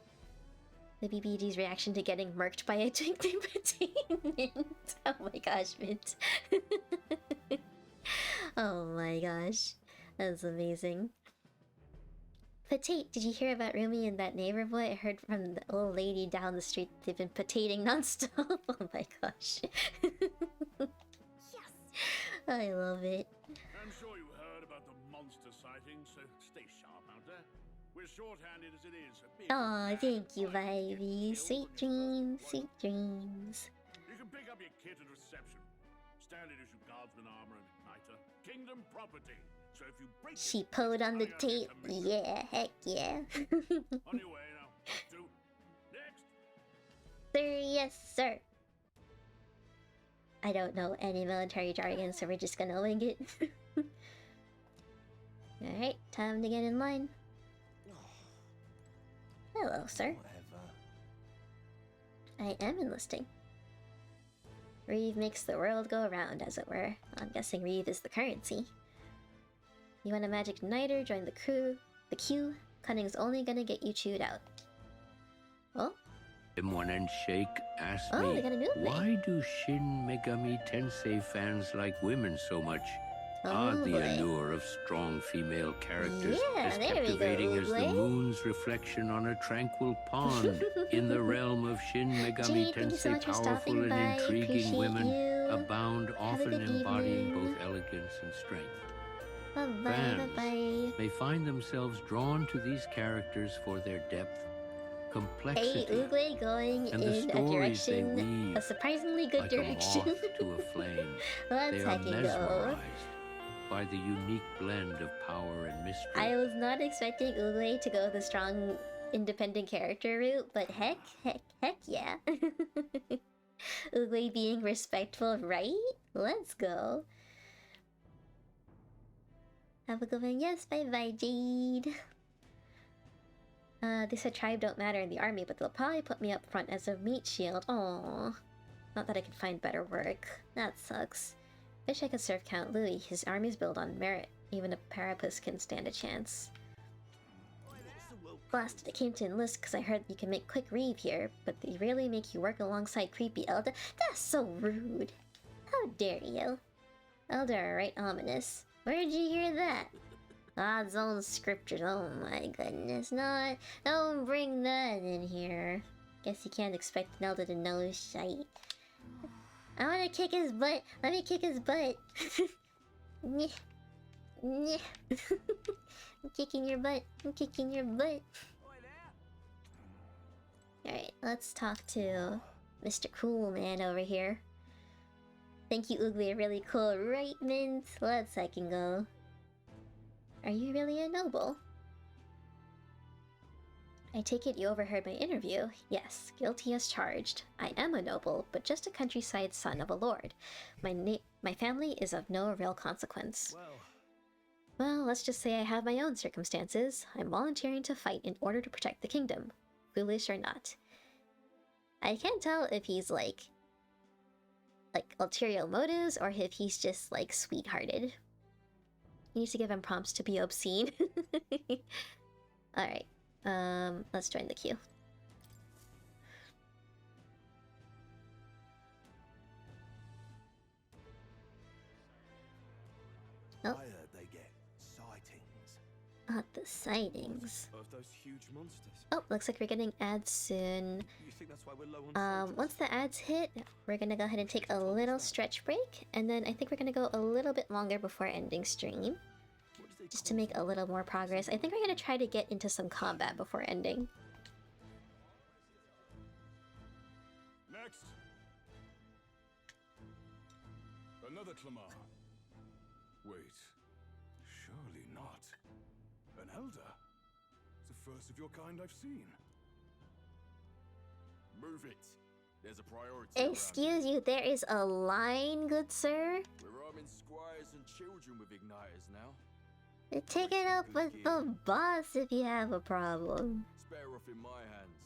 the BBG's reaction to getting murked by a twinkling potato Mint. Oh my gosh, Mint. Oh my gosh. That's amazing. Patate, did you hear about Rumi and that neighbor boy? I heard from the old lady down the street they've been potating nonstop. Oh my gosh. Yes! I love it. I'm sure you heard about the monster sighting, so stay sharp out there. We're shorthanded as it is. Aw, thank you, Vibey. Sweet dreams, sweet dreams. You can pick up your kit at reception. Standard issue guardsman armor and igniter. Kingdom property. So if you break She it, pulled on the it's money tape. out of commission. Yeah, heck yeah. On your way now. To next. Sir, yes, sir. I don't know any military jargon, so we're just gonna wing it. Alright, time to get in line. Hello, sir. I am enlisting. Reeve makes the world go around, as it were. I'm guessing Reeve is the currency. You want a magic igniter? Join the crew. The queue. Cunning's only gonna get you chewed out. Oh? Someone and Shake asked Oh, me, they got a new thing. why do Shin Megami Tensei fans like women so much? Oh, the boy. allure of strong female characters Yeah, as there we go, captivating as the Ublay. moon's reflection on a tranquil pond in the realm of Shin Megami Jade, thank you so Tensei. much for Powerful stopping and by. intriguing Appreciate women you. abound, Have a often good embodying evening. both elegance and strength. Bye-bye, Fans bye-bye. may find themselves drawn to these characters for their depth, Hey, complexity, Oogway going and the in a stories they direction, weave a surprisingly good like direction. a moth to a flame. Let's They are heckin' go. mesmerized by the unique blend of power and mystery. I was not expecting Oogway to go the strong, independent character route, but heck yeah. Oogway being respectful, right? Let's go. Have a good one. Yes, bye-bye, Jade. They said tribe don't matter in the army, but they'll probably put me up front as a meat shield. Aww. Not that I could find better work. That sucks. Wish I could serve Count Louis. His army's built on merit. Even a Parapus can stand a chance. Blasted, I came to enlist because I heard you can make quick reeve here, but they really make you work alongside creepy Elder. That's so rude. How dare you? Elder are right ominous. Where'd you hear that? God's own scriptures, oh my goodness. No, don't bring that in here. Guess you can't expect an elder to know shite. I wanna kick his butt. Let me kick his butt. Nyeh. Nyeh. I'm kicking your butt. I'm kicking your butt. Alright, let's talk to Mr. Cool Man over here. Thank you, Oogway. Really cool. Right, Mint? Let's second go. Are you really a noble? I take it you overheard my interview. Yes, guilty as charged. I am a noble, but just a countryside son of a lord. My family is of no real consequence. Well, let's just say I have my own circumstances. I'm volunteering to fight in order to protect the kingdom. Foolish or not. I can't tell if he's like ulterior motives or if he's just like sweethearted. You need to give him prompts to be obscene. Alright. Let's join the queue. Oh. I heard they get sightings. Not the sightings. Of those huge monsters. Oh, looks like we're getting ads soon. You think that's why we're low on Once the ads hit, we're gonna go ahead and take a little stretch break, and then I think we're gonna go a little bit longer before ending stream. Just to make a little more progress. I think we're gonna try to get into some combat before ending. Next. Another Clamar. Wait. Surely not. An elder? It's the first of your kind I've seen. Move it. There's a priority. Excuse you, there is a line, good sir. We're arming squires and children with igniters now. Take it up with the boss if you have a problem. Spare off in my hands.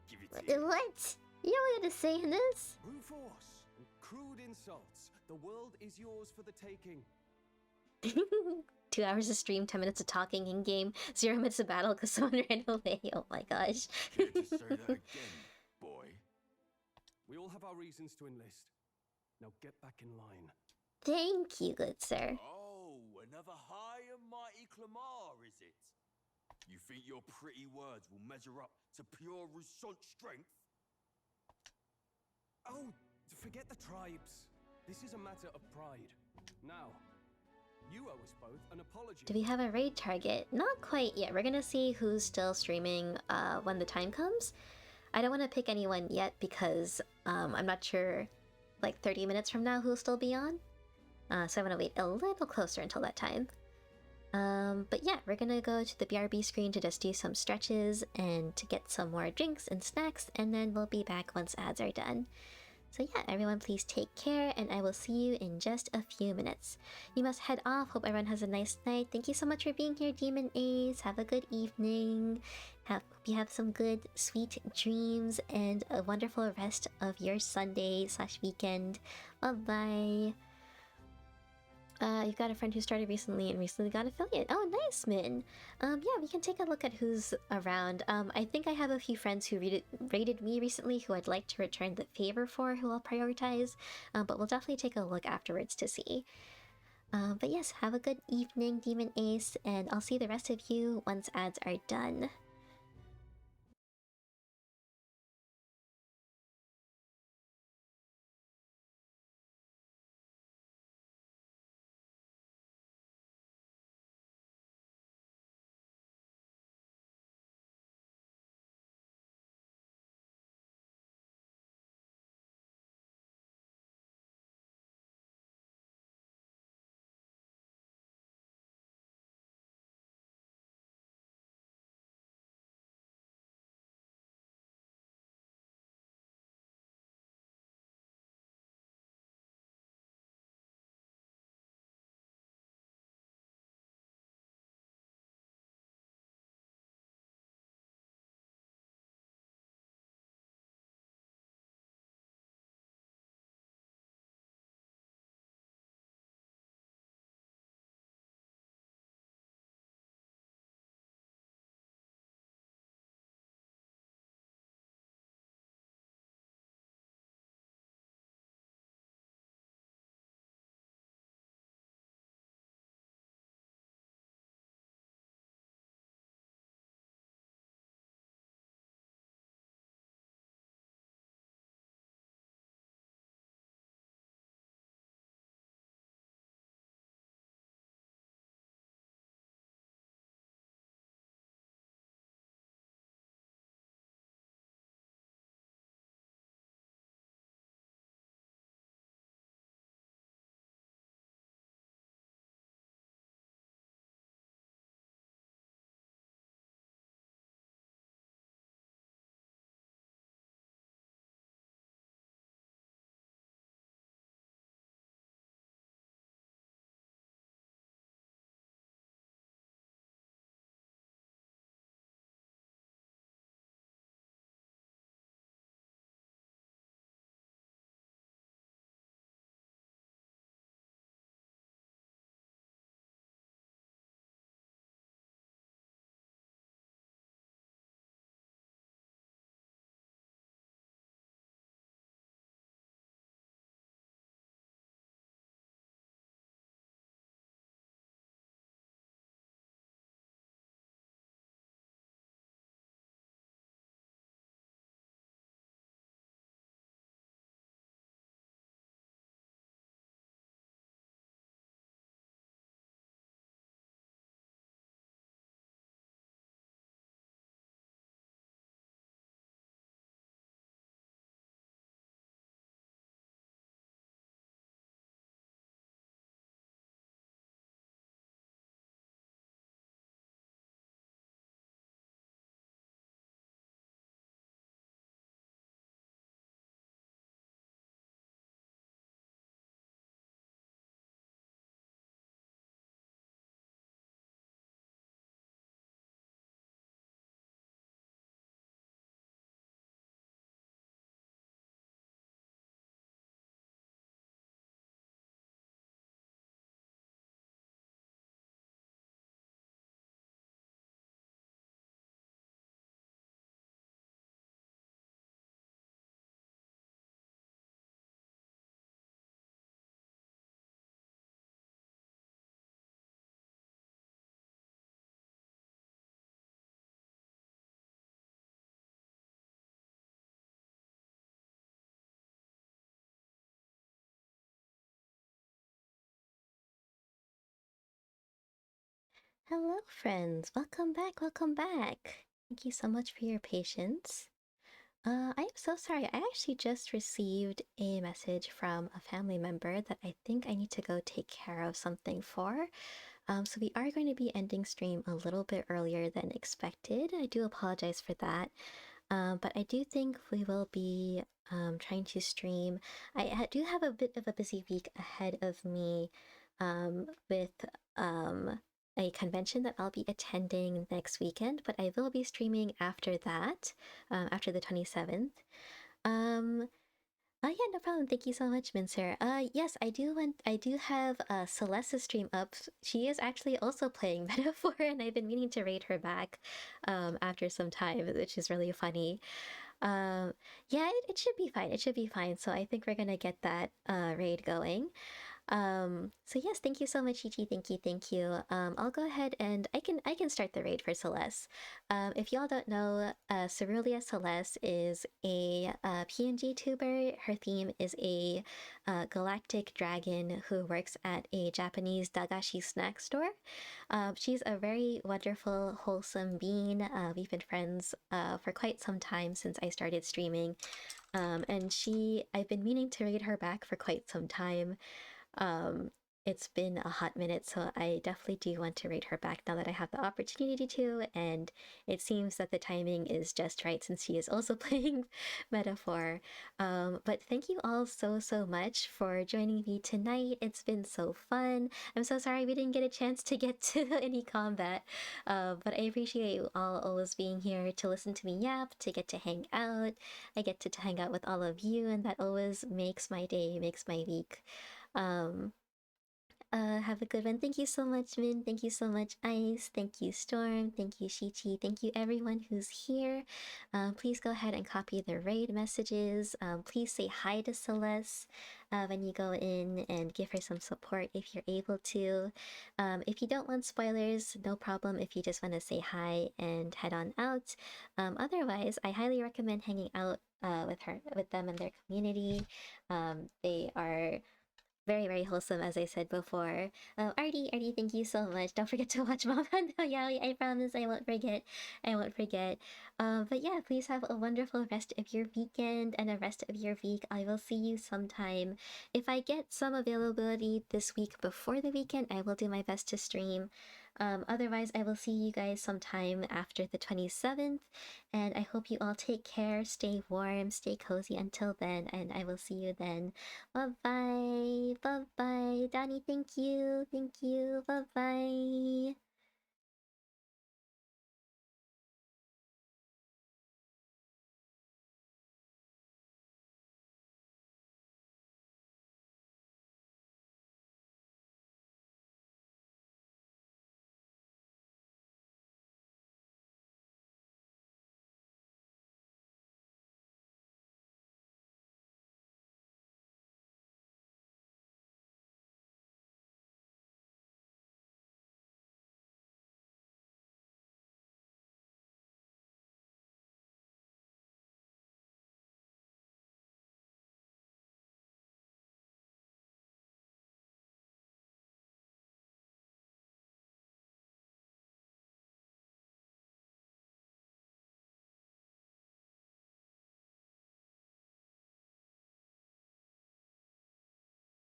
Give it to What? You don't want to say this? Brute force and crude insults. The world is yours for the taking. 2 hours of stream, 10 minutes of talking in game, 0 minutes of battle because someone ran away. Oh my gosh. Care to say that again, boy? We all have our reasons to enlist. Now get back in line. Thank you, good sir. Oh, another high and mighty Clamar, is it? You think your pretty words will measure up to pure Roussault strength? Oh, forget the tribes. This is a matter of pride. Now, you owe us both an apology. Do we have a raid target? Not quite yet. We're gonna see who's still streaming when the time comes. I don't want to pick anyone yet because I'm not sure, like 30 minutes from now, who'll still be on. So I want to wait a little closer until that time. But yeah, we're gonna go to the BRB screen to just do some stretches and to get some more drinks and snacks, and then we'll be back once ads are done. So yeah, everyone please take care, and I will see you in just a few minutes. You must head off. Hope everyone has a nice night. Thank you so much for being here, Demon Ace. Have a good evening. Hope you have some good, sweet dreams and a wonderful rest of your Sunday/weekend. Bye-bye. You've got a friend who started recently and recently got affiliate. Oh, nice, Min. Yeah, we can take a look at who's around. I think I have a few friends who rated me recently who I'd like to return the favor for, who I'll prioritize. But we'll definitely take a look afterwards to see. But yes, have a good evening, Demon Ace, and I'll see the rest of you once ads are done. Hello, friends. Welcome back. Welcome back. Thank you so much for your patience. I am so sorry. I actually just received a message from a family member that I think I need to go take care of something for. So we are going to be ending stream a little bit earlier than expected. I do apologize for that. But I do think we will be trying to stream. I do have a bit of a busy week ahead of me with a convention that I'll be attending next weekend, but I will be streaming after that, after the 27th. Yeah, no problem. Thank you so much, Mincer. Yes, I do have Celeste's stream up. She is actually also playing Metaphor, and I've been meaning to raid her back after some time, which is really funny. Yeah, it should be fine. It should be fine. So I think we're gonna get that raid going. So yes, thank you so much, Ichi. Thank you. I'll go ahead and I can start the raid for Celeste. If y'all don't know, Cerulean Celeste is a PNG tuber. Her theme is a galactic dragon who works at a Japanese dagashi snack store. She's a very wonderful, wholesome being. We've been friends for quite some time since I started streaming. And I've been meaning to raid her back for quite some time. It's been a hot minute, so I definitely do want to raid her back now that I have the opportunity to, and it seems that the timing is just right since she is also playing Metaphor. But thank you all so much for joining me tonight. It's been so fun. I'm so sorry we didn't get a chance to get to any combat, but I appreciate you all always being here to listen to me yap, to get to hang out. I get to hang out with all of you, and that always makes my day, makes my week. Have a good one. Thank you so much, Min. Thank you so much, Ice. Thank you, Storm. Thank you, Shichi. Thank you, everyone who's here. Please go ahead and copy the raid messages. Please say hi to Celeste when you go in and give her some support if you're able to. If you don't want spoilers, no problem if you just want to say hi and head on out. Otherwise, I highly recommend hanging out with them and their community. They are very wholesome, as I said before. Artie, thank you so much. Don't forget to watch Mama no Yaoi. I promise I won't forget. But yeah, please have a wonderful rest of your weekend and a rest of your week. I will see you sometime. If I get some availability this week before the weekend, I will do my best to stream. Otherwise, I will see you guys sometime after the 27th, and I hope you all take care, stay warm, stay cozy until then, and I will see you then. Bye-bye. Bye-bye. Donnie, thank you. Bye-bye.